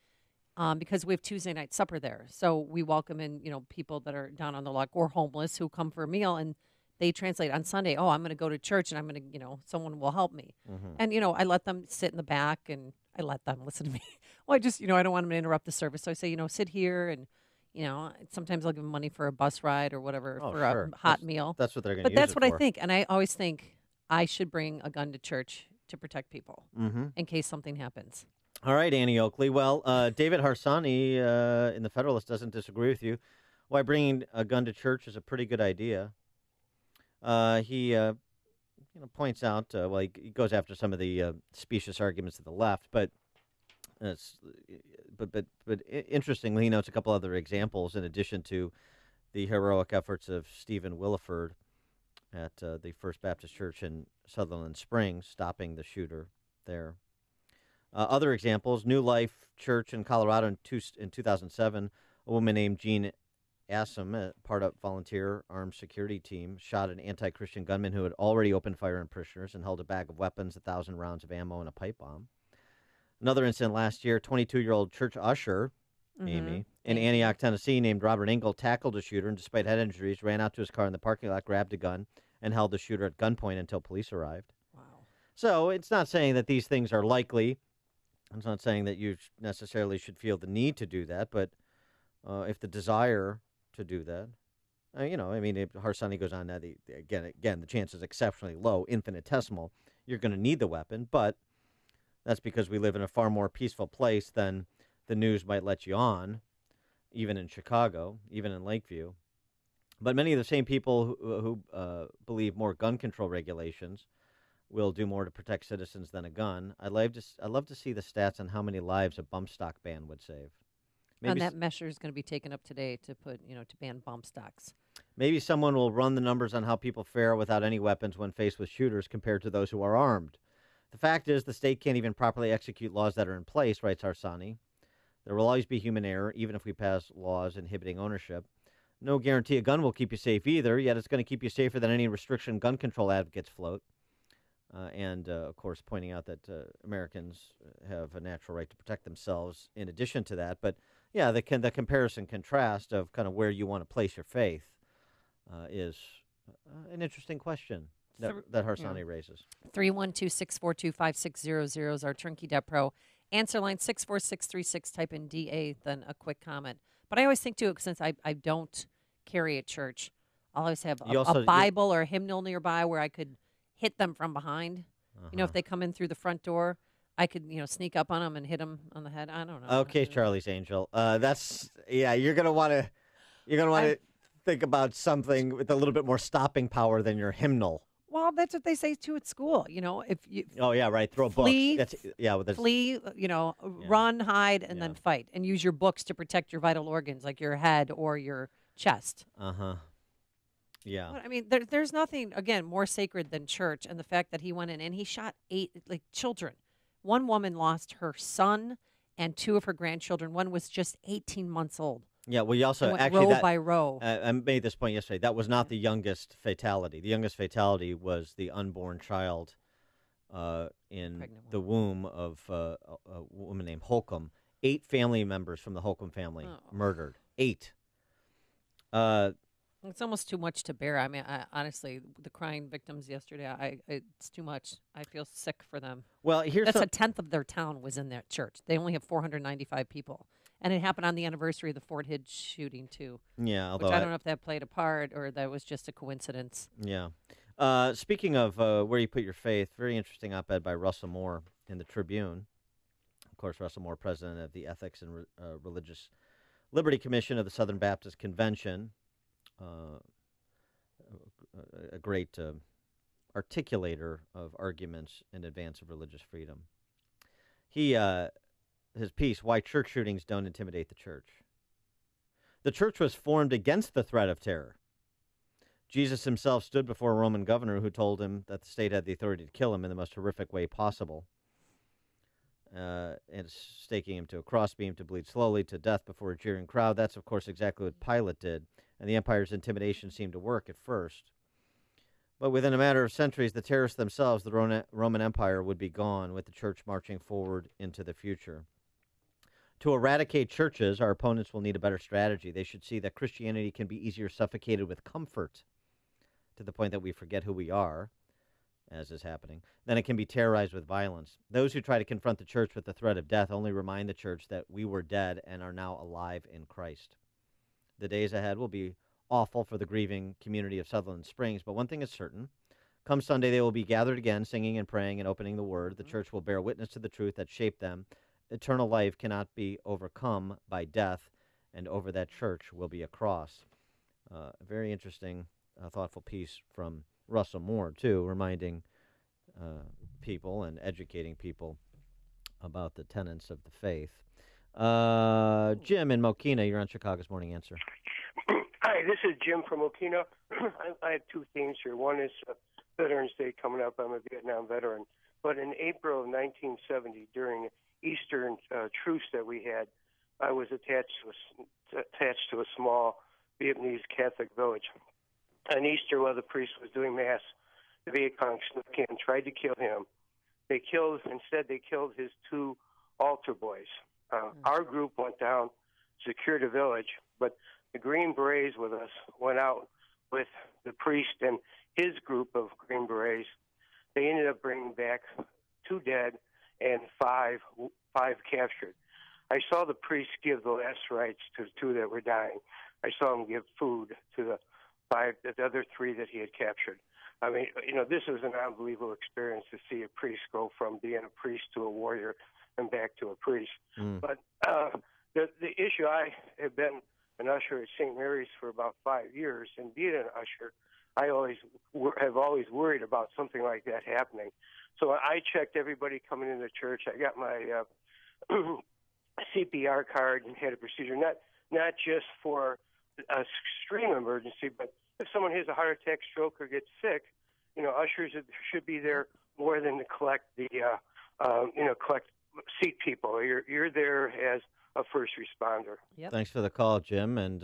Because we have Tuesday night supper there. So we welcome in, people that are down on the luck or homeless who come for a meal, and they translate on Sunday, oh, I'm going to go to church, and I'm going to, someone will help me. Mm-hmm. And, I let them sit in the back, and I let them listen to me. Well, I just, I don't want them to interrupt the service. So I say, sit here, and, sometimes I'll give them money for a bus ride or whatever for a hot meal. That's what they're going to use But that's what for. I think. And I always think I should bring a gun to church to protect people in case something happens. All right, Annie Oakley. Well, David Harsanyi in the Federalist doesn't disagree with you. Why bringing a gun to church is a pretty good idea. He points out, he goes after some of the specious arguments of the left, but interestingly, he notes a couple other examples in addition to the heroic efforts of Stephen Williford at the First Baptist Church in Sutherland Springs, stopping the shooter there. Other examples, New Life Church in Colorado in 2007, a woman named Jean Assam, a part-up volunteer armed security team, shot an anti-Christian gunman who had already opened fire on parishioners and held a bag of weapons, 1,000 rounds of ammo, and a pipe bomb. Another incident last year, 22-year-old church usher, Amy, in Antioch, Tennessee, named Robert Engel, tackled a shooter and, despite head injuries, ran out to his car in the parking lot, grabbed a gun, and held the shooter at gunpoint until police arrived. Wow. So it's not saying that these things are likely. It's not saying that you necessarily should feel the need to do that, but if the desire to do that, if Harsanyi goes on that, again, the chance is exceptionally low, infinitesimal. You're going to need the weapon, but that's because we live in a far more peaceful place than the news might let you on, even in Chicago, even in Lakeview. But many of the same people who believe more gun control regulations will do more to protect citizens than a gun. I'd love to see the stats on how many lives a bump stock ban would save. And that measure is going to be taken up today to to ban bump stocks. Maybe someone will run the numbers on how people fare without any weapons when faced with shooters compared to those who are armed. The fact is, the state can't even properly execute laws that are in place, writes Arsani. There will always be human error, even if we pass laws inhibiting ownership. No guarantee a gun will keep you safe either, yet it's going to keep you safer than any restriction gun control advocates float. Of course, pointing out that Americans have a natural right to protect themselves in addition to that. But, yeah, the comparison contrast of kind of where you want to place your faith is an interesting question that Harsanyi raises. 312-642-5600 is our Turnkey Dep Pro. Answer line 64636. Type in DA, then a quick comment. But I always think, too, since I don't carry a church, I'll always have a Bible or a hymnal nearby where I could hit them from behind. If they come in through the front door, I could, sneak up on them and hit them on the head. I don't know. Okay, Charlie's Angel. You're gonna want to think about something with a little bit more stopping power than your hymnal. Well, that's what they say too at school. If you throw flee, books. Flee, run, hide, and then fight, and use your books to protect your vital organs like your head or your chest. Yeah. But, I mean, there's nothing again more sacred than church, and the fact that he went in and he shot 8 children. One woman lost her son and 2 of her grandchildren. One was just 18 months old. Yeah, well, you also row by row. I made this point yesterday. That was not the youngest fatality. The youngest fatality was the unborn child in the womb of a woman named Holcomb. 8 family members from the Holcomb family murdered. 8. It's almost too much to bear. I mean, honestly, the crying victims yesterday, it's too much. I feel sick for them. Well, that's a tenth of their town was in that church. They only have 495 people. And it happened on the anniversary of the Fort Hood shooting, too. Yeah, although I don't know if that played a part or that was just a coincidence. Yeah. Speaking of where you put your faith, very interesting op-ed by Russell Moore in the Tribune. Of course, Russell Moore, president of the Ethics and Religious Liberty Commission of the Southern Baptist Convention. A great articulator of arguments in advance of religious freedom. His piece, Why Church Shootings Don't Intimidate the Church. The church was formed against the threat of terror. Jesus himself stood before a Roman governor who told him that the state had the authority to kill him in the most horrific way possible, and staking him to a crossbeam to bleed slowly to death before a jeering crowd. That's, of course, exactly what Pilate did, and the empire's intimidation seemed to work at first. But within a matter of centuries, the terrorists themselves, the Roman Empire, would be gone, with the church marching forward into the future. To eradicate churches, our opponents will need a better strategy. They should see that Christianity can be easier suffocated with comfort, to the point that we forget who we are, as is happening, than it can be terrorized with violence. Those who try to confront the church with the threat of death only remind the church that we were dead and are now alive in Christ. The days ahead will be awful for the grieving community of Sutherland Springs, but one thing is certain. Come Sunday, they will be gathered again, singing and praying and opening the Word. The church will bear witness to the truth that shaped them. Eternal life cannot be overcome by death, and over that church will be a cross. A very interesting, thoughtful piece from Russell Moore, too, reminding people and educating people about the tenets of the faith. Jim in Mokina, you're on Chicago's Morning Answer. Hi, this is Jim from Mokina. I have 2 themes here. One is Veterans Day coming up. I'm a Vietnam veteran. But in April of 1970, during Eastern truce that we had, I was attached to a small Vietnamese Catholic village. On Easter, while the priest was doing Mass, the Viet Cong snuck in, tried to kill him. They killed his 2 altar boys. Our group went down, secured the village, but the Green Berets with us went out with the priest and his group of Green Berets. They ended up bringing back 2 dead and 5 captured. I saw the priest give the last rites to the 2 that were dying. I saw him give food to the other 3 that he had captured. I mean, this was an unbelievable experience to see a priest go from being a priest to a warrior and back to a priest. But the issue, I have been an usher at St. Mary's for about 5 years, and being an usher, I have always worried about something like that happening. So I checked everybody coming into the church. I got my CPR card and had a procedure, not just for a extreme emergency, but if someone has a heart attack, stroke, or gets sick, ushers should be there more than to collect collect seat people. You're there as a first responder. Yep. Thanks for the call, Jim. And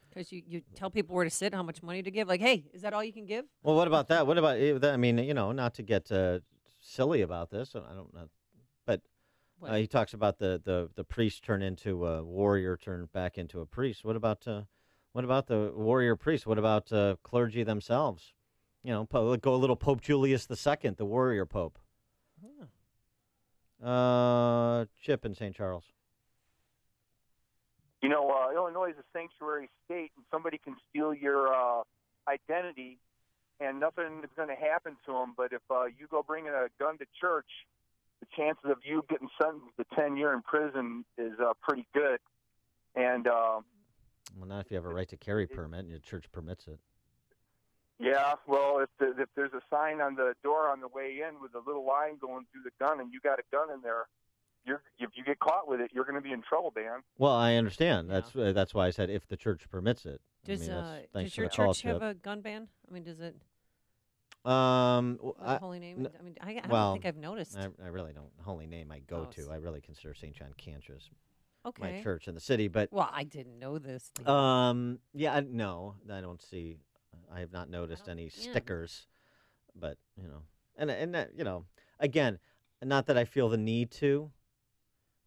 because you tell people where to sit, how much money to give. Like, hey, is that all you can give? well, what about that? What about that? I mean, not to get silly about this. I don't know, but he talks about the priest turn into a warrior, turn back into a priest. What about the warrior priest? What about clergy themselves? Go a little Pope Julius II, the warrior pope. Chip in St. Charles. Illinois is a sanctuary state, and somebody can steal your identity, and nothing is going to happen to them. But if you go bringing a gun to church, the chances of you getting sentenced to 10 years in prison is pretty good. And well, not if you have a right to carry permit and your church permits it. Yeah, well, if there's a sign on the door on the way in with a little line going through the gun, and you got a gun in there, if you get caught with it, you're going to be in trouble, Dan. Well, I understand. That's why I said if the church permits it. Does your church have a gun ban? I mean, does it? Holy Name. I don't think I've noticed. I really don't. Holy Name I go to. I really consider St. John Cantor's my church in the city. But I didn't know this. No, I don't see. I have not noticed any stickers, but and that, again, not that I feel the need to,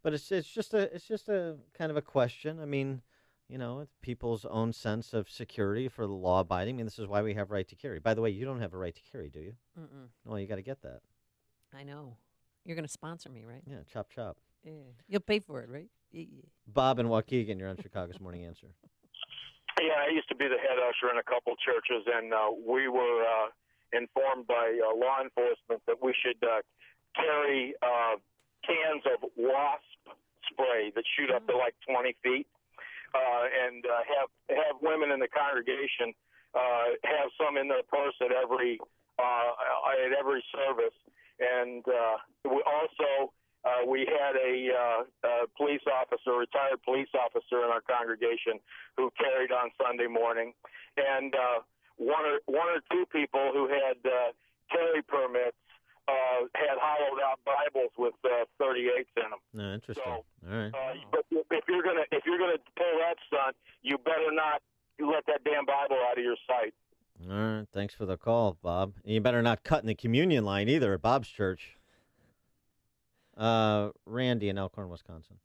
but it's just a kind of a question. I mean, it's people's own sense of security for the law abiding. I mean, this is why we have right to carry. By the way, you don't have a right to carry, do you? Mm-mm. Well, you got to get that. I know. You're going to sponsor me, right? Yeah, chop chop. Yeah. You'll pay for it, right? Yeah. Bob and Waukegan, you're on Chicago's Morning Answer. Yeah, I used to be the head usher in a couple churches, and we were informed by law enforcement that we should carry cans of wasp spray that shoot up to like 20 feet, and have women in the congregation have some in their purse at every service, and we also. We had a police officer, retired police officer in our congregation who carried on Sunday morning, and one or two people who had carry permits had hollowed out Bibles with 38s in them. No, interesting. So, all right. But if you're gonna pull that stunt, you better not let that damn Bible out of your sight. All right. Thanks for the call, Bob. And you better not cut in the communion line either at Bob's church. Randy in Elkhorn, Wisconsin.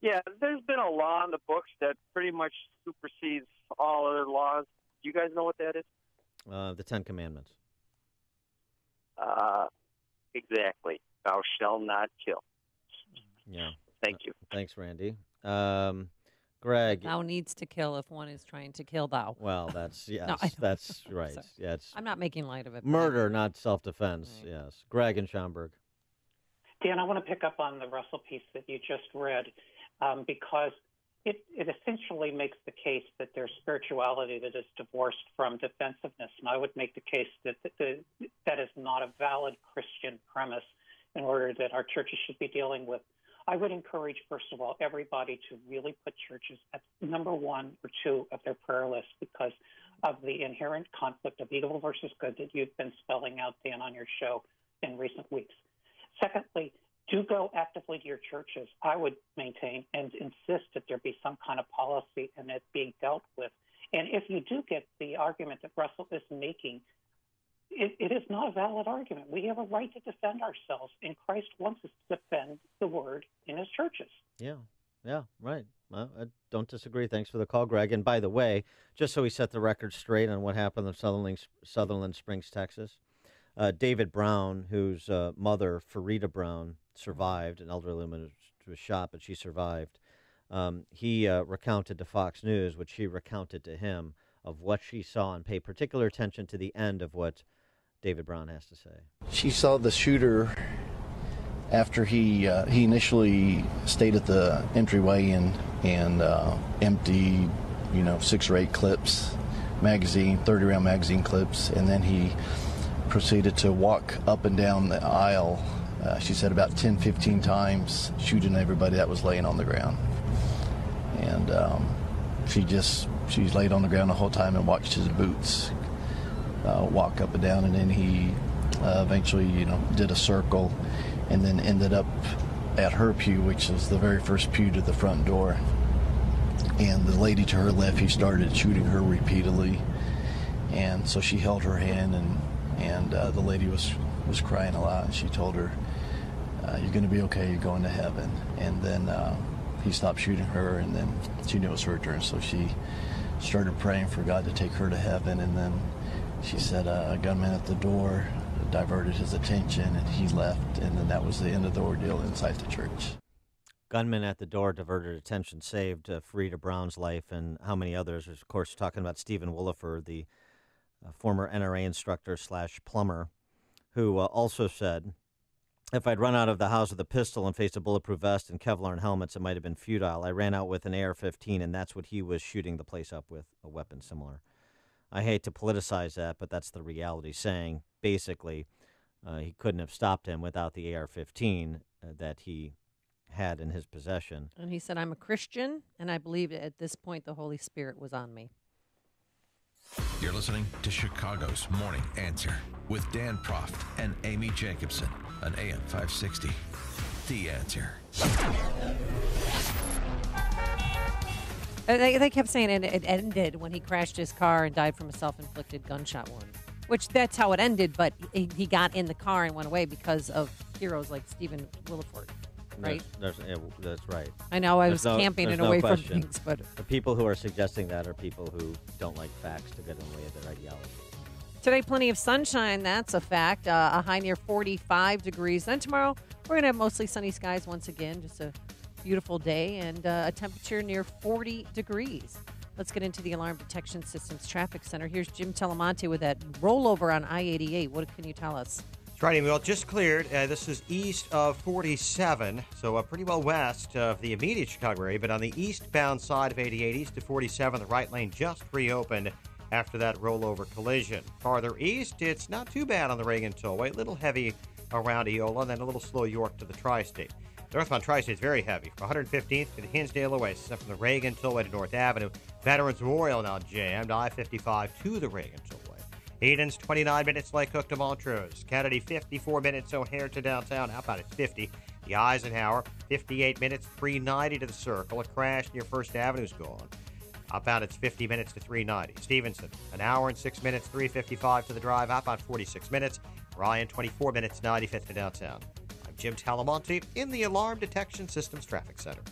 Yeah, there's been a law in the books that pretty much supersedes all other laws. Do you guys know what that is? The Ten Commandments. Exactly. Thou shalt not kill. Yeah. Thank you. Thanks, Randy. Greg. Thou needs to kill if one is trying to kill thou. Well, that's, yes, No, that's right. Yeah, it's I'm not making light of it. murder, not self-defense. Right. Yes. Greg in Schaumburg. Dan, I want to pick up on the Russell piece that you just read because it essentially makes the case that there's spirituality that is divorced from defensiveness. And I would make the case that that is not a valid Christian premise in order that our churches should be dealing with. I would encourage, first of all, everybody to really put churches at number 1 or 2 of their prayer list because of the inherent conflict of evil versus good that you've been spelling out, Dan, on your show in recent weeks. Secondly, do go actively to your churches. I would maintain and insist that there be some kind of policy and it being dealt with. And if you do get the argument that Russell is making, it is not a valid argument. We have a right to defend ourselves, and Christ wants us to defend the word in his churches. Yeah, right. Well, I don't disagree. Thanks for the call, Greg. And by the way, just so we set the record straight on what happened in Sutherland Springs, Texas, David Brown, whose mother, Farida Brown, survived. An elderly woman was shot, but she survived. He recounted to Fox News what she recounted to him of what she saw, and pay particular attention to the end of what David Brown has to say. She saw the shooter after he initially stayed at the entryway and emptied, 6 or 8 clips magazine, 30-round magazine clips, and then he proceeded to walk up and down the aisle, she said about 10, 15 times, shooting everybody that was laying on the ground. And she laid on the ground the whole time and watched his boots walk up and down, and then he eventually, did a circle and then ended up at her pew, which is the very first pew to the front door. And the lady to her left, he started shooting her repeatedly. And so she held her hand, and the lady was crying a lot. And she told her, "You're going to be okay. You're going to heaven." And then he stopped shooting her, and then she knew it was her turn. So she started praying for God to take her to heaven. And then she said a gunman at the door diverted his attention, and he left. And then that was the end of the ordeal inside the church. Gunman at the door diverted attention, saved Farida Brown's life, and how many others. Of course, talking about Stephen Williford, the former NRA instructor / plumber, who also said, "If I'd run out of the house with a pistol and faced a bulletproof vest and Kevlar and helmets, it might have been futile. I ran out with an AR-15, and that's what he was shooting the place up with, a weapon similar." I hate to politicize that, but that's the reality, saying basically he couldn't have stopped him without the AR-15 that he had in his possession. And he said, "I'm a Christian, and I believe at this point the Holy Spirit was on me." You're listening to Chicago's Morning Answer with Dan Proft and Amy Jacobson on AM 560. The Answer. They kept saying it ended when he crashed his car and died from a self-inflicted gunshot wound, which that's how it ended, but he got in the car and went away because of heroes like Stephen Williford, right? That's right. I know, I was camping and away from things, but the people who are suggesting that are people who don't like facts to get in the way of their ideology. Today, plenty of sunshine, that's a fact. A high near 45 degrees. Then tomorrow, we're going to have mostly sunny skies once again, just a beautiful day, and a temperature near 40 degrees. Let's get into the Alarm Detection Systems Traffic Center. Here's Jim Telemonte with that rollover on I-88. What can you tell us? That's right, Amy. Well, just cleared. This is east of 47, so pretty well west of the immediate Chicago area, but on the eastbound side of 88, east of 47, the right lane just reopened after that rollover collision. Farther east, it's not too bad on the Reagan Tollway. A little heavy around Eola, and then a little slow York to the Tri-State. Northbound Tri-State is very heavy. From 115th to the Hinsdale Oasis, from the Reagan Tollway to North Avenue. Veterans Memorial now jammed. I-55 to the Reagan Tollway. Eden's 29 minutes, Lake Cook to Montrose. Kennedy 54 minutes, O'Hare to downtown. Outbound it's 50. The Eisenhower 58 minutes, 390 to the Circle. A crash near First Avenue's gone. Outbound it's 50 minutes to 390. Stevenson, an hour and 6 minutes, 355 to the Drive. Outbound 46 minutes. Ryan 24 minutes, 95th to downtown. I'm Jim Talamonte in the Alarm Detection Systems Traffic Center.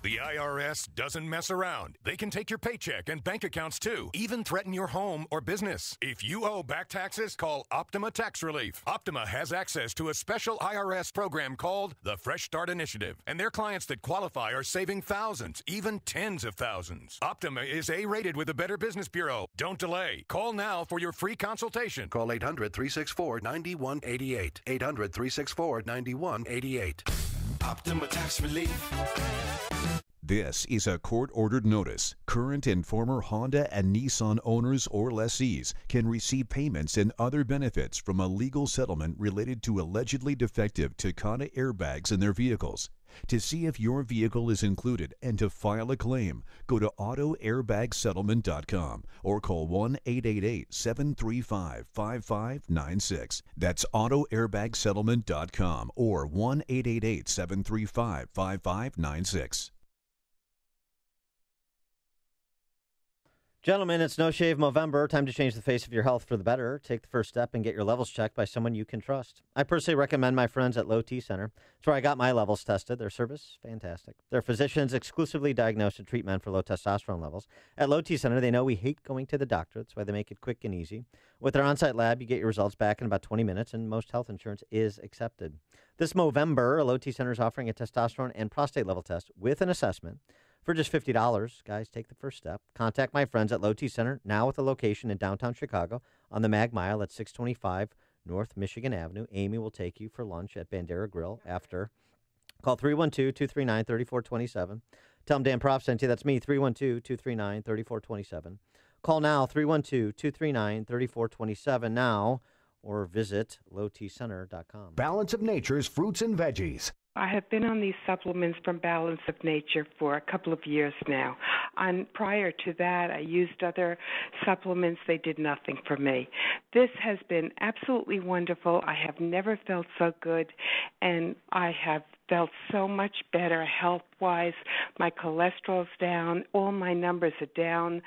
The IRS doesn't mess around. They can take your paycheck and bank accounts too, even threaten your home or business. If you owe back taxes, call Optima Tax Relief. Optima has access to a special IRS program called the Fresh Start Initiative, and their clients that qualify are saving thousands, even tens of thousands. Optima is A-rated with the Better Business Bureau. Don't delay. Call now for your free consultation. Call 800-364-9188. 800-364-9188. Optima Tax Relief. This is a court-ordered notice. Current and former Honda and Nissan owners or lessees can receive payments and other benefits from a legal settlement related to allegedly defective Takata airbags in their vehicles. To see if your vehicle is included and to file a claim, go to autoairbagsettlement.com or call 1-888-735-5596. That's autoairbagsettlement.com or 1-888-735-5596. Gentlemen, it's No Shave Movember. Time to change the face of your health for the better. Take the first step and get your levels checked by someone you can trust. I personally recommend my friends at Low T Center. It's where I got my levels tested. Their service, fantastic. Their physicians exclusively diagnose and treat men for low testosterone levels. At Low T Center, they know we hate going to the doctor. That's why they make it quick and easy. With their on-site lab, you get your results back in about 20 minutes, and most health insurance is accepted. This Movember, Low T Center is offering a testosterone and prostate level test with an assessment. For just $50, guys, take the first step. Contact my friends at Low T Center, now with a location in downtown Chicago on the Mag Mile at 625 North Michigan Avenue. Amy will take you for lunch at Bandera Grill after. Call 312-239-3427. Tell them Dan Proft sent you. That's me, 312-239-3427. Call now, 312-239-3427 now, or visit lowtcenter.com. Balance of Nature's fruits and veggies. I have been on these supplements from Balance of Nature for a couple of years now. And prior to that, I used other supplements. They did nothing for me. This has been absolutely wonderful. I have never felt so good, and I have felt so much better health-wise. My cholesterol's down. All my numbers are down,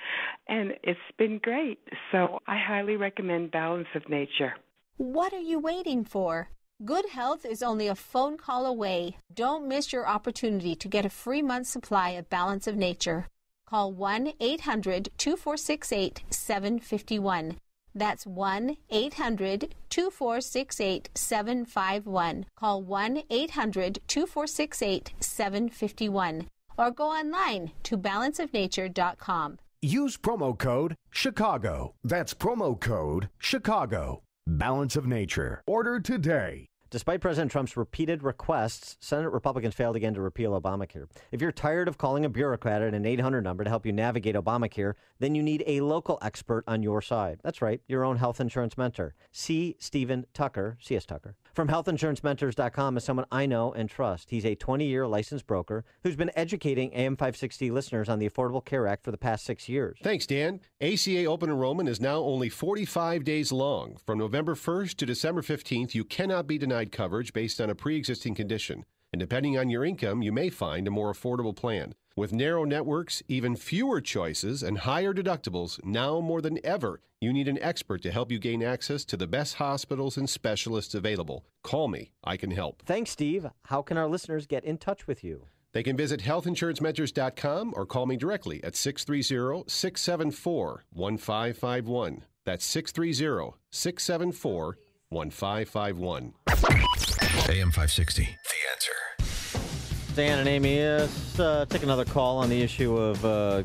and it's been great. So I highly recommend Balance of Nature. What are you waiting for? Good health is only a phone call away. Don't miss your opportunity to get a free month's supply of Balance of Nature. Call 1-800-2468-751. That's 1-800-2468-751. Call 1-800-2468-751. Or go online to balanceofnature.com. Use promo code Chicago. That's promo code Chicago. Balance of Nature. Order today. Despite President Trump's repeated requests, Senate Republicans failed again to repeal Obamacare. If you're tired of calling a bureaucrat at an 800 number to help you navigate Obamacare, then you need a local expert on your side. That's right, your own health insurance mentor. C. Stephen Tucker, C.S. Tucker, from healthinsurancementors.com is someone I know and trust. He's a 20-year licensed broker who's been educating AM 560 listeners on the Affordable Care Act for the past 6 years. Thanks, Dan. ACA open enrollment is now only 45 days long. From November 1st to December 15th, you cannot be denied coverage based on a pre-existing condition. And depending on your income, you may find a more affordable plan. With narrow networks, even fewer choices, and higher deductibles, now more than ever, you need an expert to help you gain access to the best hospitals and specialists available. Call me. I can help. Thanks, Steve. How can our listeners get in touch with you? They can visit healthinsurancementors.com or call me directly at 630-674-1551. That's 630-674-1551. AM 560, The Answer. Dan and Amy, take another call on the issue of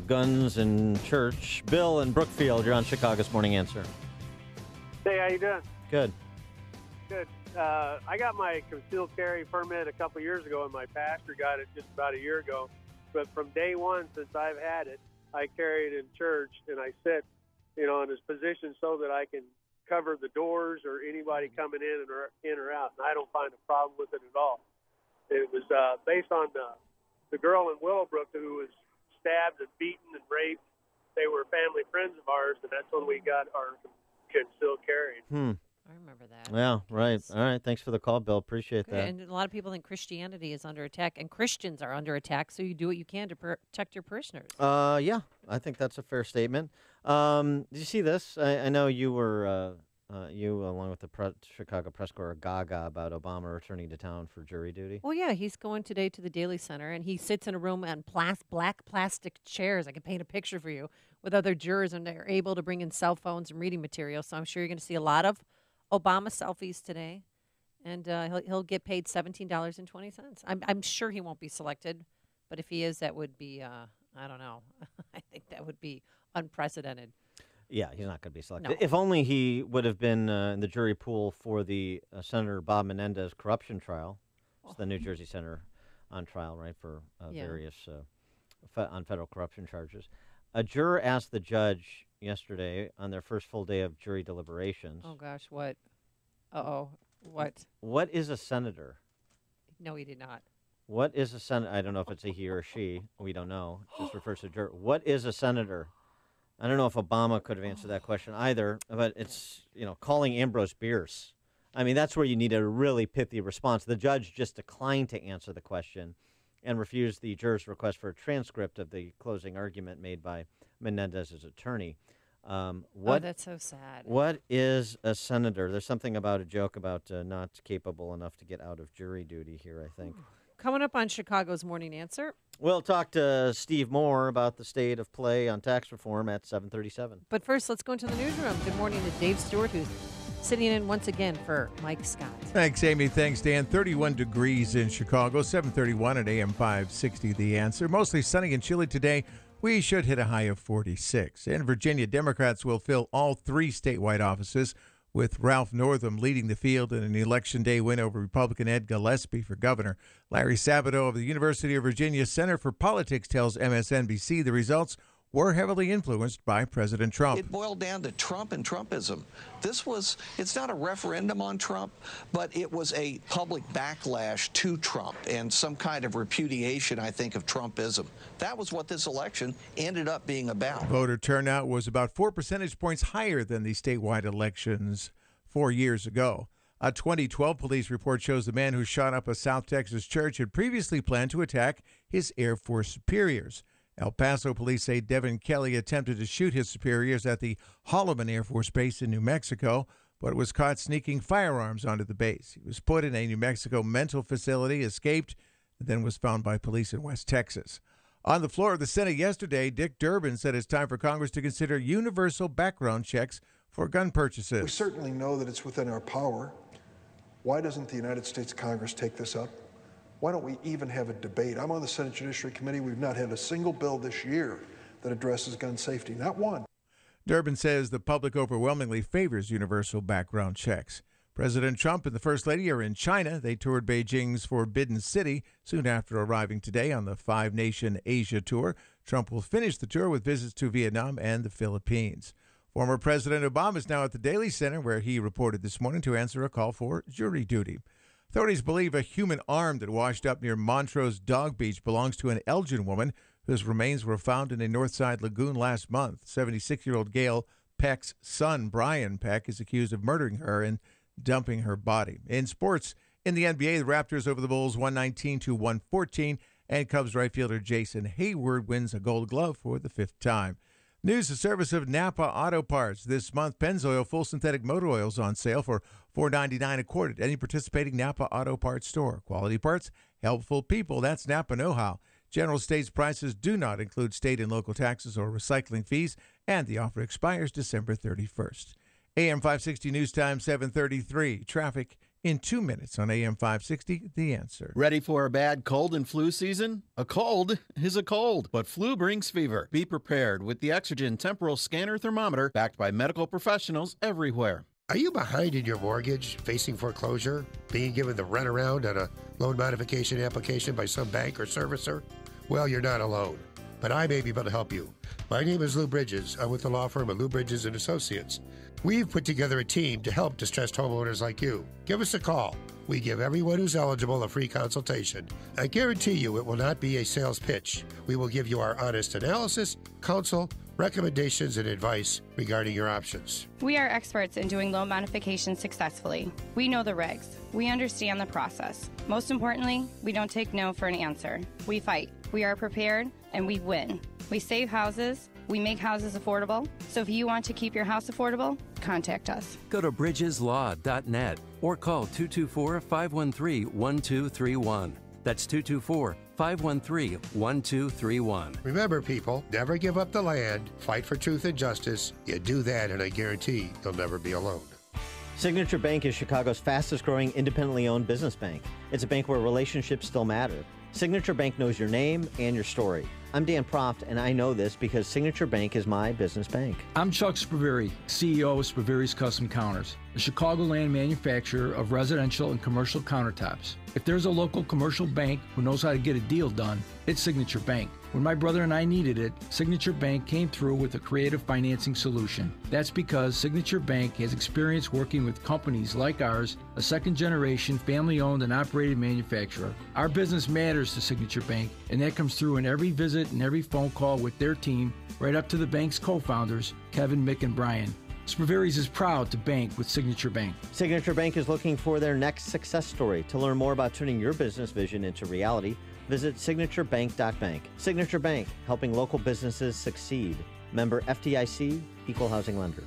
guns in church. Bill in Brookfield, you're on Chicago's Morning Answer. Hey, how you doing? Good. Good. I got my concealed carry permit a couple years ago, and my pastor got it just about a year ago. But from day one, since I've had it, I carry it in church, and I sit, in his position so that I can cover the doors or anybody coming in or out, and I don't find a problem with it at all. It was based on the girl in Willowbrook who was stabbed and beaten and raped. They were family friends of ours, and that's when we got our concealed carry. I remember that. Yeah, right. All right. Thanks for the call, Bill. Appreciate that. And a lot of people think Christianity is under attack, and Christians are under attack, so you do what you can to protect your parishioners. Yeah, I think that's a fair statement. Did you see this? I know you were, you along with the Chicago Press Corps, are gaga about Obama returning to town for jury duty. Well, yeah, he's going today to the Daly Center, and he sits in a room on black plastic chairs. I can paint a picture for you with other jurors, and they're able to bring in cell phones and reading material. So I'm sure you're going to see a lot of Obama selfies today, and he'll get paid $17.20. I'm sure he won't be selected, but if he is, that would be I don't know. I think that would be unprecedented. Yeah, he's not going to be selected. No. If only he would have been in the jury pool for the Senator Bob Menendez corruption trial. It's the New Jersey Senator on trial, right, for various on federal corruption charges. A juror asked the judge yesterday on their first full day of jury deliberations. Oh, gosh, what? Uh-oh, what? What is a senator? No, he did not. What is a senator? I don't know if it's a he or a she. We don't know. It just refers to a juror. What is a senator? I don't know if Obama could have answered that question either, but it's, calling Ambrose Bierce. I mean, that's where you need a really pithy response. The judge just declined to answer the question and refused the juror's request for a transcript of the closing argument made by Menendez's attorney. That's so sad. What is a senator? There's something about a joke about not capable enough to get out of jury duty here, I think. Coming up on Chicago's Morning Answer. We'll talk to Steve Moore about the state of play on tax reform at 7:37. But first, let's go into the newsroom. Good morning to Dave Stewart, who's sitting in once again for Mike Scott. Thanks, Amy. Thanks, Dan. 31 degrees in Chicago, 731 at AM 560, The Answer. Mostly sunny and chilly today. We should hit a high of 46. In Virginia, Democrats will fill all 3 statewide offices, with Ralph Northam leading the field in an Election Day win over Republican Ed Gillespie for governor. Larry Sabato of the University of Virginia Center for Politics tells MSNBC the results were heavily influenced by President Trump. It boiled down to Trump and Trumpism. It's not a referendum on Trump, but it was a public backlash to Trump and some kind of repudiation, I think, of Trumpism. That was what this election ended up being about. Voter turnout was about 4 percentage points higher than the statewide elections 4 years ago. A 2012 police report shows the man who shot up a South Texas church had previously planned to attack his Air Force superiors. El Paso police say Devin Kelly attempted to shoot his superiors at the Holloman Air Force Base in New Mexico, but was caught sneaking firearms onto the base. He was put in a New Mexico mental facility, escaped, and then was found by police in West Texas. On the floor of the Senate yesterday, Dick Durbin said it's time for Congress to consider universal background checks for gun purchases. We certainly know that it's within our power. Why doesn't the United States Congress take this up? Why don't we even have a debate? I'm on the Senate Judiciary Committee. We've not had a single bill this year that addresses gun safety, not one. Durbin says the public overwhelmingly favors universal background checks. President Trump and the First Lady are in China. They toured Beijing's Forbidden City soon after arriving today on the five-nation Asia tour. Trump will finish the tour with visits to Vietnam and the Philippines. Former President Obama is now at the Daly Center, where he reported this morning to answer a call for jury duty. Authorities believe a human arm that washed up near Montrose Dog Beach belongs to an Elgin woman whose remains were found in a Northside lagoon last month. 76-year-old Gail Peck's son, Brian Peck, is accused of murdering her and dumping her body. In sports, in the NBA, the Raptors over the Bulls 119-114, and Cubs right fielder Jason Hayward wins a Gold Glove for the fifth time. News, the service of Napa Auto Parts. This month, Pennzoil full synthetic motor oils on sale for $4.99 a quart at any participating Napa Auto Parts store. Quality parts, helpful people. That's Napa know-how. General States prices do not include state and local taxes or recycling fees, and the offer expires December 31st. AM 560 News Time 7:33. Traffic in 2 minutes on AM 560, The Answer. Ready for a bad cold and flu season? A cold is a cold, but flu brings fever. Be prepared with the Exergen Temporal Scanner Thermometer, backed by medical professionals everywhere. Are you behind in your mortgage, facing foreclosure, being given the runaround on a loan modification application by some bank or servicer? Well, you're not alone, but I may be able to help you. My name is Lou Bridges. I'm with the law firm of Lou Bridges & Associates. We've put together a team to help distressed homeowners like you. Give us a call. We give everyone who's eligible a free consultation. I guarantee you it will not be a sales pitch. We will give you our honest analysis, counsel, recommendations, and advice regarding your options. We are experts in doing loan modifications successfully. We know the regs. We understand the process. Most importantly, we don't take no for an answer. We fight. We are prepared, and we win. We save houses. We make houses affordable. So if you want to keep your house affordable, contact us. Go to bridgeslaw.net or call 224-513-1231. That's 224-513-1231. Remember, people, never give up the land. Fight for truth and justice. You do that, and I guarantee you'll never be alone. Signature Bank is Chicago's fastest-growing independently owned business bank. It's a bank where relationships still matter. Signature Bank knows your name and your story. I'm Dan Proft, and I know this because Signature Bank is my business bank. I'm Chuck Spaveri, CEO of Spaveri's Custom Counters, a Chicagoland manufacturer of residential and commercial countertops. If there's a local commercial bank who knows how to get a deal done, it's Signature Bank. When my brother and I needed it, Signature Bank came through with a creative financing solution. That's because Signature Bank has experience working with companies like ours, a second-generation, family-owned and operated manufacturer. Our business matters to Signature Bank, and that comes through in every visit and every phone call with their team, right up to the bank's co-founders, Kevin, Mick, and Brian. Spaveri's is proud to bank with Signature Bank. Signature Bank is looking for their next success story. To learn more about turning your business vision into reality, visit signaturebank.bank. Signature Bank, helping local businesses succeed. Member FDIC, Equal Housing Lender.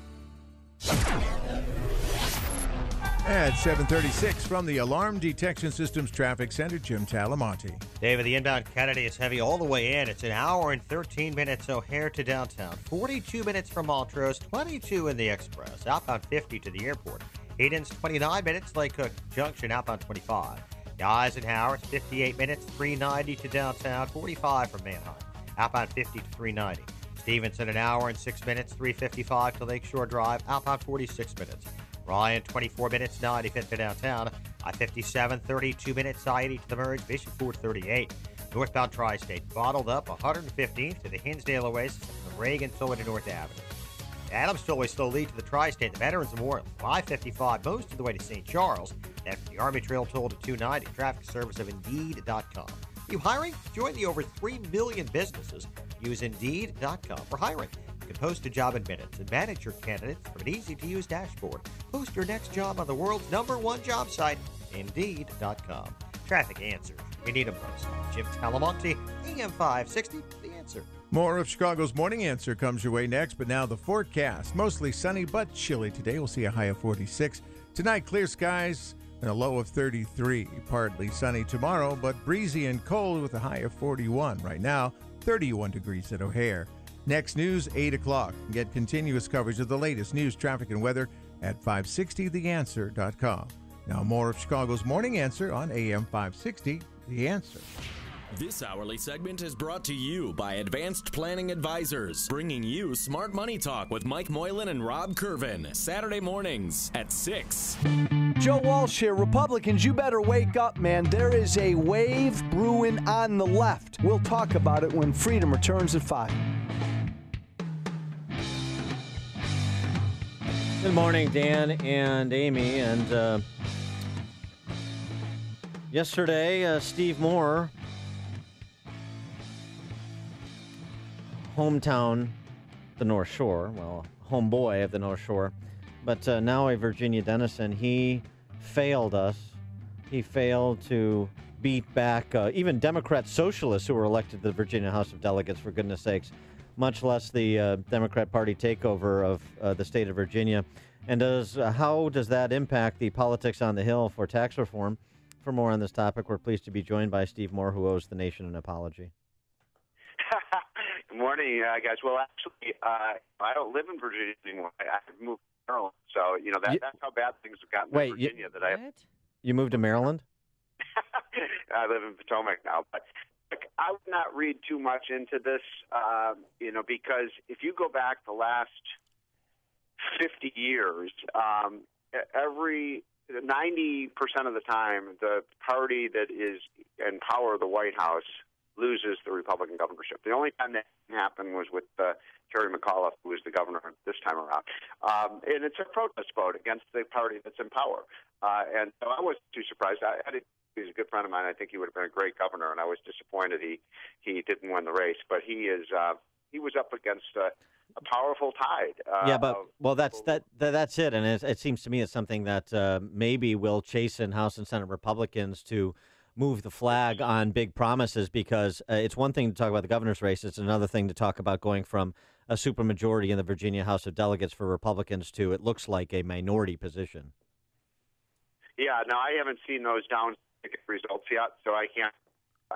At 7:36 from the Alarm Detection Systems Traffic Center, Jim Talamonte. David, the inbound Kennedy is heavy all the way in. It's an hour and 13 minutes O'Hare to downtown, 42 minutes from Montrose, 22 in the Express, outbound 50 to the airport. Eden's 29 minutes, Lake Cook Junction, outbound 25. The Eisenhower, it's 58 minutes, 390 to downtown, 45 from Manheim, outbound 50 to 390. Stevenson, an hour and 6 minutes, 355 to Lakeshore Drive, outbound 46 minutes. Ryan, 24 minutes, 95th to downtown. I-57, 32 minutes, I-80 to the merge, Bishopford 38. Northbound Tri-State, bottled up 115th to the Hinsdale Oasis, Reagan Tollway to North Avenue. Adams Tollway still lead to the Tri-State, the Veterans Memorial, 555 most of the way to St. Charles. After the Army Trail toll to 290, traffic service of Indeed.com. You hiring? Join the over 3 million businesses. Use Indeed.com for hiring. You can post a job in minutes and manage your candidates from an easy-to-use dashboard. Post your next job on the world's #1 job site, Indeed.com. Traffic answers. We need them most. Jim Talamonte, AM 560, The Answer. More of Chicago's Morning Answer comes your way next, but now the forecast. Mostly sunny but chilly today. We'll see a high of 46. Tonight, clear skies and a low of 33. Partly sunny tomorrow, but breezy and cold with a high of 41. Right now, 31 degrees at O'Hare. Next news, 8 o'clock. Get continuous coverage of the latest news, traffic, and weather at 560theanswer.com. Now more of Chicago's Morning Answer on AM 560, The Answer. This hourly segment is brought to you by Advanced Planning Advisors, bringing you Smart Money Talk with Mike Moylan and Rob Curvin, Saturday mornings at 6. Joe Walsh here. Republicans, you better wake up, man. There is a wave brewing on the left. We'll talk about it when Freedom returns at 5. Good morning, Dan and Amy. And yesterday, Steve Moore, hometown, the North Shore, well, homeboy of the North Shore, but now a Virginia Dennison, he failed us. He failed to beat back even Democrat socialists who were elected to the Virginia House of Delegates, for goodness sakes, much less the Democrat Party takeover of the state of Virginia. And how does that impact the politics on the Hill for tax reform? For more on this topic, we're pleased to be joined by Steve Moore, who owes the nation an apology. Good morning, guys. Well, actually, I don't live in Virginia anymore. I moved to Maryland, so that's how bad things have gotten in Virginia. You moved to Maryland? I live in Potomac now, but I would not read too much into this, because if you go back the last 50 years, every 90% of the time, the party that is in power of the White House loses the Republican governorship. The only time that happened was with Terry McAuliffe, who was the governor this time around. And it's a protest vote against the party that's in power. And so I wasn't too surprised. He's a good friend of mine. I think he would have been a great governor, and I was disappointed he didn't win the race. But he was up against a powerful tide. That's it. And it seems to me it's something that maybe will chasten House and Senate Republicans to move the flag on big promises, because it's one thing to talk about the governor's race. It's another thing to talk about going from a supermajority in the Virginia House of Delegates for Republicans to, it looks like, a minority position. Yeah, no, I haven't seen those down results yet, so I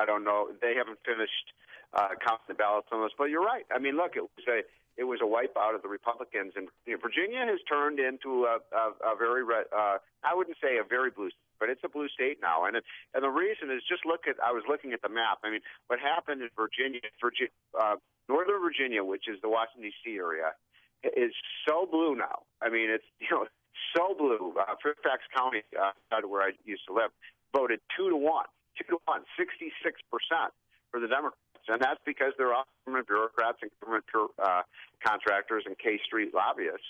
don't know. They haven't finished counting the ballots on those. But you're right. I mean, look, it was a wipeout of the Republicans, and Virginia has turned into a very red. I wouldn't say a very blue, but it's a blue state now. And the reason is just I was looking at the map. I mean, what happened in Virginia, Northern Virginia, which is the Washington D.C. area, is so blue now. I mean, it's so blue. Fairfax County, where I used to live, voted 2-1, 66% for the Democrats. And that's because they're all government bureaucrats and government contractors and K Street lobbyists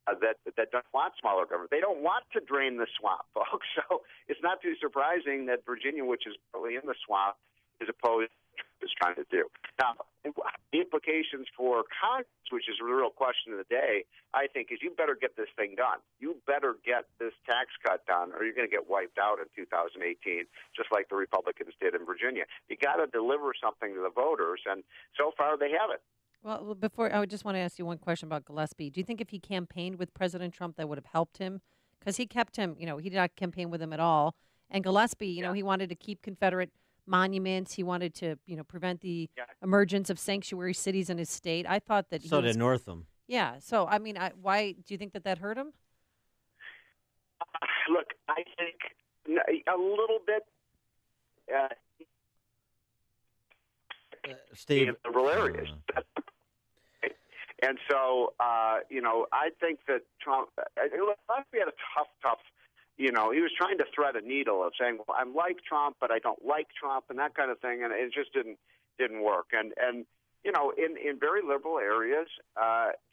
that don't want smaller government. They don't want to drain the swamp, folks. So it's not too surprising that Virginia, which is probably in the swamp, is opposed to what Trump is trying to do. Now, the implications for Congress, which is the real question of the day, I think, is you better get this thing done. You better get this tax cut done, or you're going to get wiped out in 2018, just like the Republicans did in Virginia. You got to deliver something to the voters, and so far they haven't. Well, before, I would just want to ask you one question about Gillespie. Do you think if he campaigned with President Trump, that would have helped him? Because he kept him, he did not campaign with him at all. And Gillespie, he wanted to keep Confederate monuments. He wanted to, prevent the emergence of sanctuary cities in his state. I thought that so did Northam. Yeah. So, I mean, why do you think that hurt him? Look, I think a little bit. Steve, in liberal areas. And so, I think that Trump, Gillespie had a tough. He was trying to thread a needle of saying, well, I like Trump, but I don't like Trump, and that kind of thing, and it just didn't work. And in very liberal areas,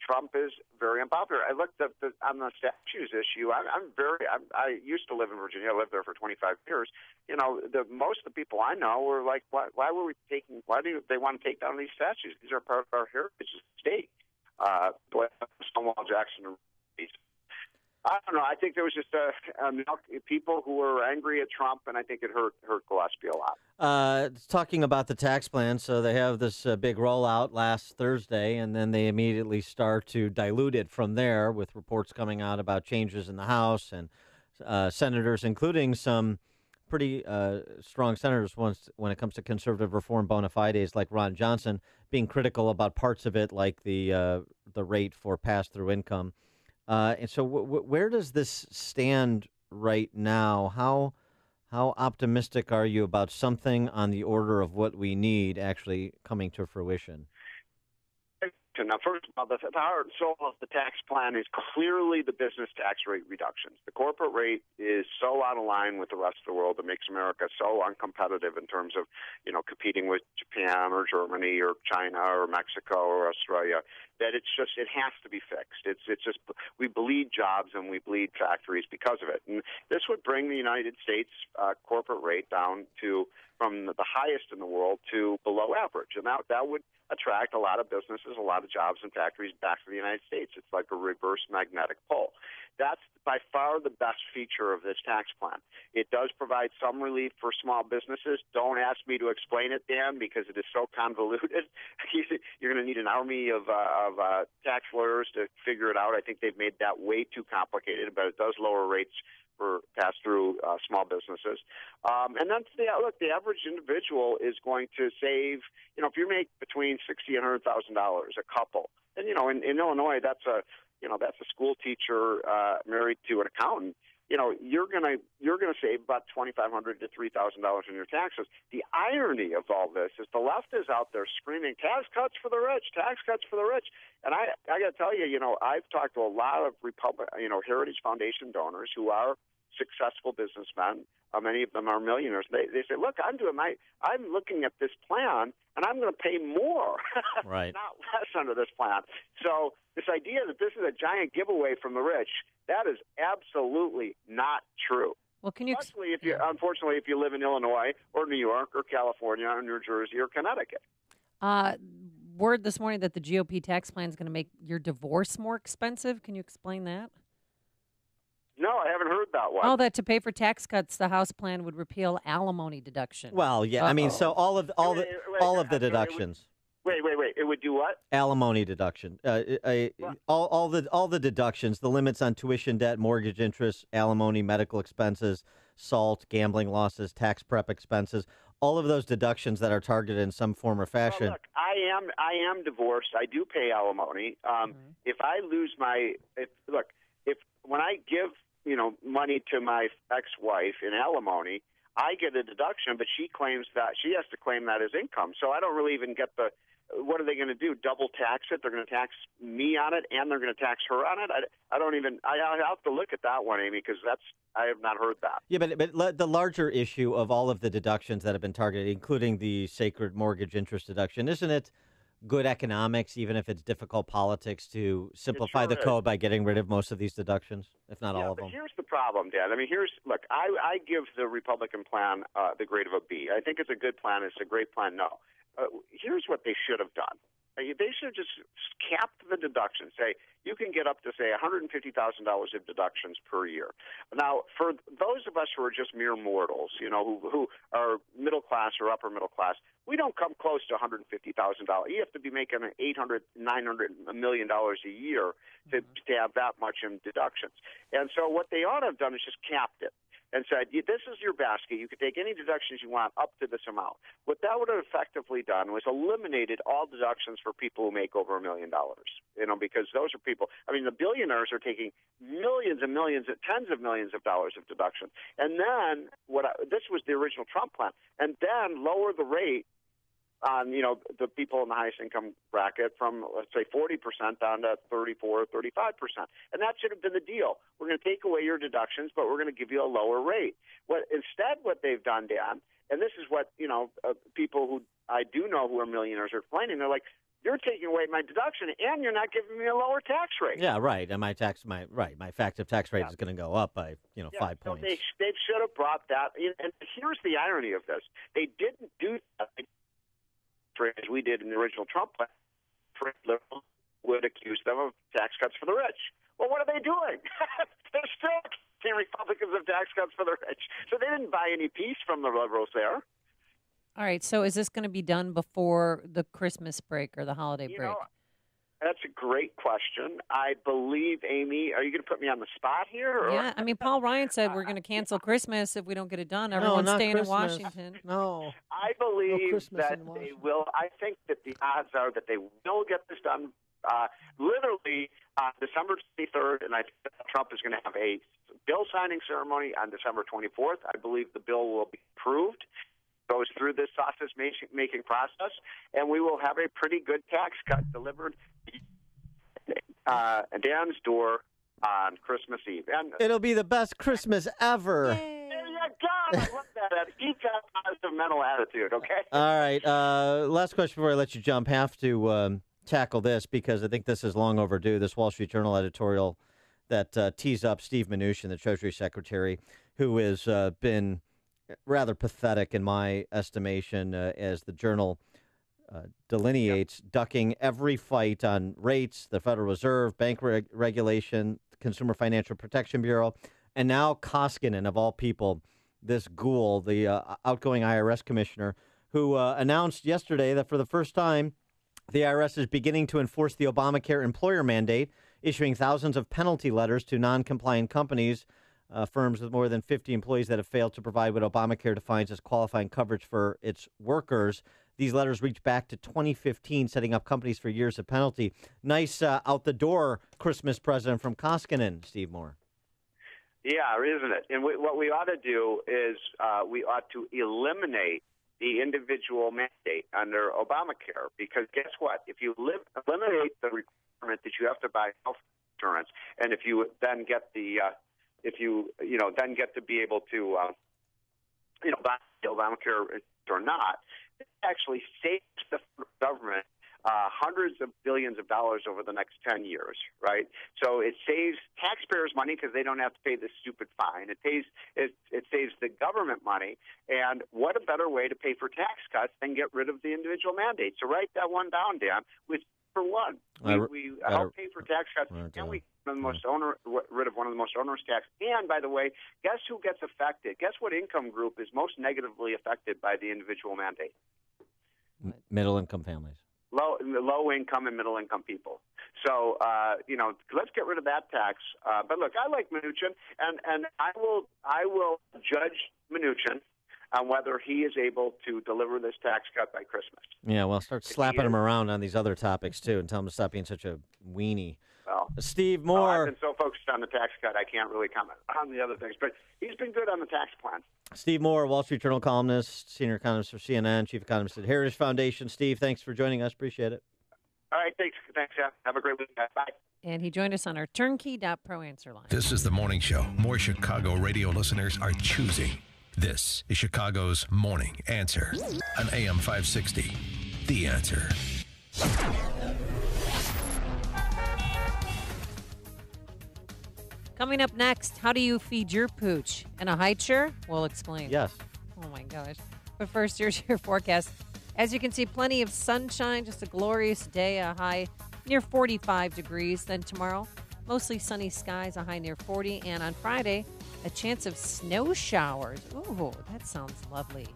Trump is very unpopular. I looked up on the statues issue. I used to live in Virginia. I lived there for 25 years. Most of the people I know were like, why do they want to take down these statues? These are part of our heritage as a state. Stonewall Jackson. I don't know. I think there was just people who were angry at Trump, and I think it hurt Gillespie a lot. Talking about the tax plan, so they have this big rollout last Thursday, and then they immediately start to dilute it from there with reports coming out about changes in the House and senators, including some pretty strong senators when it comes to conservative reform bona fides like Ron Johnson, being critical about parts of it like the rate for pass-through income. And so where does this stand right now? How optimistic are you about something on the order of what we need actually coming to fruition? Now, first of all, the heart and soul of the tax plan is clearly the business tax rate reductions. The corporate rate is so out of line with the rest of the world that makes America so uncompetitive in terms of, competing with Japan or Germany or China or Mexico or Australia, that it has to be fixed. It's just, we bleed jobs and we bleed factories because of it. And this would bring the United States corporate rate down from the highest in the world to below average. And that would attract a lot of businesses, a lot of jobs and factories back to the United States. It's like a reverse magnetic pull. That's by far the best feature of this tax plan. It does provide some relief for small businesses. Don't ask me to explain it, Dan, because it is so convoluted. You're going to need an army of tax lawyers to figure it out. I think they've made that way too complicated, but it does lower rates for pass-through small businesses. And then, the average individual is going to save, if you make between $60,000 and $100,000 a couple, and, in Illinois, that's a school teacher married to an accountant. You're gonna save about $2,500 to $3,000 in your taxes. The irony of all this is the left is out there screaming tax cuts for the rich, tax cuts for the rich. And I got to tell you, I've talked to a lot of Heritage Foundation donors who are successful businessmen. Many of them are millionaires. They say, look, I'm looking at this plan, and I'm going to pay more, right, not less under this plan. So this idea that this is a giant giveaway from the rich, that is absolutely not true. Well, can you? Especially unfortunately, if you live in Illinois or New York or California or New Jersey or Connecticut. Word this morning that the GOP tax plan is going to make your divorce more expensive. Can you explain that? No, I haven't heard that one. Oh, that to pay for tax cuts, the House plan would repeal alimony deduction. Well, yeah, I mean, so all of the deductions. Wait. It would do what? Alimony deduction. All the deductions, the limits on tuition debt, mortgage interest, alimony, medical expenses, SALT, gambling losses, tax prep expenses. All of those deductions that are targeted in some form or fashion. Well, look, I am divorced. I do pay alimony. If I lose when I give money to my ex-wife in alimony, I get a deduction, but she claims that she has to claim that as income. So I don't really even get what are they going to do? Double tax it? They're going to tax me on it, and they're going to tax her on it. I have to look at that one, Amy, because I have not heard that. Yeah, but the larger issue of all of the deductions that have been targeted, including the sacred mortgage interest deduction, isn't it good economics, even if it's difficult politics, to simplify the code by getting rid of most of these deductions, if not all of them? Here's the problem, Dan. I mean, I give the Republican plan the grade of a B. I think it's a good plan. It's a great plan. No. Here's what they should have done. They should have just capped the deductions. Say you can get up to, say, $150,000 of deductions per year. Now, for those of us who are just mere mortals, who are middle class or upper middle class, we don't come close to $150,000. You have to be making $800, $900, $1 million a year to have that much in deductions. And so what they ought to have done is just capped it and said, this is your basket. You can take any deductions you want up to this amount. What that would have effectively done was eliminated all deductions for people who make over $1 million, because those are people. I mean, the billionaires are taking millions and millions, tens of millions of dollars of deduction. And then this was the original Trump plan, and then lower the rate on, the people in the highest income bracket from, let's say, 40% down to 34 or 35%. And that should have been the deal. We're going to take away your deductions, but we're going to give you a lower rate. Instead, what they've done, Dan, and this is what, people who I do know who are millionaires are complaining, they're like, You're taking away my deduction, and you're not giving me a lower tax rate. Yeah, right. And my effective tax rate is going to go up by 5 So points. they should have brought that. And here's the irony of this: they didn't do that as we did in the original Trump plan. Liberals would accuse them of tax cuts for the rich. Well, what are they doing? They're still accusing Republicans of tax cuts for the rich. So they didn't buy any peace from the liberals there. All right, so is this going to be done before the Christmas break or the holiday break? That's a great question. I believe, Amy, are you going to put me on the spot here? Or? Yeah, I mean, Paul Ryan said we're going to cancel Christmas if we don't get it done. Everyone's not staying Christmas. in Washington. No. I believe Christmas that in they will. I think that the odds are that they will get this done literally on December 23rd, and I think that Trump is going to have a bill signing ceremony on December 24th. I believe the bill will be approved, goes through this sausage making process, and we will have a pretty good tax cut delivered at Dan's door on Christmas Eve. And It'll be the best Christmas ever. there you go. I love that. Keep that positive mental attitude, okay? All right. Last question before I let you jump. Have to tackle this because I think this is long overdue. This Wall Street Journal editorial that tees up Steve Mnuchin, the Treasury Secretary, who has been rather pathetic in my estimation, as the Journal delineates, ducking every fight on rates, the Federal Reserve, bank regulation, Consumer Financial Protection Bureau, and now Koskinen, of all people, this ghoul, the outgoing IRS commissioner, who announced yesterday that for the first time, the IRS is beginning to enforce the Obamacare employer mandate, issuing thousands of penalty letters to non-compliant companies, firms with more than 50 employees that have failed to provide what Obamacare defines as qualifying coverage for its workers. These letters reach back to 2015, setting up companies for years of penalty. Nice out-the-door Christmas present from Koskinen, Steve Moore. Yeah, isn't it? And what we ought to do is we ought to eliminate the individual mandate under Obamacare, because guess what? If you eliminate the requirement that you have to buy health insurance, and if you then get the then get to be able to buy Obamacare or not, it actually saves the government hundreds of billions of dollars over the next 10 years, right? So it saves taxpayers money because they don't have to pay this stupid fine. It saves the government money. And what a better way to pay for tax cuts than get rid of the individual mandate. So write that one down, Dan. For one, we help pay for tax cuts, and we rid of one of the most onerous tax. And by the way, guess who gets affected? Guess what income group is most negatively affected by the individual mandate? Middle-income families. Low income and middle income people. So let's get rid of that tax. But look, I like Mnuchin, and I will judge Mnuchin on whether he is able to deliver this tax cut by Christmas. Yeah, well, start slapping him around on these other topics too, and tell him to stop being such a weenie. Well, Steve Moore. I've been so focused on the tax cut, I can't really comment on the other things. But he's been good on the tax plan. Steve Moore, Wall Street Journal columnist, senior economist for CNN, chief economist at Heritage Foundation. Steve, thanks for joining us. Appreciate it. All right, thanks. Have a great week. Bye. And he joined us on our turnkey.pro answer line. This is the morning show more Chicago radio listeners are choosing. This is Chicago's Morning Answer on AM 560. The Answer. Coming up next, how do you feed your pooch? In a high chair? We'll explain. Yes. Oh, my gosh. But first, here's your forecast. As you can see, plenty of sunshine, just a glorious day, a high near 45 degrees. Then tomorrow, mostly sunny skies, a high near 40. And on Friday, a chance of snow showers. Ooh, that sounds lovely.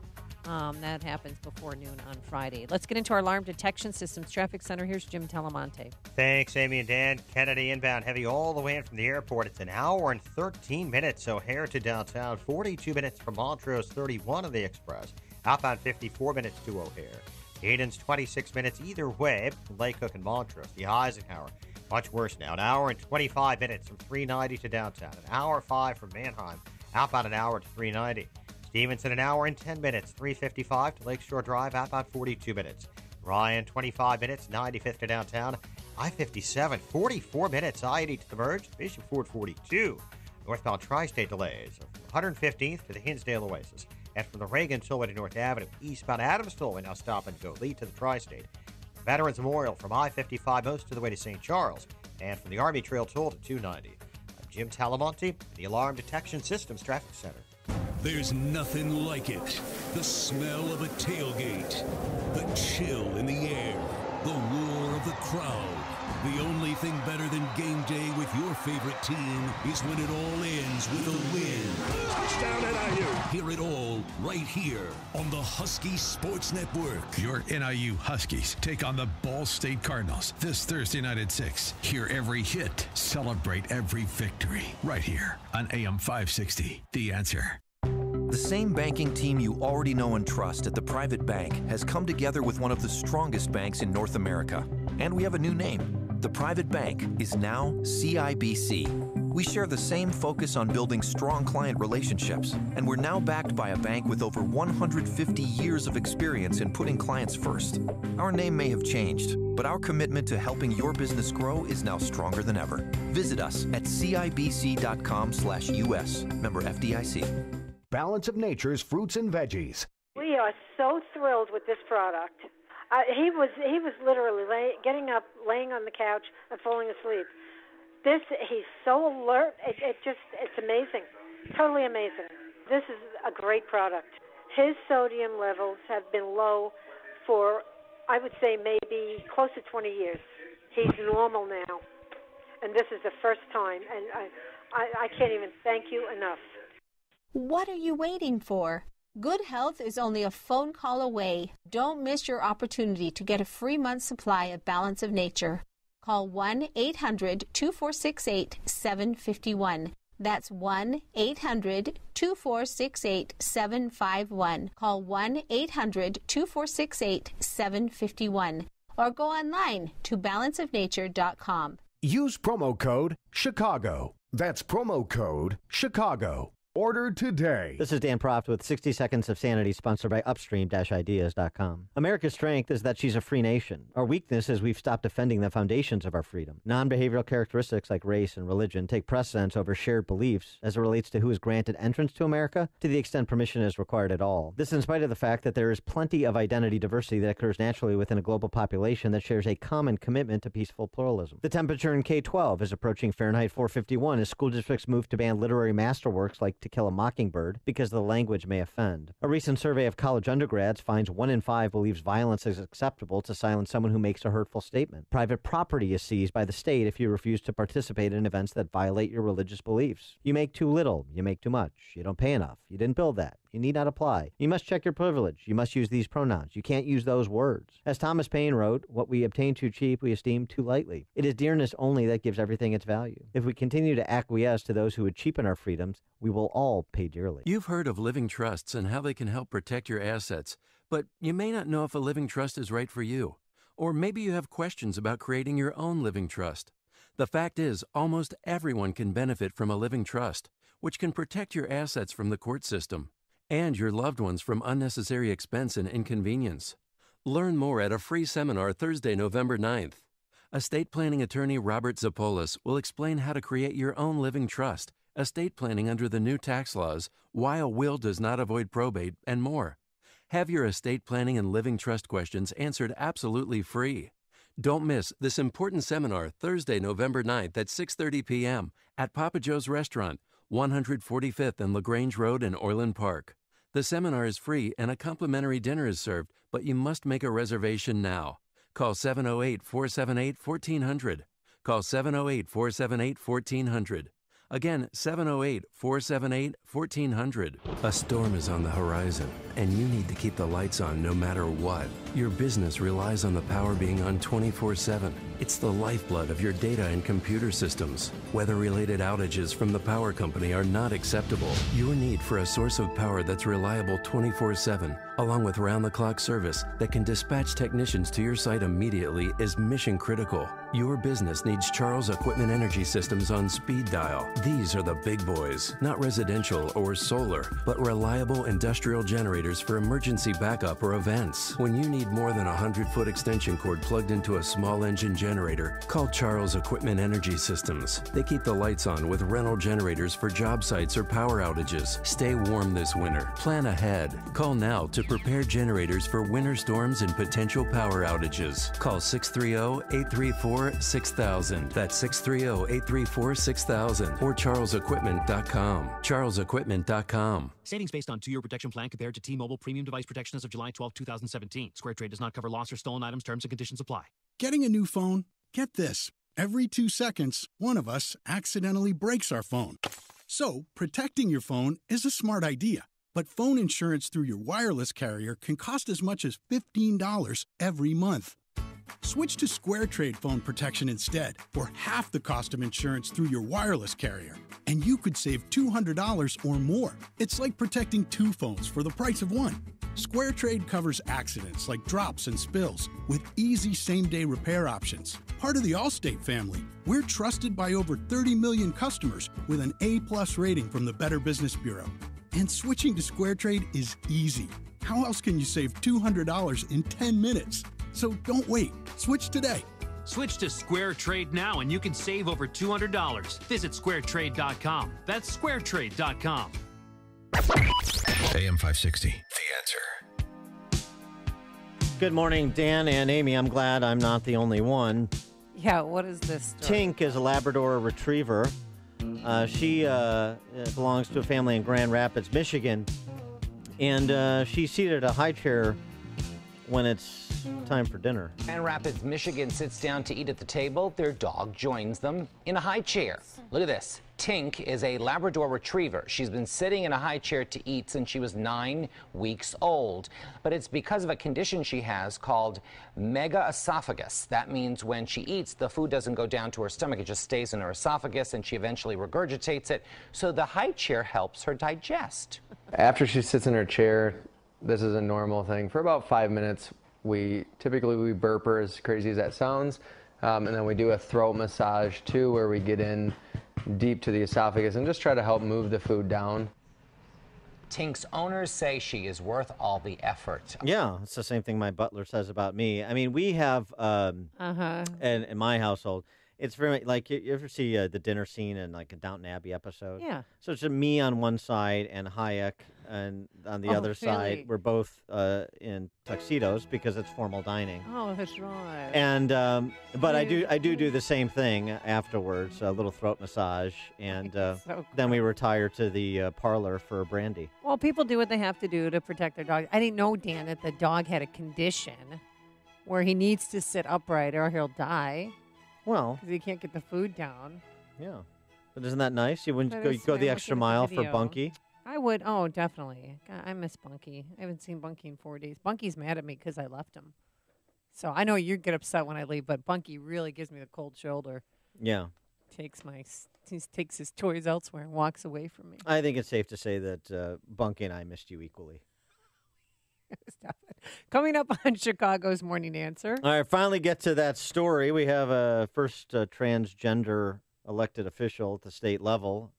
That happens before noon on Friday. Let's get into our alarm detection systems traffic center. Here's Jim Telemonte. Thanks, Amy and Dan. Kennedy inbound heavy all the way in from the airport. It's an hour and 13 minutes. O'Hare to downtown, 42 minutes from Montrose, 31 on the Express. Outbound 54 minutes to O'Hare. Hayden's 26 minutes either way, Lake Cook and Montrose. The Eisenhower, much worse now. An hour and 25 minutes from 390 to downtown. An hour 5 from Manheim. Outbound an hour to 390. Stevenson, an hour and 10 minutes, 355 to Lakeshore Drive, outbound 42 minutes. Ryan, 25 minutes, 95th to downtown. I-57, 44 minutes, I-80 to the merge, Bishop Ford 42. Northbound tri-state delays, 115th to the Hinsdale Oasis. And from the Reagan Tollway to North Avenue, eastbound Adams Tollway now stop and go, lead to the tri-state. Veterans Memorial from I-55 most of the way to St. Charles, and from the Army Trail Toll to 290. I'm Jim Talamonte, the Alarm Detection Systems Traffic Center. There's nothing like it. The smell of a tailgate, the chill in the air, the roar of the crowd. The only thing better than game day with your favorite team is when it all ends with a win. Touchdown NIU. Hear it all right here on the Husky Sports Network. Your NIU Huskies take on the Ball State Cardinals this Thursday night at 6. Hear every hit, celebrate every victory right here on AM 560. The Answer. The same banking team you already know and trust at the private bank has come together with one of the strongest banks in North America. And we have a new name. The private bank is now CIBC. We share the same focus on building strong client relationships, and we're now backed by a bank with over 150 years of experience in putting clients first. Our name may have changed, but our commitment to helping your business grow is now stronger than ever. Visit us at CIBC.com/US. Member FDIC. Balance of Nature's fruits and veggies. We are so thrilled with this product. He was literally getting up, laying on the couch, and falling asleep. He's so alert. It's amazing, totally amazing. This is a great product. His sodium levels have been low for, I would say, maybe close to 20 years. He's normal now, and this is the first time. And I can't even thank you enough. What are you waiting for? Good health is only a phone call away. Don't miss your opportunity to get a free month's supply of Balance of Nature. Call 1-800-2468-751. That's 1-800-2468-751. Call 1-800-2468-751. Or go online to balanceofnature.com. Use promo code Chicago. That's promo code Chicago. Order today. This is Dan Proft with 60 Seconds of Sanity, sponsored by Upstream-Ideas.com. America's strength is that she's a free nation. Our weakness is we've stopped defending the foundations of our freedom. Non-behavioral characteristics like race and religion take precedence over shared beliefs as it relates to who is granted entrance to America, to the extent permission is required at all. This in spite of the fact that there is plenty of identity diversity that occurs naturally within a global population that shares a common commitment to peaceful pluralism. The temperature in K-12 is approaching Fahrenheit 451 as school districts move to ban literary masterworks like To Kill a Mockingbird because the language may offend. A recent survey of college undergrads finds 1 in 5 believes violence is acceptable to silence someone who makes a hurtful statement. Private property is seized by the state if you refuse to participate in events that violate your religious beliefs. You make too little, you make too much. You don't pay enough, you didn't build that. You need not apply. You must check your privilege. You must use these pronouns. You can't use those words. As Thomas Paine wrote, what we obtain too cheap, we esteem too lightly. It is dearness only that gives everything its value. If we continue to acquiesce to those who would cheapen our freedoms, we will all pay dearly. You've heard of living trusts and how they can help protect your assets, but you may not know if a living trust is right for you. Or maybe you have questions about creating your own living trust. The fact is, almost everyone can benefit from a living trust, which can protect your assets from the court system and your loved ones from unnecessary expense and inconvenience. Learn more at a free seminar Thursday, November 9th. Estate planning attorney Robert Zapolis will explain how to create your own living trust, estate planning under the new tax laws, why a will does not avoid probate, and more. Have your estate planning and living trust questions answered absolutely free. Don't miss this important seminar Thursday, November 9th at 6:30 p.m. at Papa Joe's Restaurant, 145th and LaGrange Road in Orland Park. The seminar is free and a complimentary dinner is served, but you must make a reservation now. Call 708-478-1400. Call 708-478-1400. Again, 708-478-1400. A storm is on the horizon, and you need to keep the lights on no matter what. Your business relies on the power being on 24/7. It's the lifeblood of your data and computer systems. Weather-related outages from the power company are not acceptable. Your need for a source of power that's reliable 24/7, along with round-the-clock service that can dispatch technicians to your site immediately, is mission critical. Your business needs Charles Equipment Energy Systems on speed dial. These are the big boys, not residential or solar, but reliable industrial generators for emergency backup or events. When you need need more than a 100-foot extension cord plugged into a small engine generator, call Charles Equipment Energy Systems. They keep the lights on with rental generators for job sites or power outages. Stay warm this winter. Plan ahead. Call now to prepare generators for winter storms and potential power outages. Call 630-834-6000. That's 630-834-6000 or charlesequipment.com. charlesequipment.com. Savings based on 2-year protection plan compared to T-Mobile premium device protection as of July 12, 2017. Square Trade does not cover loss or stolen items. Terms and conditions apply. Getting a new phone? Get this. Every 2 seconds, one of us accidentally breaks our phone. So, protecting your phone is a smart idea. But phone insurance through your wireless carrier can cost as much as $15 every month. Switch to Square Trade phone protection instead, for half the cost of insurance through your wireless carrier. And you could save $200 or more. It's like protecting 2 phones for the price of 1. Square Trade covers accidents like drops and spills with easy same-day repair options. Part of the Allstate family, we're trusted by over 30 million customers with an A+ rating from the Better Business Bureau. And switching to Square Trade is easy. How else can you save $200 in 10 minutes? So don't wait. Switch today. Switch to Square Trade now and you can save over $200. Visit squaretrade.com. That's squaretrade.com. AM 560, The Answer. Good morning, Dan and Amy. I'm glad I'm not the only one. Yeah, what is this story? Tink is a Labrador Retriever. She belongs to a family in Grand Rapids, Michigan. And she's seated at a high chair when it's time for dinner. Grand Rapids, Michigan sits down to eat at the table. Their dog joins them in a high chair. Look at this. Tink is a Labrador Retriever. She's been sitting in a high chair to eat since she was 9 weeks old. But it's because of a condition she has called megaesophagus. That means when she eats, the food doesn't go down to her stomach. It just stays in her esophagus, and she eventually regurgitates it. So the high chair helps her digest. After she sits in her chair, this is a normal thing. For about 5 minutes, we burp her, as crazy as that sounds. And then we do a throat massage too, where we get in deep to the esophagus and just try to help move the food down. Tink's owners say she is worth all the effort. Yeah, it's the same thing my butler says about me. I mean, we have, in my household, it's very much like, you ever see the dinner scene in like a Downton Abbey episode? Yeah. So it's me on one side and Hayek and on the other side. We're both in tuxedos because it's formal dining. Oh, that's right. And but I do the same thing afterwards, a little throat massage, and then we retire to the parlor for brandy. Well, people do what they have to do to protect their dog. I didn't know, Dan, that the dog had a condition where he needs to sit upright or he'll die. Well, because he can't get the food down. Yeah, but isn't that nice? You wouldn't go the extra mile for Bunky? I would. Oh, definitely. God, I miss Bunky. I haven't seen Bunky in 4 days. Bunky's mad at me because I left him. So I know you get upset when I leave, but Bunky really gives me the cold shoulder. Yeah. He takes his toys elsewhere and walks away from me. I think it's safe to say that Bunky and I missed you equally. Stop it. Coming up on Chicago's Morning Answer. All right, finally get to that story. We have a first transgender elected official at the state level,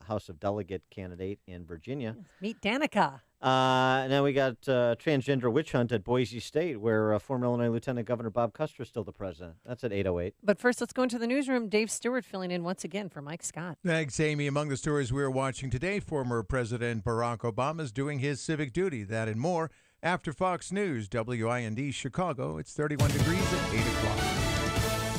House of Delegate candidate in Virginia. Meet Danica. Now we got transgender witch hunt at Boise State, where former Illinois Lieutenant Governor Bob Custer is still the president. That's at 8:08. But first, let's go into the newsroom. Dave Stewart filling in once again for Mike Scott. Thanks, Amy. Among the stories we're watching today, former President Barack Obama is doing his civic duty. That and more after Fox News, WIND Chicago. It's 31 degrees at 8 o'clock.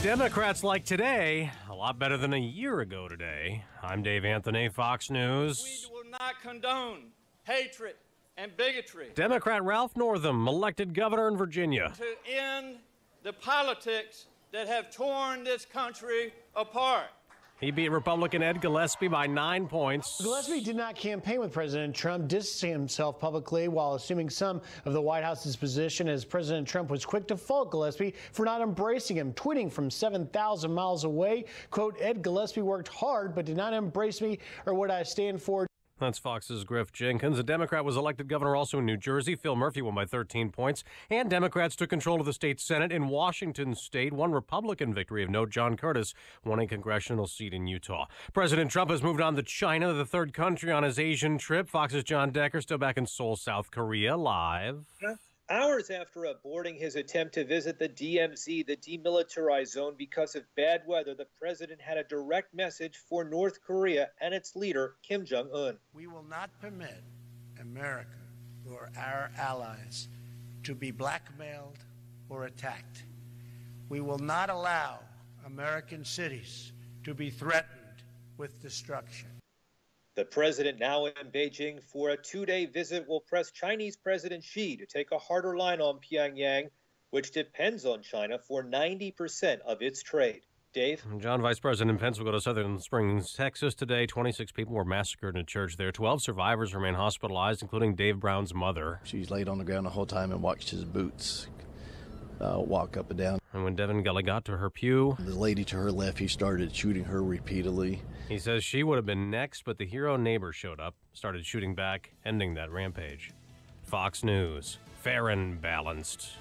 Democrats like today a lot better than a year ago today. I'm Dave Anthony, Fox News. We will not condone hatred and bigotry. Democrat Ralph Northam, elected governor in Virginia. To end the politics that have torn this country apart. He beat Republican Ed Gillespie by 9 points. Gillespie did not campaign with President Trump, distancing himself publicly while assuming some of the White House's position, as President Trump was quick to fault Gillespie for not embracing him, tweeting from 7,000 miles away, quote, Ed Gillespie worked hard but did not embrace me or what I stand for. That's Fox's Griff Jenkins. A Democrat was elected governor also in New Jersey. Phil Murphy won by 13 points. And Democrats took control of the state Senate in Washington state. One Republican victory of note, John Curtis won a congressional seat in Utah. President Trump has moved on to China, the third country on his Asian trip. Fox's John Decker still back in Seoul, South Korea, live. Hours after aborting his attempt to visit the DMZ, the demilitarized zone, because of bad weather, the president had a direct message for North Korea and its leader, Kim Jong-un. We will not permit America or our allies to be blackmailed or attacked. We will not allow American cities to be threatened with destruction. The president, now in Beijing for a 2-day visit, will press Chinese President Xi to take a harder line on Pyongyang, which depends on China for 90% of its trade. Dave? John, Vice President Pence will go to Southern Springs, Texas today. 26 people were massacred in a church there. 12 survivors remain hospitalized, including Dave Brown's mother. She's laid on the ground the whole time and watched his boots walk up and down. And when Devin Gully got to her pew, the lady to her left, he started shooting her repeatedly. He says she would have been next, but the hero neighbor showed up, started shooting back, ending that rampage. Fox News, fair and balanced.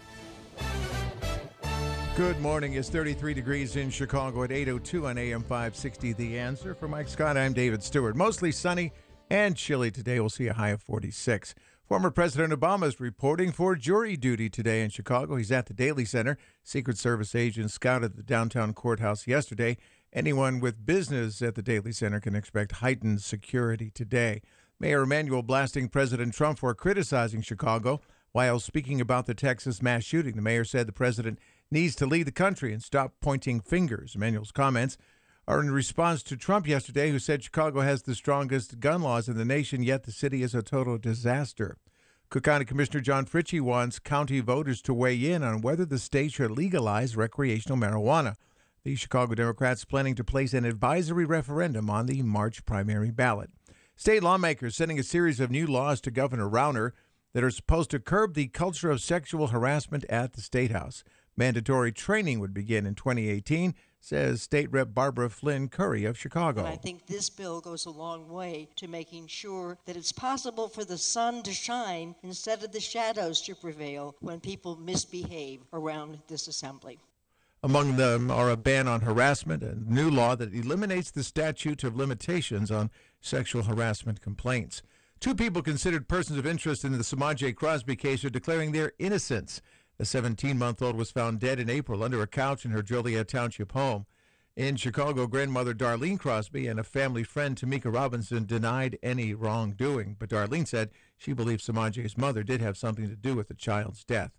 Good morning. It's 33 degrees in Chicago at 8:02 on AM 560. The Answer. For Mike Scott, I'm David Stewart. Mostly sunny and chilly today. We'll see a high of 46. Former President Obama is reporting for jury duty today in Chicago. He's at the Daly Center. Secret Service agents scouted the downtown courthouse yesterday. Anyone with business at the Daly Center can expect heightened security today. Mayor Emanuel blasting President Trump for criticizing Chicago while speaking about the Texas mass shooting. The mayor said the president needs to lead the country and stop pointing fingers. Emanuel's comments are in response to Trump yesterday, who said Chicago has the strongest gun laws in the nation, yet the city is a total disaster. Cook County Commissioner John Fritchie wants county voters to weigh in on whether the state should legalize recreational marijuana. The Chicago Democrats planning to place an advisory referendum on the March primary ballot. State lawmakers sending a series of new laws to Governor Rauner that are supposed to curb the culture of sexual harassment at the State House. Mandatory training would begin in 2018, says State Rep. Barbara Flynn Curry of Chicago. And I think this bill goes a long way to making sure that it's possible for the sun to shine instead of the shadows to prevail when people misbehave around this assembly. Among them are a ban on harassment and a new law that eliminates the statute of limitations on sexual harassment complaints. 2 people considered persons of interest in the Samaje Crosby case are declaring their innocence. The 17-month-old was found dead in April under a couch in her Joliet Township home. In Chicago, grandmother Darlene Crosby and a family friend, Tamika Robinson, denied any wrongdoing, but Darlene said she believes Samaje's mother did have something to do with the child's death.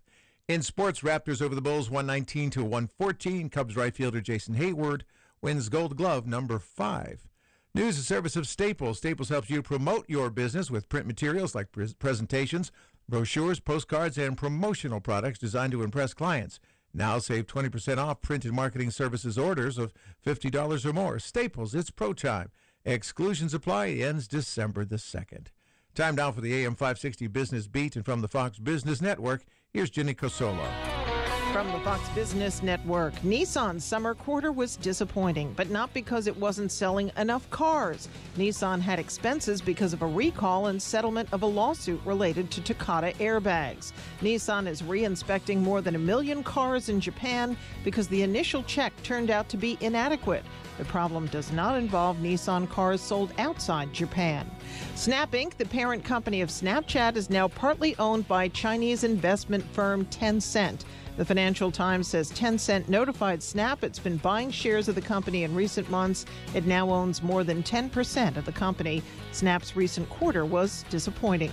In sports, Raptors over the Bulls 119-114. Cubs right fielder Jason Hayward wins Gold Glove number 5. News and service of Staples. Staples helps you promote your business with print materials like presentations, brochures, postcards, and promotional products designed to impress clients. Now save 20% off printed marketing services orders of $50 or more. Staples, it's pro time. Exclusions apply. It ends December the 2nd. Time now for the AM 560 Business Beat, and from the Fox Business Network, here's Ginny Cosola. From the Fox Business Network, Nissan's summer quarter was disappointing, but not because it wasn't selling enough cars. Nissan had expenses because of a recall and settlement of a lawsuit related to Takata airbags. Nissan is re-inspecting more than 1 million cars in Japan because the initial check turned out to be inadequate. The problem does not involve Nissan cars sold outside Japan. Snap Inc., the parent company of Snapchat, is now partly owned by Chinese investment firm Tencent. The Financial Times says Tencent notified Snap it's been buying shares of the company in recent months. It now owns more than 10% of the company. Snap's recent quarter was disappointing.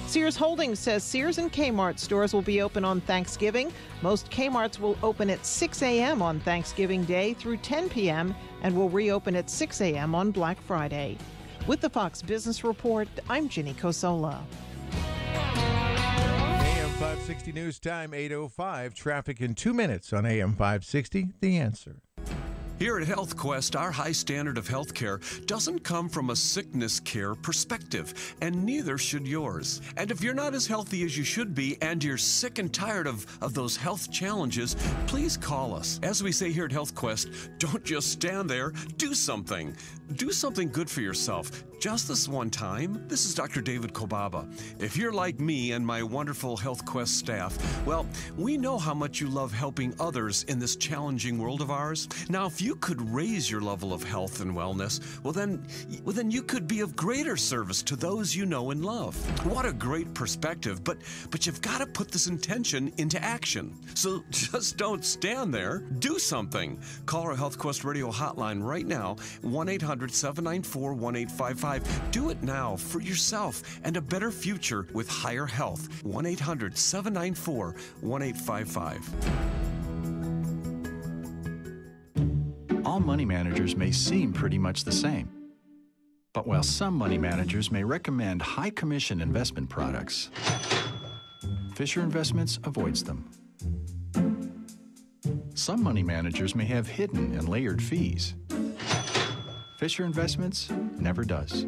Sears Holdings says Sears and Kmart stores will be open on Thanksgiving. Most Kmarts will open at 6 a.m. on Thanksgiving Day through 10 p.m. and will reopen at 6 a.m. on Black Friday. With the Fox Business Report, I'm Ginny Cosola. AM 560 News Time, 8:05. Traffic in 2 minutes on AM 560. The Answer. Here at HealthQuest, our high standard of health care doesn't come from a sickness care perspective, and neither should yours. And if you're not as healthy as you should be and you're sick and tired of those health challenges, please call us. As we say here at HealthQuest, don't just stand there, do something. Do something good for yourself. just this one time. This is Dr. David Kobaba. If you're like me and my wonderful HealthQuest staff, well, we know how much you love helping others in this challenging world of ours. Now, if you could raise your level of health and wellness, well then you could be of greater service to those you know and love. What a great perspective, but you've got to put this intention into action. So just don't stand there. Do something. Call our HealthQuest Radio hotline right now, 1-800-794-1855. Do it now for yourself and a better future with higher health. 1-800-794-1855. All money managers may seem pretty much the same. But while some money managers may recommend high commission investment products, Fisher Investments avoids them. Some money managers may have hidden and layered fees. Fisher Investments never does.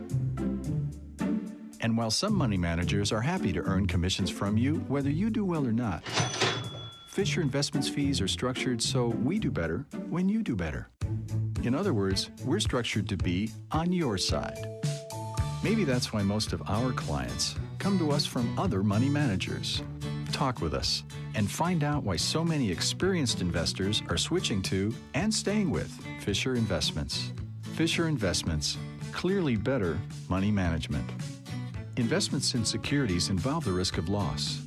And while some money managers are happy to earn commissions from you, whether you do well or not, Fisher Investments fees are structured so we do better when you do better. In other words, we're structured to be on your side. Maybe that's why most of our clients come to us from other money managers. Talk with us and find out why so many experienced investors are switching to and staying with Fisher Investments. Fisher Investments, clearly better money management. Investments in securities involve the risk of loss.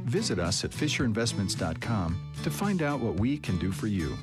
Visit us at FisherInvestments.com to find out what we can do for you.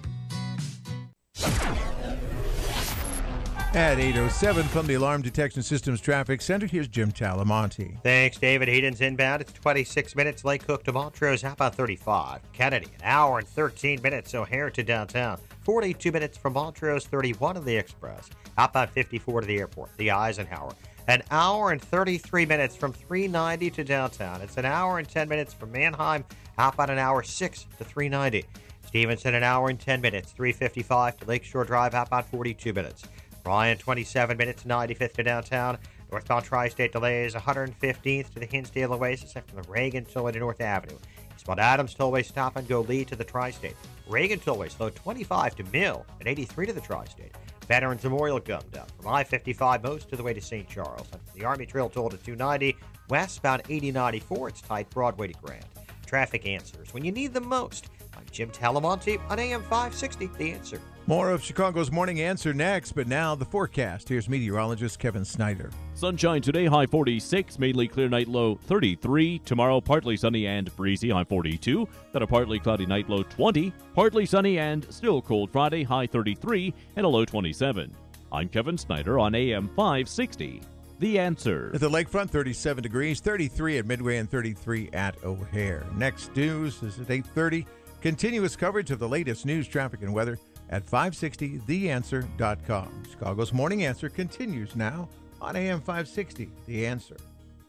At 8:07 from the Alarm Detection Systems Traffic Center, here's Jim Talamonte. Thanks, David. Hayden's inbound. It's 26 minutes. Lake Cook to Montrose, how about 35? Kennedy, an hour and 13 minutes. O'Hare to downtown. 42 minutes from Montrose, 31 on the Express. How about 54 to the airport? The Eisenhower. An hour and 33 minutes from 390 to downtown. It's an hour and 10 minutes from Mannheim. How about an hour 6 to 390? Stevenson, an hour and 10 minutes. 355 to Lakeshore Drive. How about 42 minutes? Bryan, 27 minutes, 95th to downtown. Northbound Tri-State delays, 115th to the Hinsdale Oasis after the Reagan Tollway to North Avenue. Eastbound Adams Tollway stop and go lead to the Tri-State. Reagan Tollway slow 25 to Mill and 83 to the Tri-State. Veterans Memorial gummed up from I-55 most to the way to St. Charles. And the Army Trail toll to 290. Westbound 8094, it's tight Broadway to Grand. Traffic answers when you need them most. I'm Jim Talamonte on AM 560, The Answer. More of Chicago's Morning Answer next, but now the forecast. Here's meteorologist Kevin Snyder. Sunshine today, high 46, mainly clear night, low 33. Tomorrow, partly sunny and breezy, high 42. Then a partly cloudy night, low 20. Partly sunny and still cold Friday, high 33 and a low 27. I'm Kevin Snyder on AM 560. The Answer. At the lakefront, 37 degrees, 33 at Midway and 33 at O'Hare. Next news is at 8:30. Continuous coverage of the latest news, traffic, and weather at 560theanswer.com. Chicago's Morning Answer continues now on AM 560, The Answer.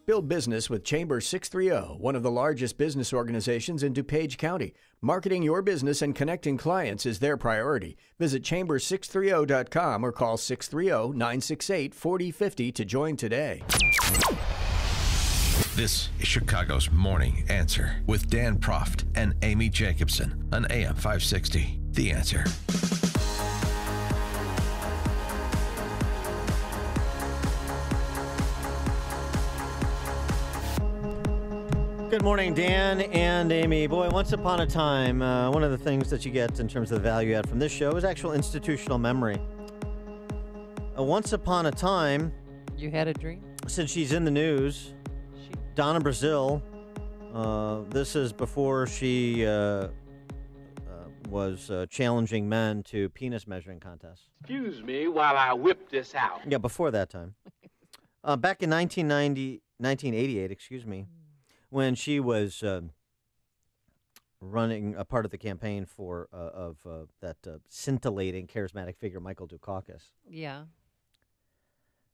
Build business with Chamber 630, one of the largest business organizations in DuPage County. Marketing your business and connecting clients is their priority. Visit chamber630.com or call 630-968-4050 to join today. This is Chicago's Morning Answer with Dan Proft and Amy Jacobson on AM 560. The Answer. Good morning, Dan and Amy. Boy, once upon a time, one of the things that you get in terms of the value add from this show is actual institutional memory. Once upon a time... You had a dream? Since she's in the news, Donna Brazile, this is before she was challenging men to penis measuring contests. Excuse me while I whip this out. Yeah, before that time. Back in 1988, when she was running a part of the campaign for that scintillating, charismatic figure, Michael Dukakis. Yeah.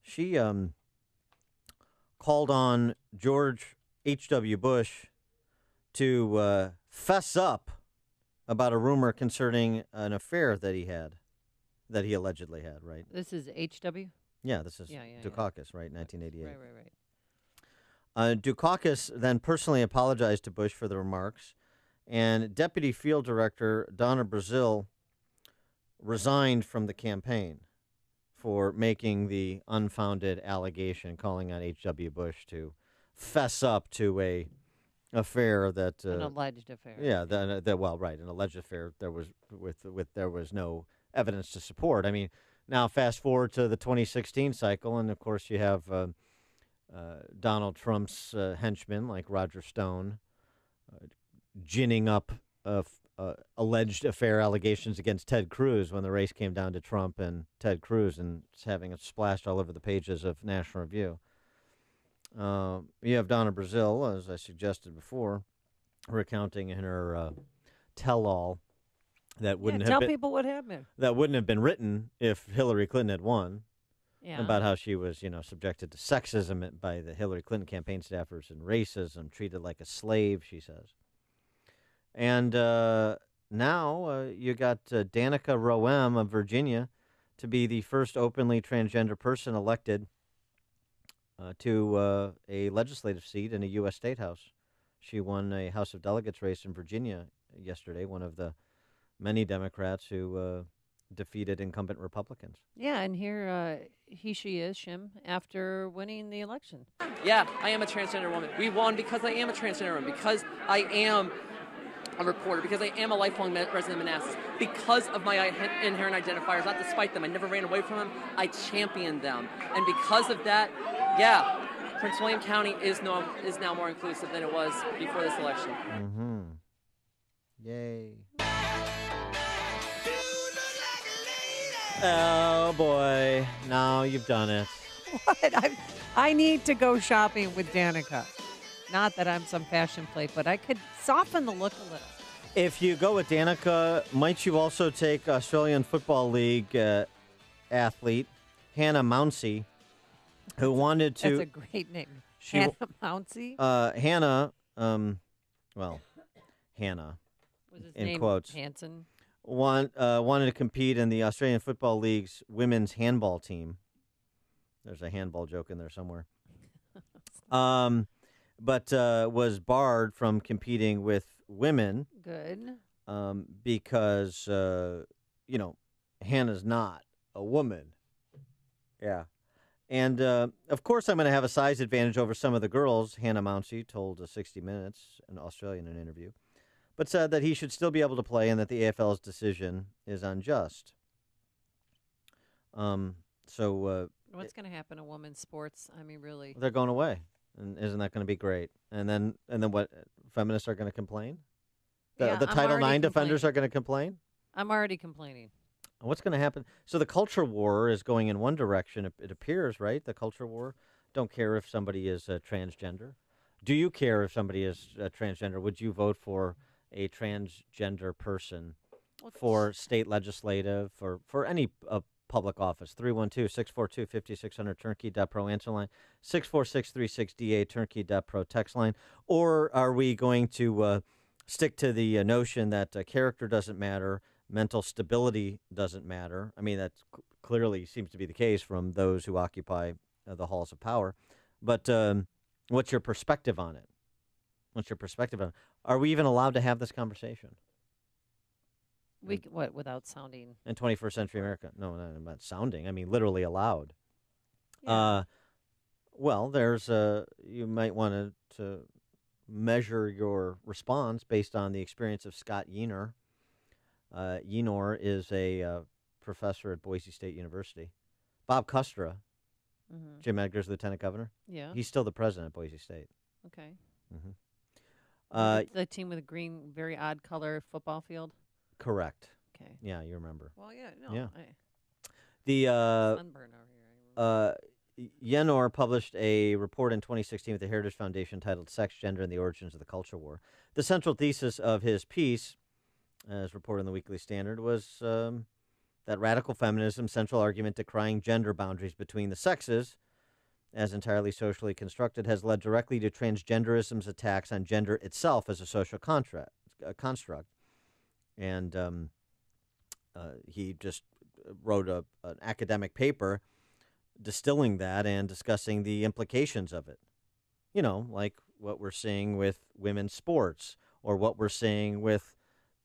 She called on George H.W. Bush to fess up about a rumor concerning an affair that he allegedly had, right? This is H.W.? Yeah, this is Dukakis, right, 1988. Right. Dukakis then personally apologized to Bush for the remarks, and Deputy Field Director Donna Brazile resigned from the campaign for making the unfounded allegation, calling on H.W. Bush to fess up to a affair that an alleged affair. Yeah, an alleged affair. There was there was no evidence to support. I mean, now fast forward to the 2016 cycle, and of course you have Donald Trump's henchmen like Roger Stone ginning up alleged affair allegations against Ted Cruz when the race came down to Trump and Ted Cruz, and having it splashed all over the pages of National Review. You have Donna Brazile, as I suggested before, recounting in her tell-all that wouldn't have tell been, people what happened. That wouldn't have been written if Hillary Clinton had won. Yeah. About how she was, subjected to sexism by the Hillary Clinton campaign staffers and racism, treated like a slave, she says. And now you got Danica Roem of Virginia to be the first openly transgender person elected to a legislative seat in a U.S. State House. She won a House of Delegates race in Virginia yesterday, one of the many Democrats who defeated incumbent Republicans. Yeah, and here she is, Shim, after winning the election. Yeah, I am a transgender woman. We won because I am a transgender woman, because I am a reporter, because I am a lifelong resident of Manassas, because of my inherent identifiers, not despite them. I never ran away from them. I championed them. And because of that, yeah, Prince William County is now more inclusive than it was before this election. Mm-hmm. Yay. Oh, boy. Now you've done it. What? I need to go shopping with Danica. Not that I'm some fashion plate, but I could soften the look a little. If you go with Danica, might you also take Australian Football League athlete Hannah Mouncey, who wanted to... That's a great name. Hannah Mouncey? Hannah, Hannah, was his in name quotes, Hanson? wanted to compete in the Australian Football League's women's handball team. There's a handball joke in there somewhere. But was barred from competing with women. Good. Because, Hannah's not a woman. Yeah. And, of course, I'm going to have a size advantage over some of the girls, Hannah Mouncey told 60 Minutes, an Australian, in an interview, but said that he should still be able to play and that the AFL's decision is unjust. What's going to happen to women's sports? I mean, really. They're going away. And isn't that going to be great? And then what? Feminists are going to complain? The Title IX defenders are going to complain? I'm already complaining. What's going to happen? So the culture war is going in one direction, it appears, right? The culture war. Don't care if somebody is transgender. Do you care if somebody is transgender? Would you vote for a transgender person for state legislative or for any public office? 312-642-5600 turnkey.pro answer line, 64636DA turnkey.pro text line. Or are we going to stick to the notion that character doesn't matter, mental stability doesn't matter? I mean, that clearly seems to be the case from those who occupy the halls of power. But what's your perspective on it? What's your perspective on it? Are we even allowed to have this conversation? Without sounding? In 21st century America. No, not sounding. I mean, literally allowed. Yeah. Well, there's you might want to measure your response based on the experience of Scott Yenor. Yenor is a professor at Boise State University. Bob Custra, Jim Edgar's lieutenant governor. Yeah. He's still the president at Boise State. Okay. Mm-hmm. The team with a green, very odd color football field? Correct. Okay. Yeah, you remember. Well, yeah. No, yeah. The sunburn over here. Yenor published a report in 2016 with the Heritage Foundation titled Sex, Gender, and the Origins of the Culture War. The central thesis of his piece, as reported in the Weekly Standard, was that radical feminism's central argument decrying gender boundaries between the sexes, as entirely socially constructed, has led directly to transgenderism's attacks on gender itself as a social construct. And he just wrote an academic paper distilling that and discussing the implications of it. You know, like what we're seeing with women's sports or what we're seeing with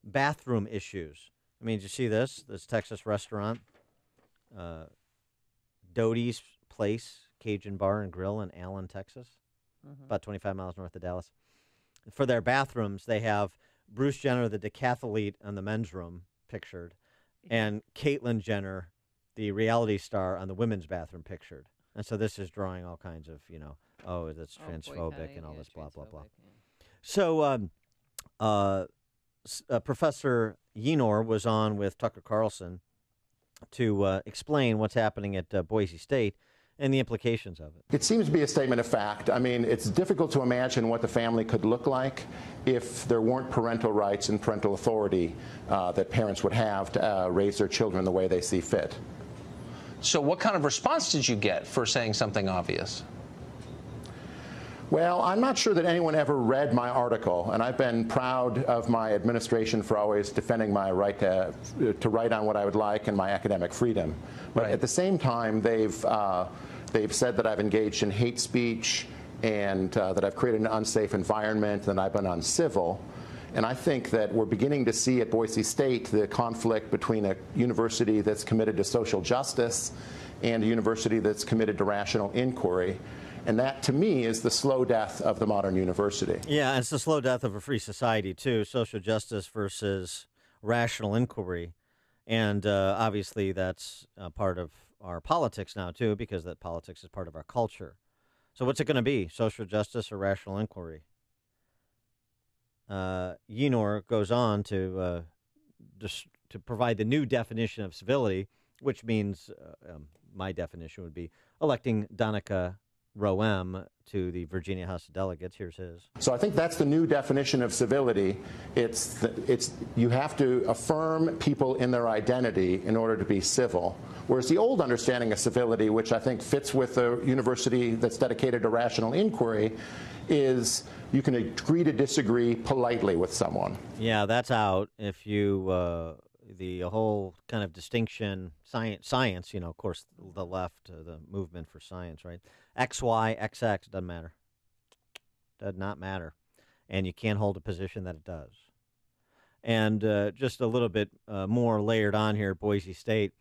bathroom issues. I mean, did you see this? This Texas restaurant Doty's Place Cajun Bar and Grill in Allen, Texas, Mhm. about 25 miles north of Dallas. For their bathrooms, they have Bruce Jenner, the decathlete, on the men's room pictured, and Caitlyn Jenner, the reality star, on the women's bathroom pictured. And so this is drawing all kinds of, oh, that's transphobic and all this blah, blah, blah. So Professor Yenor was on with Tucker Carlson to explain what's happening at Boise State and the implications of it. It seems to be a statement of fact. I mean, it's difficult to imagine what the family could look like if there weren't parental rights and parental authority that parents would have to raise their children the way they see fit. So what kind of response did you get for saying something obvious? Well, I'm not sure that anyone ever read my article, and I've been proud of my administration for always defending my right to write on what I would like and my academic freedom. But at the same time, they've said that I've engaged in hate speech and that I've created an unsafe environment, and that I've been uncivil. And I think that we're beginning to see at Boise State the conflict between a university that's committed to social justice and a university that's committed to rational inquiry. And that, to me, is the slow death of the modern university. Yeah, and it's the slow death of a free society, too. Social justice versus rational inquiry. And obviously that's part of our politics now, too, because that politics is part of our culture. So what's it going to be, social justice or rational inquiry? Yenor goes on to provide the new definition of civility, which means my definition would be electing Danica Roem to the Virginia House of Delegates. Here's his. So I think that's the new definition of civility. It's you have to affirm people in their identity in order to be civil. Whereas the old understanding of civility, which I think fits with a university that's dedicated to rational inquiry, is you can agree to disagree politely with someone. Yeah, that's out. If you the whole kind of distinction, science, of course, the left, the movement for science, right? X, Y, XX, doesn't matter. Does not matter. And you can't hold a position that it does. And just a little bit more layered on here at Boise State,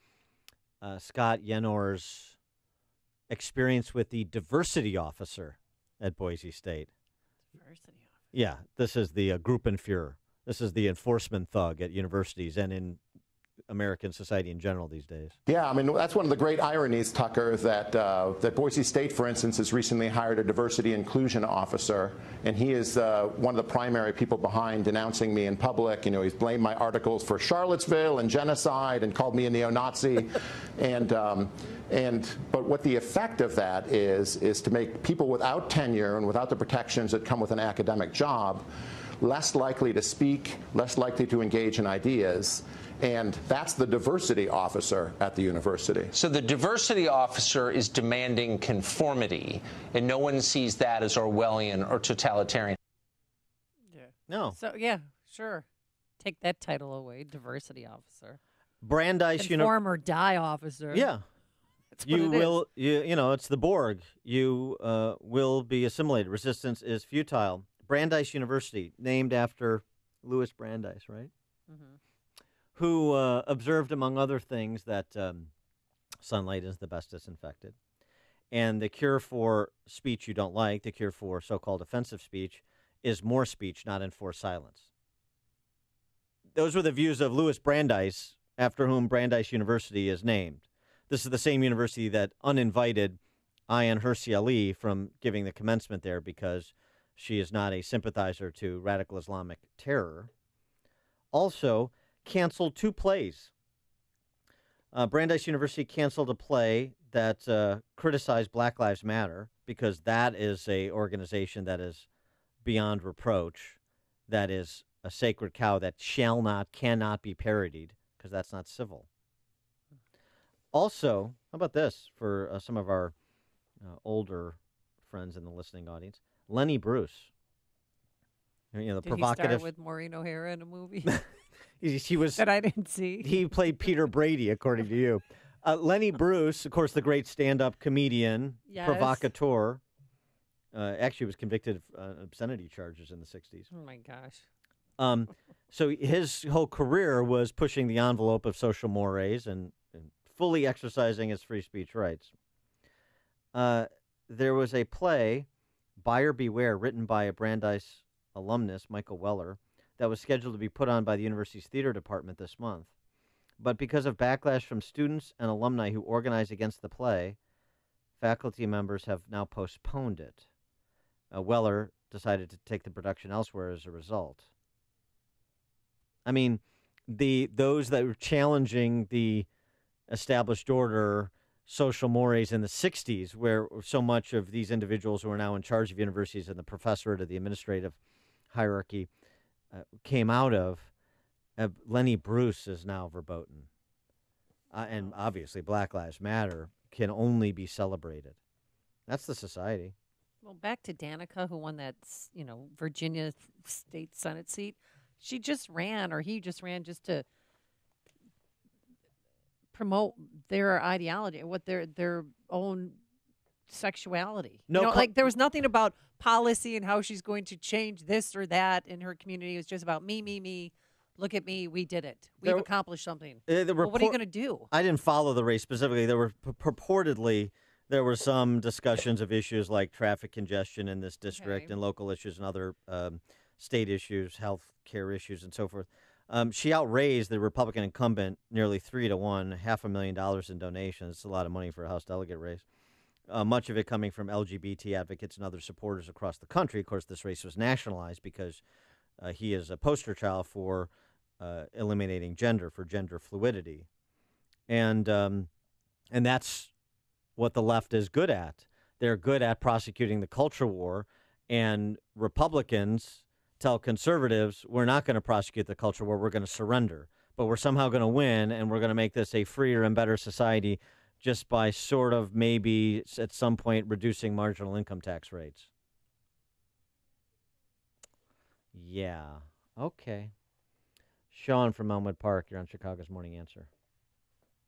Scott Yenor's experience with the diversity officer at Boise State. Diversity officer? Yeah, this is the Gruppenführer. This is the enforcement thug at universities and in American society in general these days. Yeah, I mean, that's one of the great ironies, Tucker, that that Boise State, for instance, has recently hired a diversity inclusion officer, and he is one of the primary people behind denouncing me in public. He's blamed my articles for Charlottesville and genocide and called me a neo-Nazi. But what the effect of that is to make people without tenure and without the protections that come with an academic job less likely to speak, less likely to engage in ideas. And that's the diversity officer at the university. So the diversity officer is demanding conformity, and no one sees that as Orwellian or totalitarian. Yeah. No. So, yeah, sure. Take that title away, diversity officer. Brandeis Conform or die officer. Yeah. That's what You it will, it's the Borg. You will be assimilated. Resistance is futile. Brandeis University, named after Louis Brandeis, right? Mm-hmm. Who observed, among other things, that sunlight is the best disinfectant. And the cure for speech you don't like, the cure for so-called offensive speech, is more speech, not enforced silence. Those were the views of Louis Brandeis, after whom Brandeis University is named. This is the same university that uninvited Ayaan Hirsi Ali from giving the commencement there because she is not a sympathizer to radical Islamic terror. Also, canceled 2 plays. Brandeis University canceled a play that criticized Black Lives Matter because that is a organization that is beyond reproach, that is a sacred cow that cannot be parodied because that's not civil. Also, how about this for some of our older friends in the listening audience? Lenny Bruce. The Did provocative. he star with Maureen O'Hara in a movie? He was that I didn't see. He played Peter Brady, according to you. Lenny Bruce, of course, the great stand-up comedian, Yes. provocateur. Actually, was convicted of obscenity charges in the 60s. Oh my gosh. So his whole career was pushing the envelope of social mores and fully exercising his free speech rights. there was a play, Buyer Beware, written by a Brandeis alumnus, Michael Weller, that was scheduled to be put on by the university's theater department this month. But because of backlash from students and alumni who organized against the play, faculty members have now postponed it. Weller decided to take the production elsewhere as a result. I mean, those that were challenging the established order, social mores in the 60s, where so much of these individuals who are now in charge of universities and the professorate of the administrative hierarchy came out of, Lenny Bruce is now verboten. And obviously Black Lives Matter can only be celebrated. That's the society. Well, back to Danica, who won that, Virginia state Senate seat. She just ran, or he just ran, just to promote their ideology, what their own sexuality. There was nothing about policy and how she's going to change this or that in her community. It was just about me. Look at me. We did it. We've accomplished something. Well, what are you going to do? I didn't follow the race specifically. There were purportedly there were some discussions of issues like traffic congestion in this district and local issues and other state issues, health care issues, and so forth. She outraised the Republican incumbent nearly 3-1, $500,000 in donations. It's a lot of money for a House delegate race. Much of it coming from LGBT advocates and other supporters across the country. Of course, this race was nationalized because he is a poster child for eliminating gender, for gender fluidity. And that's what the left is good at. They're good at prosecuting the culture war, and Republicans tell conservatives, we're not going to prosecute the culture war, we're going to surrender. But we're somehow going to win, and we're going to make this a freer and better society just by sort of maybe at some point reducing marginal income tax rates. Yeah. Okay. Sean from Elmwood Park, you're on Chicago's Morning Answer.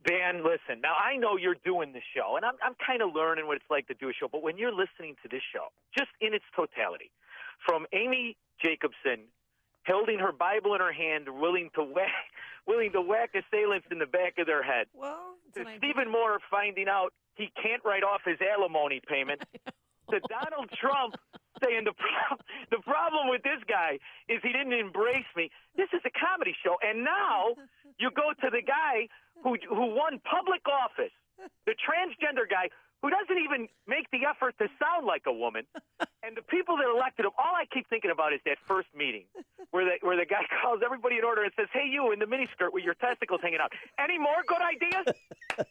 Dan, listen, now I know you're doing the show, and I'm kind of learning what it's like to do a show, but when you're listening to this show, just in its totality, from Amy Jacobson holding her Bible in her hand, willing to whack assailants in the back of their head, to Stephen Moore finding out he can't write off his alimony payment, to Donald Trump saying the problem with this guy is he didn't embrace me. This is a comedy show, and now you go to the guy who won public office, the transgender guy who doesn't even make the effort to sound like a woman, and the people that elected him. All I keep thinking about is that first meeting where the guy calls everybody in order and says, "Hey, you in the miniskirt with your testicles hanging out. Any more good ideas?"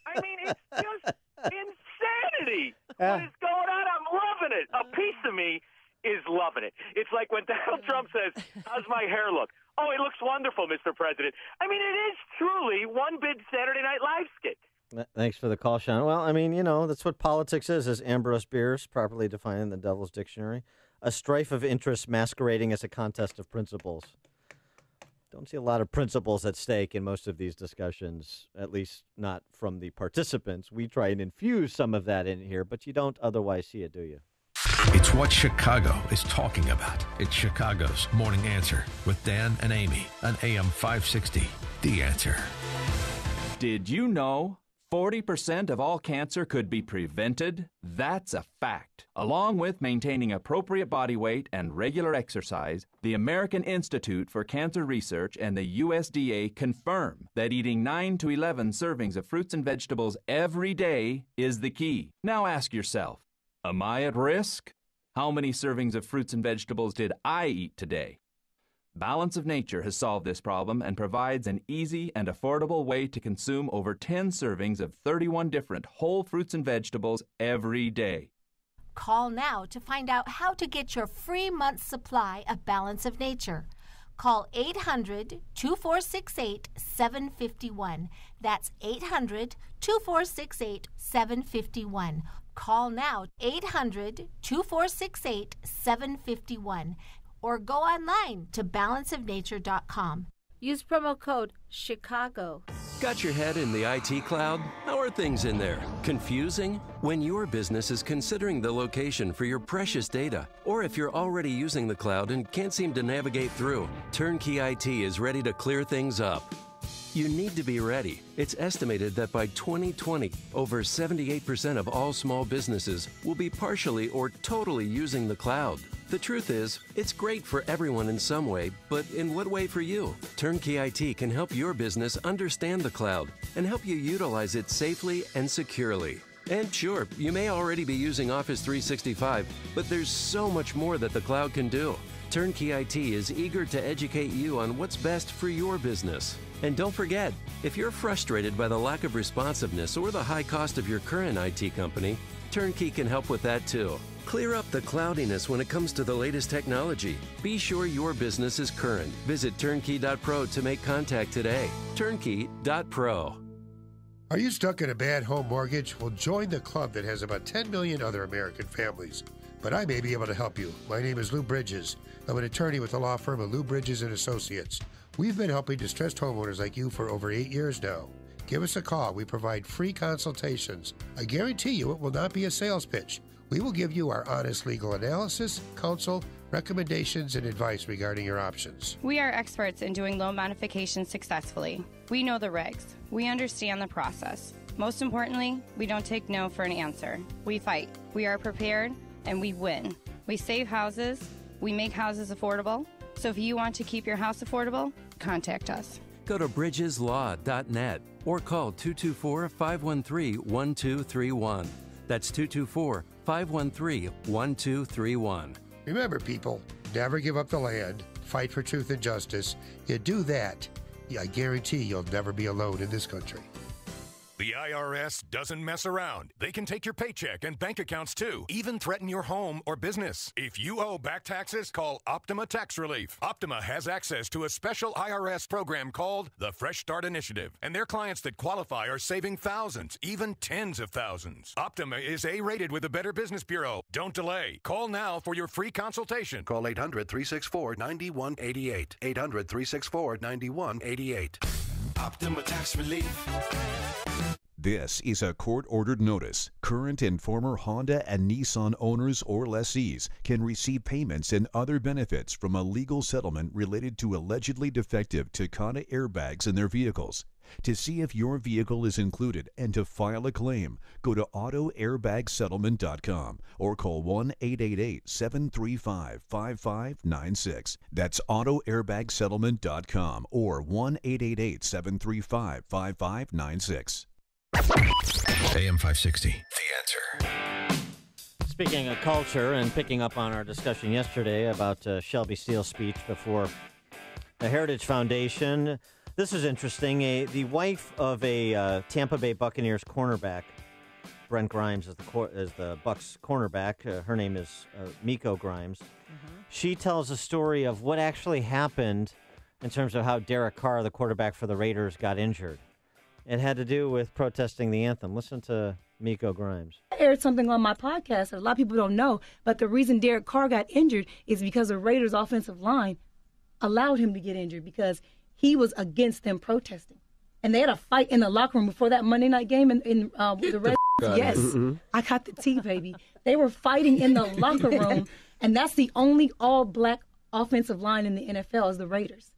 I mean, it's just insanity. What is going on? I'm loving it. A piece of me is loving it. It's like when Donald Trump says, "How's my hair look?" "Oh, it looks wonderful, Mr. President." I mean, it is truly one big Saturday Night Live skit. Thanks for the call, Sean. Well, I mean, that's what politics is, as Ambrose Bierce properly defined in the Devil's Dictionary. A strife of interests masquerading as a contest of principles. Don't see a lot of principles at stake in most of these discussions, at least not from the participants. We try and infuse some of that in here, but you don't otherwise see it, do you? It's what Chicago is talking about. It's Chicago's Morning Answer with Dan and Amy on AM 560. The Answer. Did you know 40% of all cancer could be prevented? That's a fact. Along with maintaining appropriate body weight and regular exercise, the American Institute for Cancer Research and the USDA confirm that eating 9 to 11 servings of fruits and vegetables every day is the key. Now ask yourself, am I at risk? How many servings of fruits and vegetables did I eat today? Balance of Nature has solved this problem and provides an easy and affordable way to consume over 10 servings of 31 different whole fruits and vegetables every day. Call now to find out how to get your free month's supply of Balance of Nature. Call 800-2468-751. That's 800-2468-751. Call now, 800-2468-751. Or go online to balanceofnature.com. Use promo code CHICAGO. Got your head in the IT cloud? How are things in there? Confusing? When your business is considering the location for your precious data, or if you're already using the cloud and can't seem to navigate through, Turnkey IT is ready to clear things up. You need to be ready. It's estimated that by 2020, over 78% of all small businesses will be partially or totally using the cloud. The truth is, it's great for everyone in some way, but in what way for you? Turnkey IT can help your business understand the cloud and help you utilize it safely and securely. And sure, you may already be using Office 365, but there's so much more that the cloud can do. Turnkey IT is eager to educate you on what's best for your business. And don't forget, if you're frustrated by the lack of responsiveness or the high cost of your current IT company, Turnkey can help with that too. Clear up the cloudiness when it comes to the latest technology. Be sure your business is current. Visit turnkey.pro to make contact today. Turnkey.pro. Are you stuck in a bad home mortgage? Well, join the club that has about 10 million other American families. But I may be able to help you. My name is Lou Bridges. I'm an attorney with the law firm of Lou Bridges & Associates. We've been helping distressed homeowners like you for over 8 years now. Give us a call. We provide free consultations. I guarantee you it will not be a sales pitch. We will give you our honest legal analysis, counsel, recommendations, and advice regarding your options. We are experts in doing loan modifications successfully. We know the regs. We understand the process. Most importantly, we don't take no for an answer. We fight. We are prepared, and we win. We save houses. We make houses affordable. So if you want to keep your house affordable, contact us. Go to bridgeslaw.net or call 224-513-1231. That's 224-513-1231. Remember, people, never give up the land. Fight for truth and justice. You do that, I guarantee you'll never be alone in this country. The IRS doesn't mess around. They can take your paycheck and bank accounts too, even threaten your home or business. If you owe back taxes, call Optima Tax Relief. Optima has access to a special IRS program called the Fresh Start Initiative, and their clients that qualify are saving thousands, even tens of thousands. Optima is A-rated with the Better Business Bureau. Don't delay. Call now for your free consultation. Call 800-364-9188. 800-364-9188. Optima Tax Relief. This is a court-ordered notice. Current and former Honda and Nissan owners or lessees can receive payments and other benefits from a legal settlement related to allegedly defective Takata airbags in their vehicles. To see if your vehicle is included and to file a claim, go to autoairbagsettlement.com or call 1-888-735-5596. That's autoairbagsettlement.com or 1-888-735-5596. AM 560, The Answer. Speaking of culture and picking up on our discussion yesterday about Shelby Steele's speech before the Heritage Foundation, this is interesting. The wife of a Tampa Bay Buccaneers cornerback, Brent Grimes is the Bucs cornerback. Her name is Miko Grimes. She tells a story of what actually happened in terms of how Derek Carr, the quarterback for the Raiders, got injured. It had to do with protesting the anthem. Listen to Miko Grimes. I aired something on my podcast that a lot of people don't know, but the reason Derek Carr got injured is because the Raiders' offensive line allowed him to get injured because he was against them protesting. And they had a fight in the locker room before that Monday night game in the Red. Yes, I got the tea, baby. They were fighting in the locker room, and that's the only all-black offensive line in the NFL is the Raiders.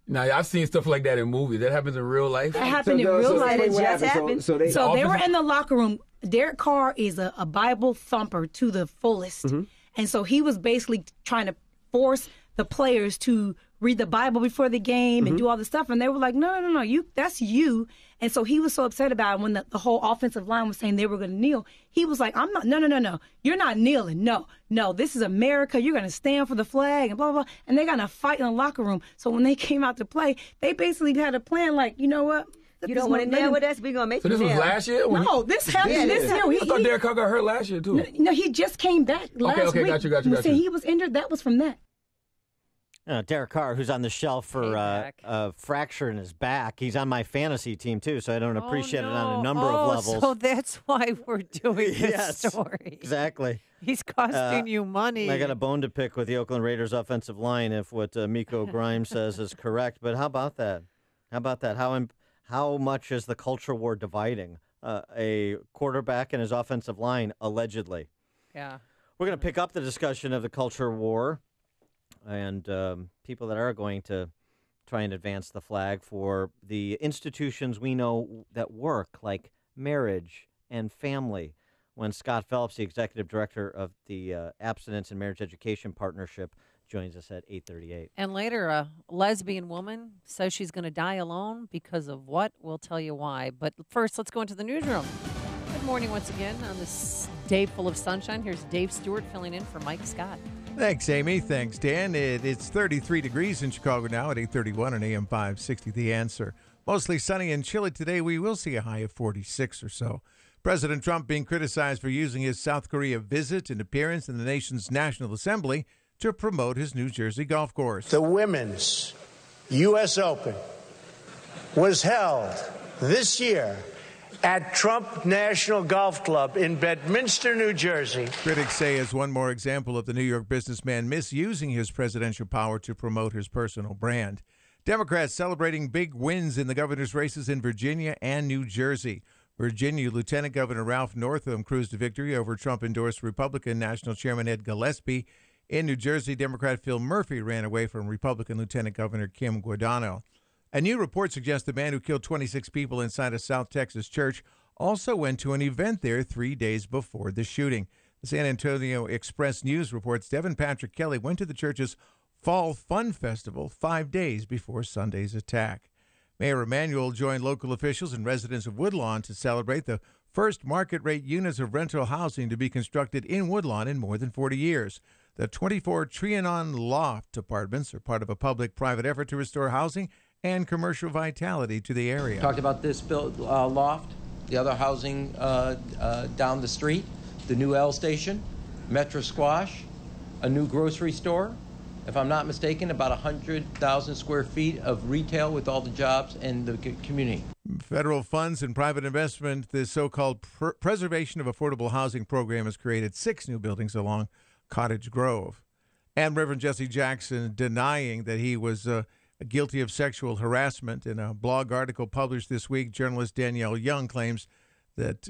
Now, I've seen stuff like that in movies. That happens in real life? That happened in real life. It just happened. So they were in the locker room. Derek Carr is a Bible thumper to the fullest. And so he was basically trying to force the players to read the Bible before the game and do all this stuff. And they were like, no, that's you. And so he was so upset about it when the whole offensive line was saying they were going to kneel. He was like, I'm not, no. You're not kneeling. No, this is America. You're going to stand for the flag and blah, blah, blah. And they're going to fight in the locker room. So when they came out to play, they basically had a plan like, you know what? You don't want to kneel with us? We're going to make you kneel. So this was last year? No, this happened this year. I thought Derek Carr got hurt last year, too. No, he just came back last week. Got you. He was injured. That was from that. Derek Carr, who's on the shelf for a fracture in his back. He's on my fantasy team, too, so I don't appreciate it on a number of levels. So that's why we're doing this story. Exactly. He's costing you money. I got a bone to pick with the Oakland Raiders offensive line if what Miko Grimes says is correct. But how about that? How much is the culture war dividing a quarterback and his offensive line, allegedly? Yeah. We're going to pick up the discussion of the culture war and people that are going to try and advance the flag for the institutions we know that work, like marriage and family. When Scott Phelps, the executive director of the Abstinence and Marriage Education Partnership, joins us at 8:38. And later, a lesbian woman says she's going to die alone because of what? We'll tell you why. But first, let's go into the newsroom. Good morning once again on this day full of sunshine. Here's Dave Stewart filling in for Mike Scott. Thanks, Amy. Thanks, Dan. It's 33 degrees in Chicago now at 8:31 on AM 560. The Answer. Mostly sunny and chilly today. We will see a high of 46 or so. President Trump being criticized for using his South Korea visit and appearance in the nation's National Assembly to promote his New Jersey golf course. The Women's U.S. Open was held this year at Trump National Golf Club in Bedminster, New Jersey. Critics say is one more example of the New York businessman misusing his presidential power to promote his personal brand. Democrats celebrating big wins in the governor's races in Virginia and New Jersey. Virginia Lieutenant Governor Ralph Northam cruised to victory over Trump-endorsed Republican National Chairman Ed Gillespie. In New Jersey, Democrat Phil Murphy ran away from Republican Lieutenant Governor Kim Guadagno. A new report suggests the man who killed 26 people inside a South Texas church also went to an event there 3 days before the shooting. The San Antonio Express News reports Devin Patrick Kelly went to the church's Fall Fun Festival 5 days before Sunday's attack. Mayor Emanuel joined local officials and residents of Woodlawn to celebrate the first market-rate units of rental housing to be constructed in Woodlawn in more than 40 years. The 24 Trianon Loft apartments are part of a public-private effort to restore housing and commercial vitality to the area. Talked about this loft, the other housing down the street, the new L station, Metro Squash, a new grocery store. If I'm not mistaken, about 100,000 square feet of retail with all the jobs in the community. Federal funds and private investment, the so-called Preservation of Affordable Housing program has created 6 new buildings along Cottage Grove. And Reverend Jesse Jackson denying that he was guilty of sexual harassment. In a blog article published this week, journalist Danielle Young claims that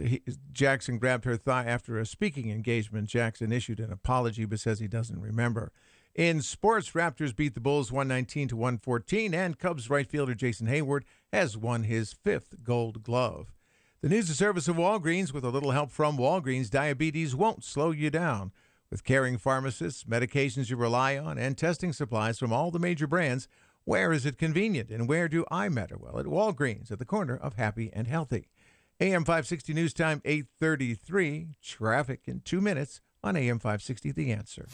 Jackson grabbed her thigh after a speaking engagement. Jackson issued an apology but says he doesn't remember. In sports, Raptors beat the Bulls 119-114, and Cubs right fielder Jason Hayward has won his 5th Gold Glove. The news and service of Walgreens. With a little help from Walgreens, diabetes won't slow you down. With caring pharmacists, medications you rely on, and testing supplies from all the major brands, where is it convenient and where do I matter? Well, at Walgreens, at the corner of happy and healthy. AM 560 News Time, 8:33. Traffic in 2 minutes on AM 560 The Answer.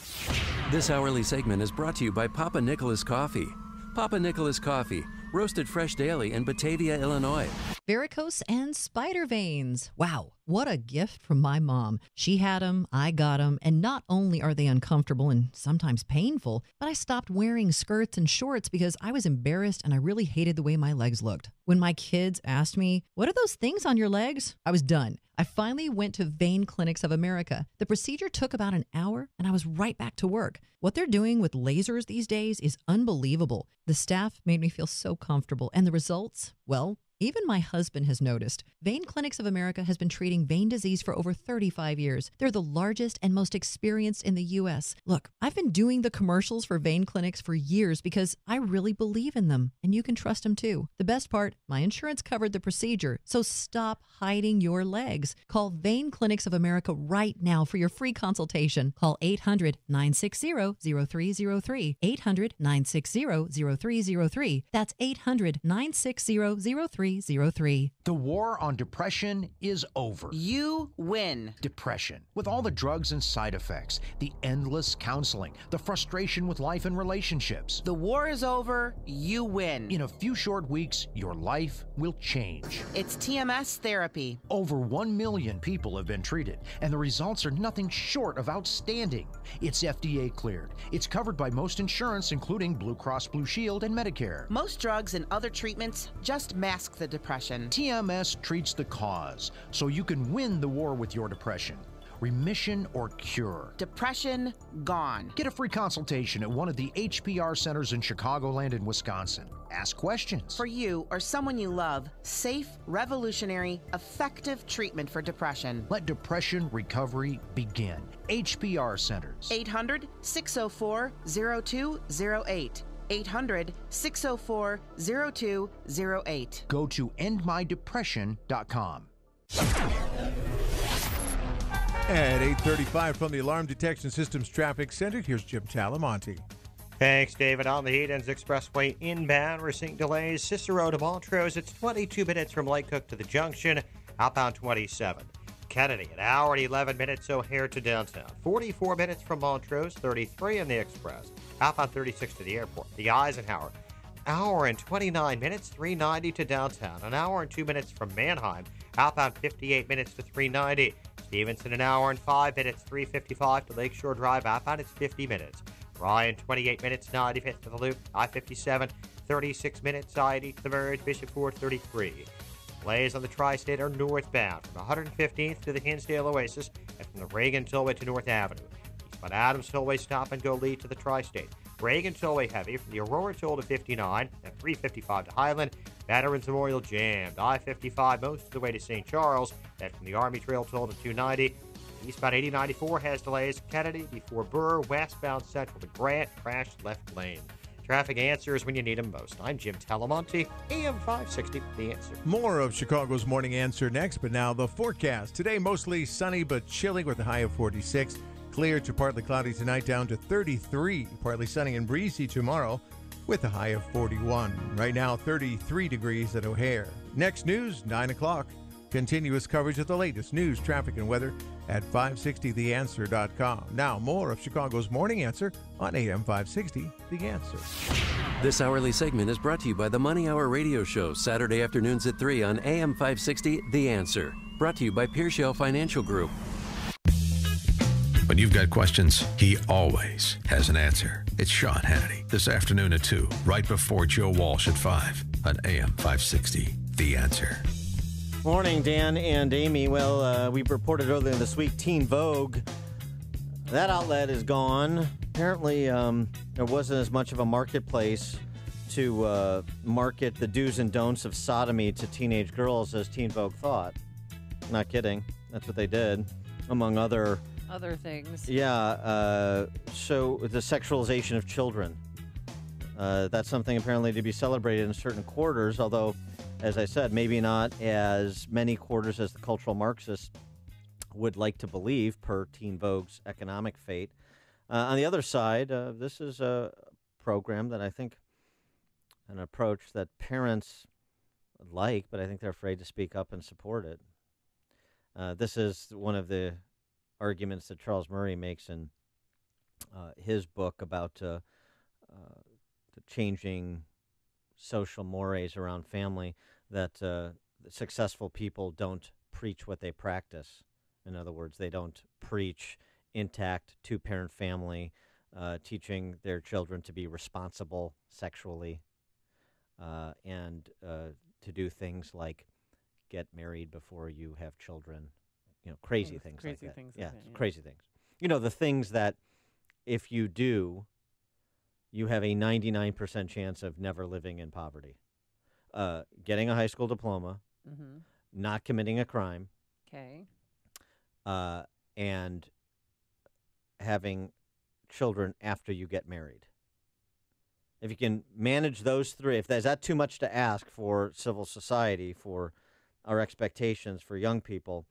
This hourly segment is brought to you by Papa Nicholas Coffee. Papa Nicholas Coffee, roasted fresh daily in Batavia, Illinois. Varicose and spider veins. Wow, what a gift from my mom. She had them, I got them, and not only are they uncomfortable and sometimes painful, but I stopped wearing skirts and shorts because I was embarrassed and I really hated the way my legs looked. When my kids asked me, "What are those things on your legs?" I was done. I finally went to Vein Clinics of America. The procedure took about an hour, and I was right back to work. What they're doing with lasers these days is unbelievable. The staff made me feel so comfortable, and the results, well, even my husband has noticed. Vein Clinics of America has been treating vein disease for over 35 years. They're the largest and most experienced in the U.S. Look, I've been doing the commercials for Vein Clinics for years because I really believe in them, and you can trust them too. The best part, my insurance covered the procedure, so stop hiding your legs. Call Vein Clinics of America right now for your free consultation. Call 800-960-0303. 800-960-0303. That's 800-960-0303. The war on depression is over. You win. Depression, with all the drugs and side effects, the endless counseling, the frustration with life and relationships. The war is over. You win. In a few short weeks, your life will change. It's TMS therapy. Over 1 million people have been treated, and the results are nothing short of outstanding. It's FDA cleared. It's covered by most insurance, including Blue Cross Blue Shield and Medicare. Most drugs and other treatments just mask the depression. TMS treats the cause, so you can win the war with your depression. Remission or cure. Depression gone. Get a free consultation at one of the HPR centers in Chicagoland and Wisconsin. Ask questions. For you or someone you love, safe, revolutionary, effective treatment for depression. Let depression recovery begin. HPR centers. 800-604-0208. 800-604-0208. Go to endmydepression.com. At 8:35 from the Alarm Detection Systems Traffic Center, here's Jim Talamonte. Thanks, David. On the Hayden's Expressway inbound, we're seeing delays. Cicero to Montrose, it's 22 minutes from Lake Cook to the junction. Outbound 27. Kennedy, an hour and 11 minutes O'Hare to downtown. 44 minutes from Montrose, 33 in the Express. Outbound 36 to the airport. The Eisenhower, hour and 29 minutes, 390 to downtown. An hour and 2 minutes from Manheim. Outbound 58 minutes to 390. Stevenson, an hour and 5 minutes, 355 to Lakeshore Drive. Outbound, it's 50 minutes. Ryan, 28 minutes, 95th to the Loop. I-57, 36 minutes, I-80 to the Merge. Bishop Ford, 33. Delays on the Tri-State are northbound from 115th to the Hinsdale Oasis and from the Reagan Tollway to North Avenue. Eastbound Adams Tollway stop and go lead to the Tri-State. Reagan Tollway heavy from the Aurora Toll to 59 and 355 to Highland. Veterans Memorial jammed. I-55 most of the way to St. Charles. Then from the Army Trail Toll to 290. Eastbound 8094 has delays. Kennedy before Burr. Westbound Central to Grant. Crashed left lane. Traffic answers when you need them most. I'm Jim Talamonte, AM 560, The Answer. More of Chicago's Morning Answer next, but now the forecast. Today, mostly sunny but chilly with a high of 46. Clear to partly cloudy tonight, down to 33. Partly sunny and breezy tomorrow with a high of 41. Right now, 33 degrees at O'Hare. Next news, 9 o'clock. Continuous coverage of the latest news, traffic, and weather at 560theanswer.com. Now, more of Chicago's Morning Answer on AM 560, The Answer. This hourly segment is brought to you by the Money Hour Radio Show, Saturday afternoons at 3 on AM 560, The Answer. Brought to you by Pearshell Financial Group. When you've got questions, he always has an answer. It's Sean Hannity, this afternoon at 2, right before Joe Walsh at 5 on AM 560, The Answer. Morning, Dan and Amy. Well, we reported earlier this week, Teen Vogue. That outlet is gone. Apparently, there wasn't as much of a marketplace to market the do's and don'ts of sodomy to teenage girls as Teen Vogue thought. Not kidding. That's what they did, among other things. Yeah. So the sexualization of children. That's something apparently to be celebrated in certain quarters, although, as I said, maybe not as many quarters as the cultural Marxists would like to believe, per Teen Vogue's economic fate. On the other side, this is a program that I think, an approach that parents like, but I think they're afraid to speak up and support it. This is one of the arguments that Charles Murray makes in his book about the changing social mores around family, that successful people don't preach what they practice. In other words, they don't preach intact two-parent family, teaching their children to be responsible sexually, and to do things like get married before you have children. You know, crazy things like that. Crazy things. You know, the things that if you do, you have a 99% chance of never living in poverty. Getting a high school diploma, not committing a crime, and having children after you get married. If you can manage those three, is that too much to ask for civil society, for our expectations for young people,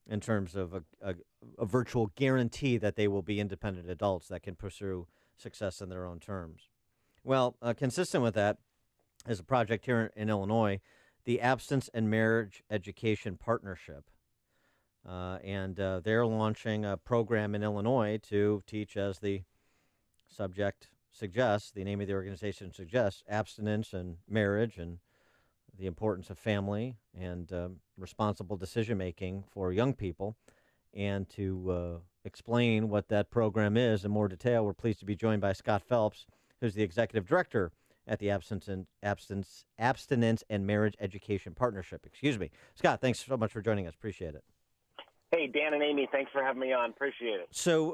in terms of a virtual guarantee that they will be independent adults that can pursue success in their own terms? Well, consistent with that is a project here in Illinois, the Abstinence and Marriage Education Partnership. And they're launching a program in Illinois to teach, as the subject suggests, the name of the organization suggests, abstinence and marriage and the importance of family and responsible decision-making for young people. And to explain what that program is in more detail, we're pleased to be joined by Scott Phelps, who's the executive director at the Abstinence and Marriage Education Partnership. Scott, thanks so much for joining us. Appreciate it. Hey, Dan and Amy, thanks for having me on. Appreciate it. So,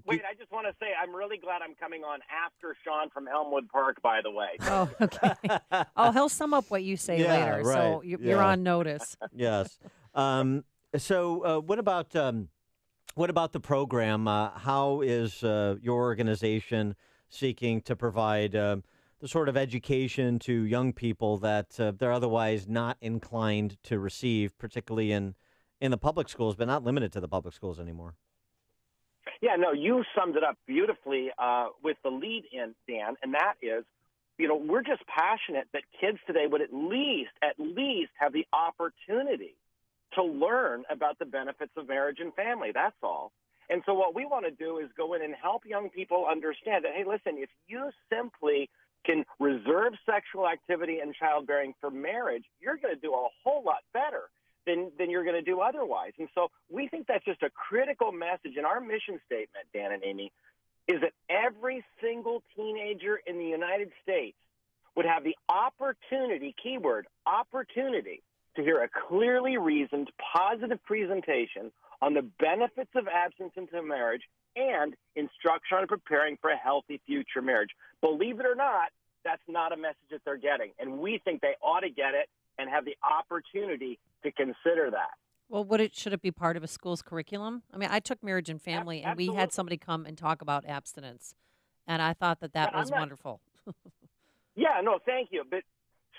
wait, I just want to say I'm really glad I'm coming on after Sean from Elmwood Park, by the way. Oh, okay. He'll sum up what you say later, right. So you're on notice. Yes. So, what about the program? How is your organization seeking to provide the sort of education to young people that they're otherwise not inclined to receive, particularly in the public schools, but not limited to the public schools anymore. Yeah, no, you summed it up beautifully with the lead in, Dan, and that is, we're just passionate that kids today would at least have the opportunity to learn about the benefits of marriage and family. That's all. And so what we want to do is go in and help young people understand that, hey, listen, if you simply can reserve sexual activity and childbearing for marriage, you're going to do a whole lot better than you're going to do otherwise. And so we think that's just a critical message. In our mission statement, Dan and Amy, is that every single teenager in the United States would have the opportunity, keyword, opportunity, to hear a clearly reasoned, positive presentation on the benefits of abstinence into marriage and instruction on preparing for a healthy future marriage. Believe it or not, that's not a message that they're getting. And we think they ought to get it and have the opportunity to consider that. Well, should it be part of a school's curriculum? I mean, I took marriage and family, and we had somebody come and talk about abstinence, and I thought that was wonderful. Yeah, no, thank you. But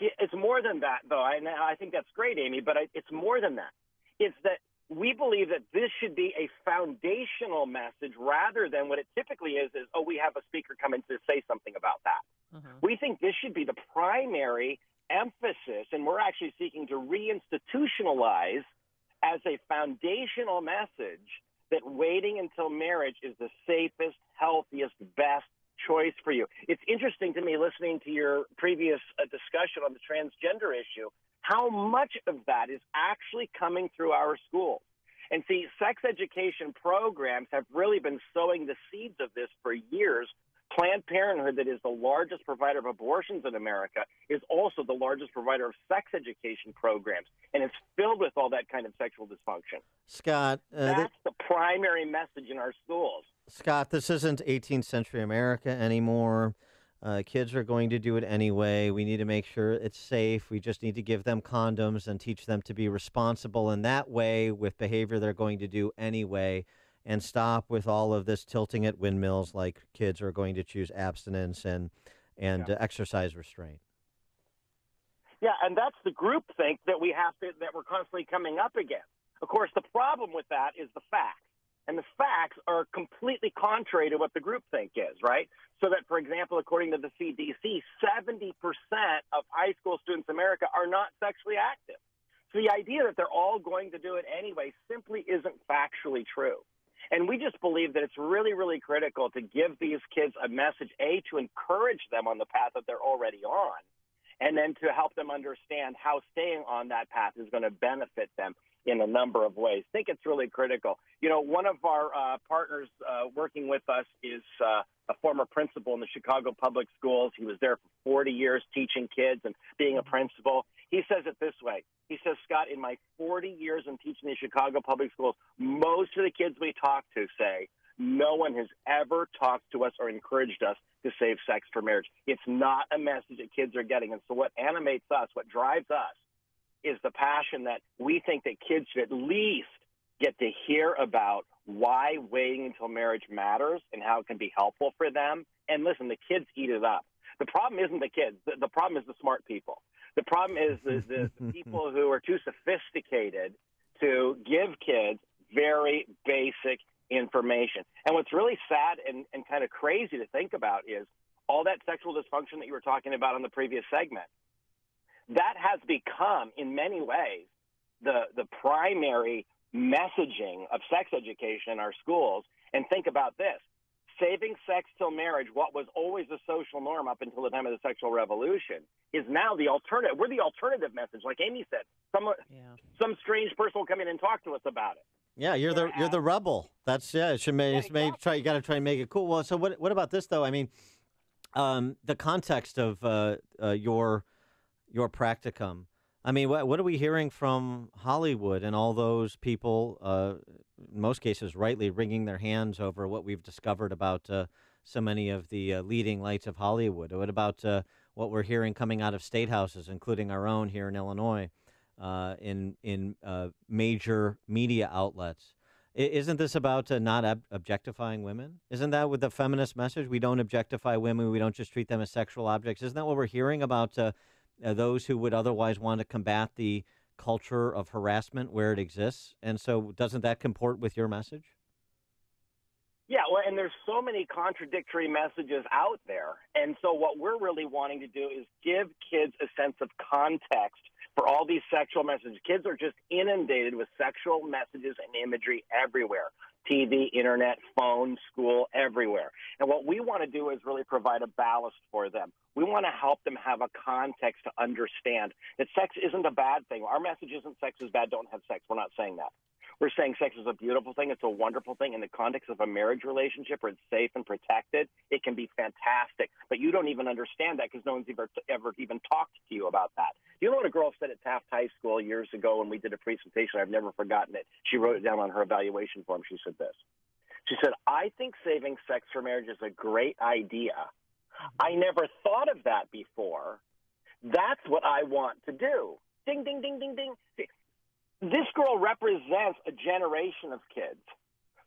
it's more than that, though. I think that's great, Amy, but it's more than that. It's that we believe that this should be a foundational message rather than what it typically is, we have a speaker come in to say something about that. Mm-hmm. We think this should be the primary emphasis, and we're actually seeking to reinstitutionalize as a foundational message that waiting until marriage is the safest, healthiest, best choice for you. It's interesting to me, listening to your previous discussion on the transgender issue, how much of that is actually coming through our schools. And see, sex education programs have really been sowing the seeds of this for years. Planned Parenthood, that is the largest provider of abortions in America, is also the largest provider of sex education programs, and it's filled with all that kind of sexual dysfunction. Scott, that's the primary message in our schools. Scott, this isn't 18th century America anymore. Kids are going to do it anyway. We need to make sure it's safe. We just need to give them condoms and teach them to be responsible in that way with behavior they're going to do anyway, and stop with all of this tilting at windmills like kids are going to choose abstinence and exercise restraint. Yeah, and that's the groupthink that we're constantly coming up against. Of course, the problem with that is the facts. And the facts are completely contrary to what the groupthink is, right? So that, for example, according to the CDC, 70% of high school students in America are not sexually active. So the idea that they're all going to do it anyway simply isn't factually true. And we just believe that it's really, really critical to give these kids a message, A, to encourage them on the path that they're already on, and then to help them understand how staying on that path is going to benefit them in a number of ways. I think it's really critical. One of our partners working with us is a former principal in the Chicago Public Schools. He was there for 40 years teaching kids and being a principal. He says it this way. He says, Scott, in my 40 years in teaching the Chicago Public Schools, most of the kids we talk to say no one has ever talked to us or encouraged us to save sex for marriage. It's not a message that kids are getting. And so what animates us, what drives us, is the passion that we think that kids should at least get to hear about why waiting until marriage matters and how it can be helpful for them. And listen, the kids eat it up. The problem isn't the kids. The problem is the smart people. The problem is the people who are too sophisticated to give kids very basic information. And what's really sad and kind of crazy to think about is all that sexual dysfunction that you were talking about on the previous segment. That has become, in many ways, the primary messaging of sex education in our schools. And think about this. Saving sex till marriage, what was always a social norm up until the time of the sexual revolution, is now the alternative. We're the alternative message. Like Amy said, some strange person will come in and talk to us about it. Yeah, you're the rebel. That's it should make you got to try and make it cool. Well, so what about this though? I mean, the context of your practicum. I mean, what are we hearing from Hollywood and all those people, in most cases rightly, wringing their hands over what we've discovered about so many of the leading lights of Hollywood? What about what we're hearing coming out of state houses, including our own here in Illinois, in major media outlets? Isn't this about not objectifying women? Isn't that with the feminist message? We don't objectify women. We don't just treat them as sexual objects. Isn't that what we're hearing about those who would otherwise want to combat the culture of harassment where it exists? And so doesn't that comport with your message? Yeah, well, and there's so many contradictory messages out there. And so what we're really wanting to do is give kids a sense of context for all these sexual messages. Kids are just inundated with sexual messages and imagery everywhere. TV, internet, phone, school, everywhere. And what we want to do is really provide a ballast for them. We want to help them have a context to understand that sex isn't a bad thing. Our message isn't sex is bad, don't have sex. We're not saying that. We're saying sex is a beautiful thing. It's a wonderful thing. In the context of a marriage relationship where it's safe and protected, it can be fantastic. But you don't even understand that because no one's ever even talked to you about that. You know what a girl said at Taft High School years ago when we did a presentation? I've never forgotten it. She wrote it down on her evaluation form. She said this. She said, I think saving sex for marriage is a great idea. I never thought of that before. That's what I want to do. Ding, ding, ding, ding, ding. This girl represents a generation of kids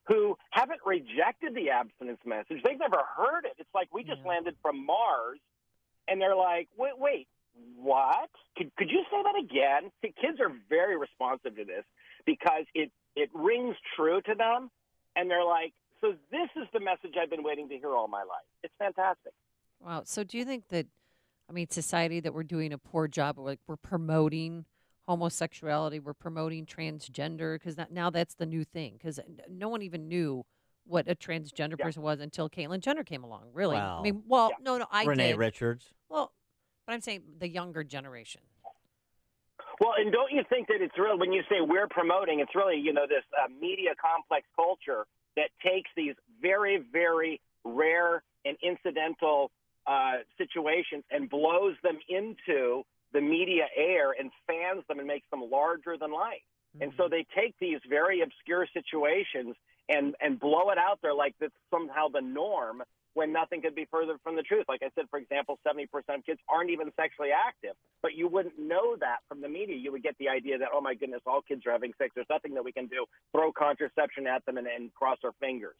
who haven't rejected the abstinence message. They've never heard it. It's like we just landed from Mars, and they're like, wait, what? Could you say that again? See, kids are very responsive to this because it rings true to them, and they're like, so this is the message I've been waiting to hear all my life. It's fantastic. Wow. So do you think that, society, that we're doing a poor job of, like, we're promoting homosexuality, we're promoting transgender, because now that's the new thing, because no one even knew what a transgender person was until Caitlyn Jenner came along, really. No, I Renee did. Richards. Well, but I'm saying the younger generation. Well, and don't you think that it's real when you say we're promoting, it's really, this media complex culture that takes these very, very rare and incidental situations and blows them into the media air and fans them and makes them larger than life. And so they take these very obscure situations and blow it out there like that's somehow the norm when nothing could be further from the truth. Like I said, for example, 70% of kids aren't even sexually active, but you wouldn't know that from the media. You would get the idea that, oh, my goodness, all kids are having sex. There's nothing that we can do, throw contraception at them and cross our fingers.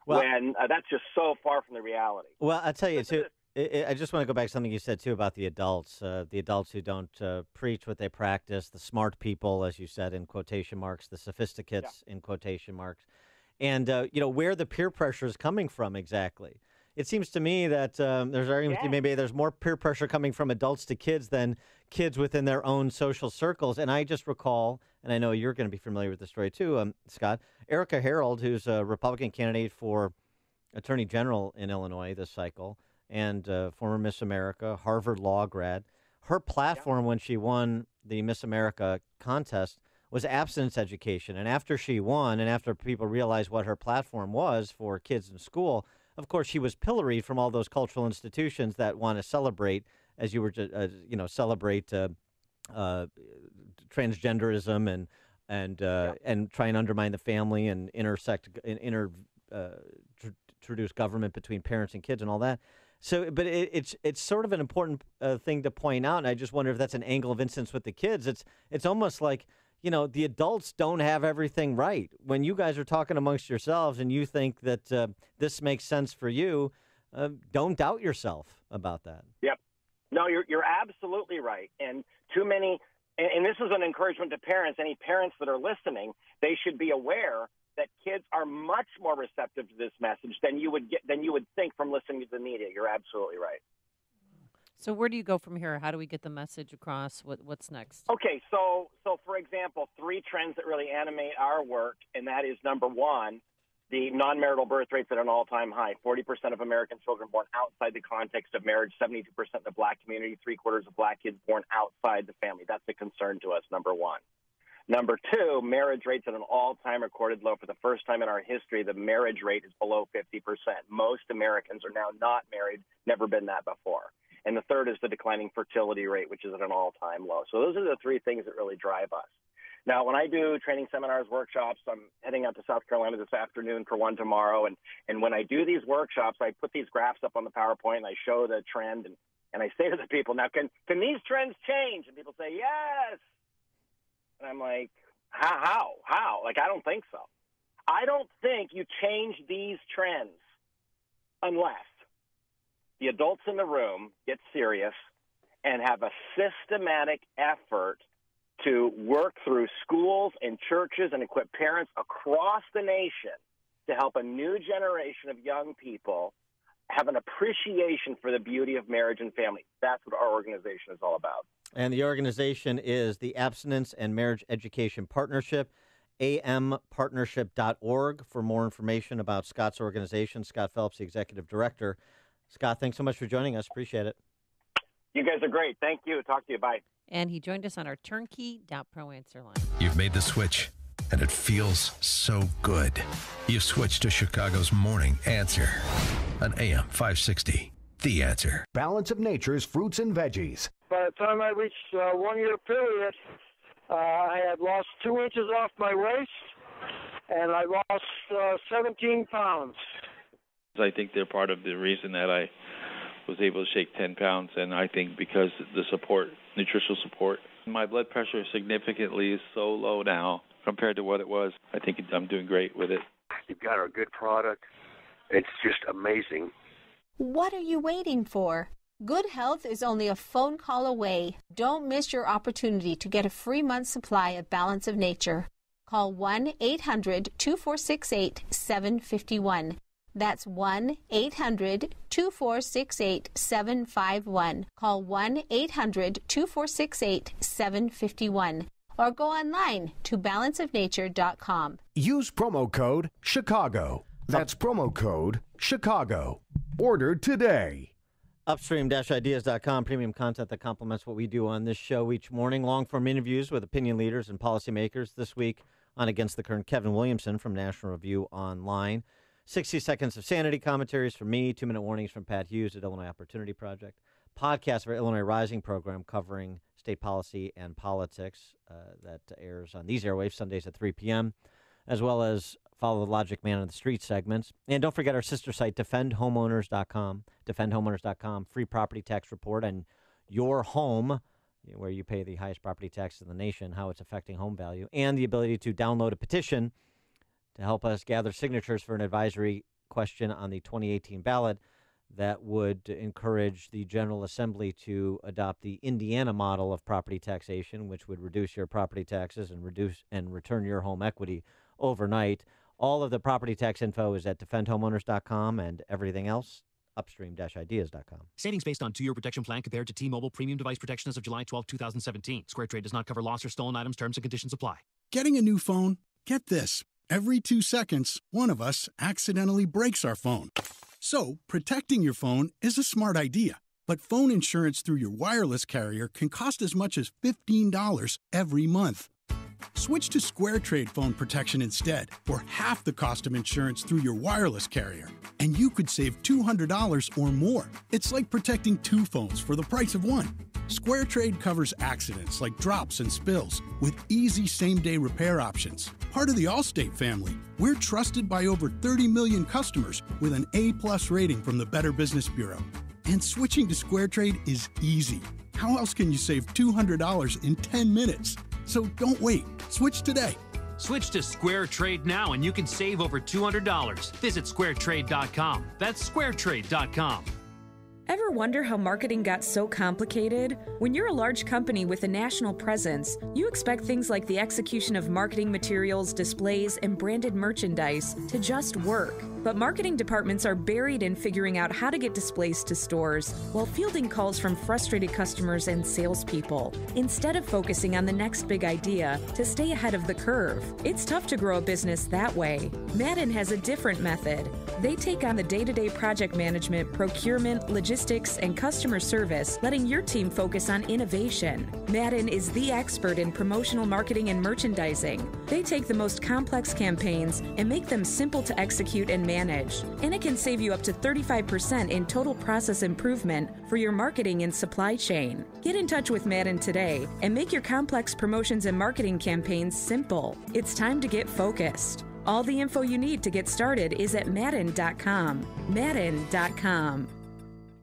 When that's just so far from the reality. Well, I'll tell you, too. I just want to go back to something you said, too, about the adults who don't preach what they practice, the smart people, as you said, in quotation marks, the sophisticates, in quotation marks, and, where the peer pressure is coming from exactly. It seems to me that there's arguments maybe there's more peer pressure coming from adults to kids than kids within their own social circles. And I just recall, and I know you're going to be familiar with the story, too, Scott, Erica Harold, who's a Republican candidate for Attorney General in Illinois this cycle, and former Miss America, Harvard Law grad. Her platform when she won the Miss America contest was abstinence education. And after she won and after people realized what her platform was for kids in school, of course, she was pilloried from all those cultural institutions that want to celebrate, as you were, celebrate transgenderism and try and undermine the family and introduce government between parents and kids and all that. So, but it's sort of an important thing to point out, and I just wonder if that's an angle of instance with the kids. It's almost like, the adults don't have everything right. When you guys are talking amongst yourselves and you think that this makes sense for you, don't doubt yourself about that. Yep. No, you're absolutely right. And too many, and this is an encouragement to parents, any parents that are listening, they should be aware that kids are much more receptive to this message than you would think from listening to the media. You're absolutely right. So where do you go from here? How do we get the message across? What's next? Okay, so for example, 3 trends that really animate our work, and that is number 1, the non-marital birth rate's at an all-time high. 40% of American children born outside the context of marriage, 72% in the Black community, 3/4 of Black kids born outside the family. That's a concern to us, number 1. Number 2, marriage rates at an all-time recorded low. For the first time in our history, the marriage rate is below 50%. Most Americans are now not married, never been that before. And the third is the declining fertility rate, which is at an all-time low. So those are the 3 things that really drive us. Now, when I do training seminars, workshops, I'm heading out to South Carolina this afternoon for one tomorrow. And when I do these workshops, I put these graphs up on the PowerPoint, and I show the trend. And I say to the people, now, can these trends change? And people say, yes. And I'm like, how? Like, I don't think so. I don't think you change these trends unless the adults in the room get serious and have a systematic effort to work through schools and churches and equip parents across the nation to help a new generation of young people have an appreciation for the beauty of marriage and family. That's what our organization is all about. And the organization is the Abstinence and Marriage Education Partnership, ampartnership.org for more information about Scott's organization. Scott Phelps, the executive director. Scott, thanks so much for joining us. Appreciate it. You guys are great. Thank you. Talk to you. Bye. And he joined us on our turnkey.pro answer line. You've made the switch, and it feels so good. You've switched to Chicago's Morning Answer on AM 560. The Answer. Balance of Nature's fruits and veggies. By the time I reached 1 year period, I had lost 2 inches off my waist, and I lost 17 pounds. I think they're part of the reason that I was able to shake 10 pounds, and I think because the support, nutritional support. My blood pressure is significantly so low now compared to what it was. I think I'm doing great with it. You've got a good product. It's just amazing. What are you waiting for? Good health is only a phone call away. Don't miss your opportunity to get a free month's supply of Balance of Nature. Call 1-800-2468-751. That's 1-800-2468-751. Call 1-800-2468-751. Or go online to balanceofnature.com. Use promo code Chicago. That's promo code Chicago. Order today. Upstream-ideas.com, premium content that complements what we do on this show each morning. Long-form interviews with opinion leaders and policymakers. This week on Against the Current, Kevin Williamson from National Review Online. 60 seconds of sanity commentaries from me, 2-minute warnings from Pat Hughes at Illinois Opportunity Project. Podcast of our Illinois Rising program covering state policy and politics that airs on these airwaves Sundays at 3 p.m., as well as Follow the Logic Man on the Street segments. And don't forget our sister site, defendhomeowners.com. Defendhomeowners.com, free property tax report on your home, where you pay the highest property tax in the nation, how it's affecting home value, and the ability to download a petition to help us gather signatures for an advisory question on the 2018 ballot that would encourage the General Assembly to adopt the Indiana model of property taxation, which would reduce your property taxes and return your home equity overnight. All of the property tax info is at defendhomeowners.com, and everything else, upstream-ideas.com. Savings based on 2-year protection plan compared to T-Mobile premium device protection as of July 12, 2017. Square Trade does not cover lost or stolen items. Terms and conditions apply. Getting a new phone? Get this. Every 2 seconds, one of us accidentally breaks our phone. So, protecting your phone is a smart idea. But phone insurance through your wireless carrier can cost as much as $15 every month. Switch to Square Trade phone protection instead for half the cost of insurance through your wireless carrier. And you could save $200 or more. It's like protecting 2 phones for the price of 1. Square Trade covers accidents like drops and spills with easy same-day repair options. Part of the Allstate family, we're trusted by over 30 million customers with an A+ rating from the Better Business Bureau. And switching to Square Trade is easy. How else can you save $200 in 10 minutes? So don't wait. Switch today. Switch to Square Trade now and you can save over $200. Visit squaretrade.com. That's squaretrade.com. Ever wonder how marketing got so complicated? When you're a large company with a national presence, you expect things like the execution of marketing materials, displays, and branded merchandise to just work. But marketing departments are buried in figuring out how to get displays to stores while fielding calls from frustrated customers and salespeople, instead of focusing on the next big idea to stay ahead of the curve. It's tough to grow a business that way. Madden has a different method. They take on the day-to-day project management, procurement, logistics, and customer service, letting your team focus on innovation. Madden is the expert in promotional marketing and merchandising. They take the most complex campaigns and make them simple to execute and manage. And it can save you up to 35% in total process improvement for your marketing and supply chain. Get in touch with Madden today and make your complex promotions and marketing campaigns simple. It's time to get focused. All the info you need to get started is at Madden.com. Madden.com.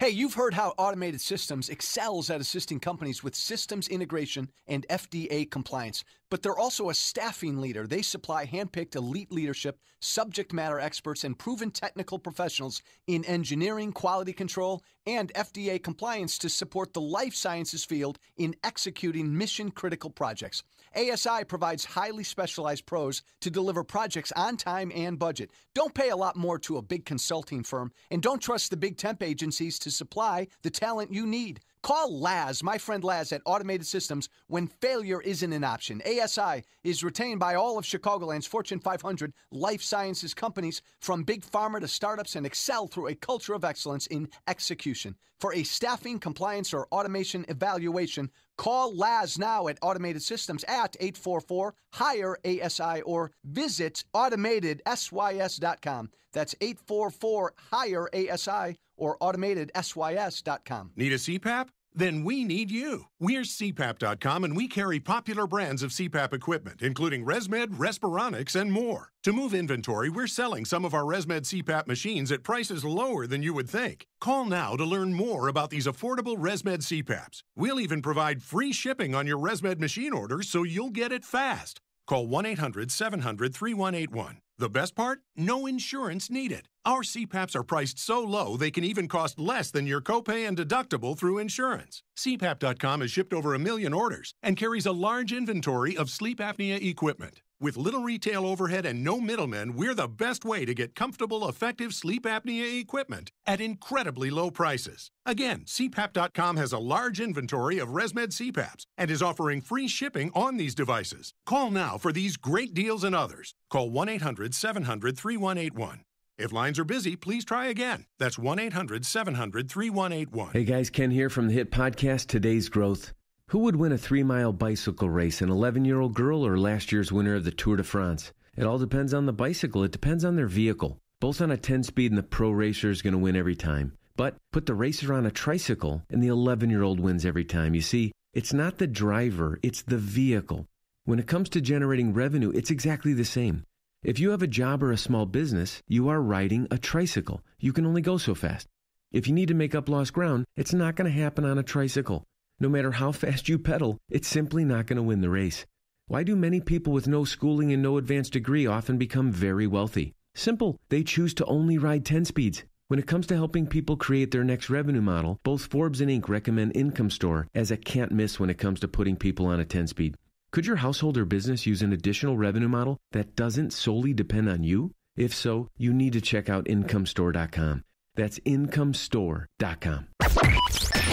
Hey, you've heard how Automated Systems excels at assisting companies with systems integration and FDA compliance, but they're also a staffing leader. They supply handpicked elite leadership, subject matter experts, and proven technical professionals in engineering, quality control, and FDA compliance to support the life sciences field in executing mission-critical projects. ASI provides highly specialized pros to deliver projects on time and budget. Don't pay a lot more to a big consulting firm, and don't trust the big temp agencies to supply the talent you need. Call Laz, my friend Laz at Automated Systems, when failure isn't an option. ASI is retained by all of Chicagoland's Fortune 500 life sciences companies, from big pharma to startups, and excel through a culture of excellence in execution. For a staffing, compliance, or automation evaluation, call Laz now at Automated Systems at 844-HIRE-ASI or visit AutomatedSYS.com. That's 844-HIRE-ASI or AutomatedSYS.com. Need a CPAP? Then we need you. We're CPAP.com, and we carry popular brands of CPAP equipment, including ResMed, Respironics, and more. To move inventory, we're selling some of our ResMed CPAP machines at prices lower than you would think. Call now to learn more about these affordable ResMed CPAPs. We'll even provide free shipping on your ResMed machine order, so you'll get it fast. Call 1-800-700-3181. The best part? No insurance needed. Our CPAPs are priced so low they can even cost less than your copay and deductible through insurance. CPAP.com has shipped over 1 million orders and carries a large inventory of sleep apnea equipment. With little retail overhead and no middlemen, we're the best way to get comfortable, effective sleep apnea equipment at incredibly low prices. Again, CPAP.com has a large inventory of ResMed CPAPs and is offering free shipping on these devices. Call now for these great deals and others. Call 1-800-700-3181. If lines are busy, please try again. That's 1-800-700-3181. Hey guys, Ken here from the hit podcast Today's Growth. Who would win a 3-mile bicycle race, an 11-year-old girl or last year's winner of the Tour de France? It all depends on the bicycle. It depends on their vehicle. Both on a 10-speed and the pro racer is going to win every time. But put the racer on a tricycle and the 11-year-old wins every time. You see, it's not the driver, it's the vehicle. When it comes to generating revenue, it's exactly the same. If you have a job or a small business, you are riding a tricycle. You can only go so fast. If you need to make up lost ground, it's not going to happen on a tricycle. No matter how fast you pedal, it's simply not going to win the race. Why do many people with no schooling and no advanced degree often become very wealthy? Simple. They choose to only ride 10 speeds. When it comes to helping people create their next revenue model, both Forbes and Inc. recommend Income Store as a can't miss when it comes to putting people on a 10-speed. Could your household or business use an additional revenue model that doesn't solely depend on you? If so, you need to check out IncomeStore.com. That's IncomeStore.com.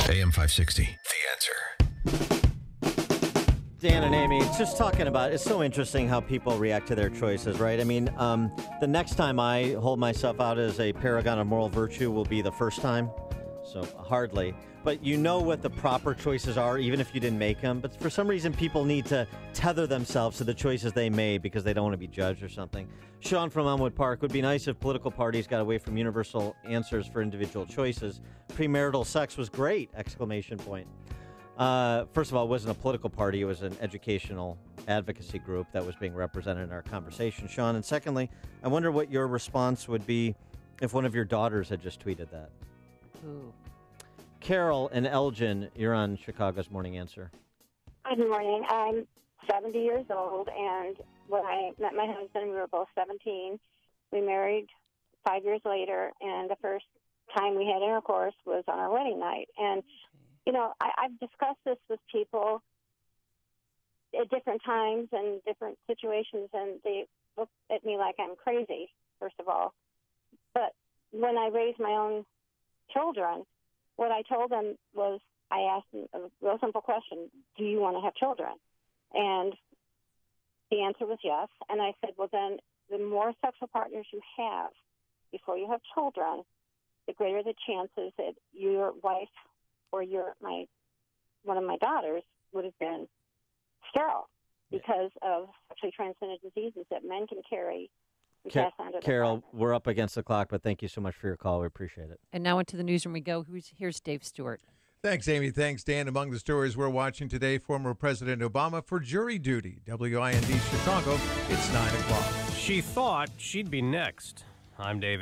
AM 560, The Answer. Dan and Amy, just talking about, it's so interesting how people react to their choices, right? I mean, the next time I hold myself out as a paragon of moral virtue will be the first time, so hardly. But you know what the proper choices are, even if you didn't make them. But for some reason, people need to tether themselves to the choices they made because they don't want to be judged or something. Sean from Elmwood Park, would be nice if political parties got away from universal answers for individual choices. Premarital sex was great! ! First of all, it wasn't a political party. It was an educational advocacy group that was being represented in our conversation, Sean. And secondly, I wonder what your response would be if one of your daughters had just tweeted that. Ooh. Carol and Elgin, you're on Chicago's Morning Answer. Good morning. I'm 70 years old, and when I met my husband, we were both 17. We married 5 years later, and the first time we had intercourse was on our wedding night. And, you know, I've discussed this with people at different times and different situations, and they look at me like I'm crazy, first of all. But when I raised my own children, what I told them was, I asked them a real simple question: do you want to have children? And the answer was yes. And I said, well, then the more sexual partners you have before you have children, the greater the chances that your wife or one of my daughters would have been sterile because of sexually transmitted diseases that men can carry. Carol, we're up against the clock, but thank you so much for your call. We appreciate it. And now into the newsroom we go. Here's Dave Stewart. Thanks, Amy. Thanks, Dan. Among the stories we're watching today, former President Obama for jury duty. WIND Chicago, it's 9 o'clock. She thought she'd be next. I'm Dave.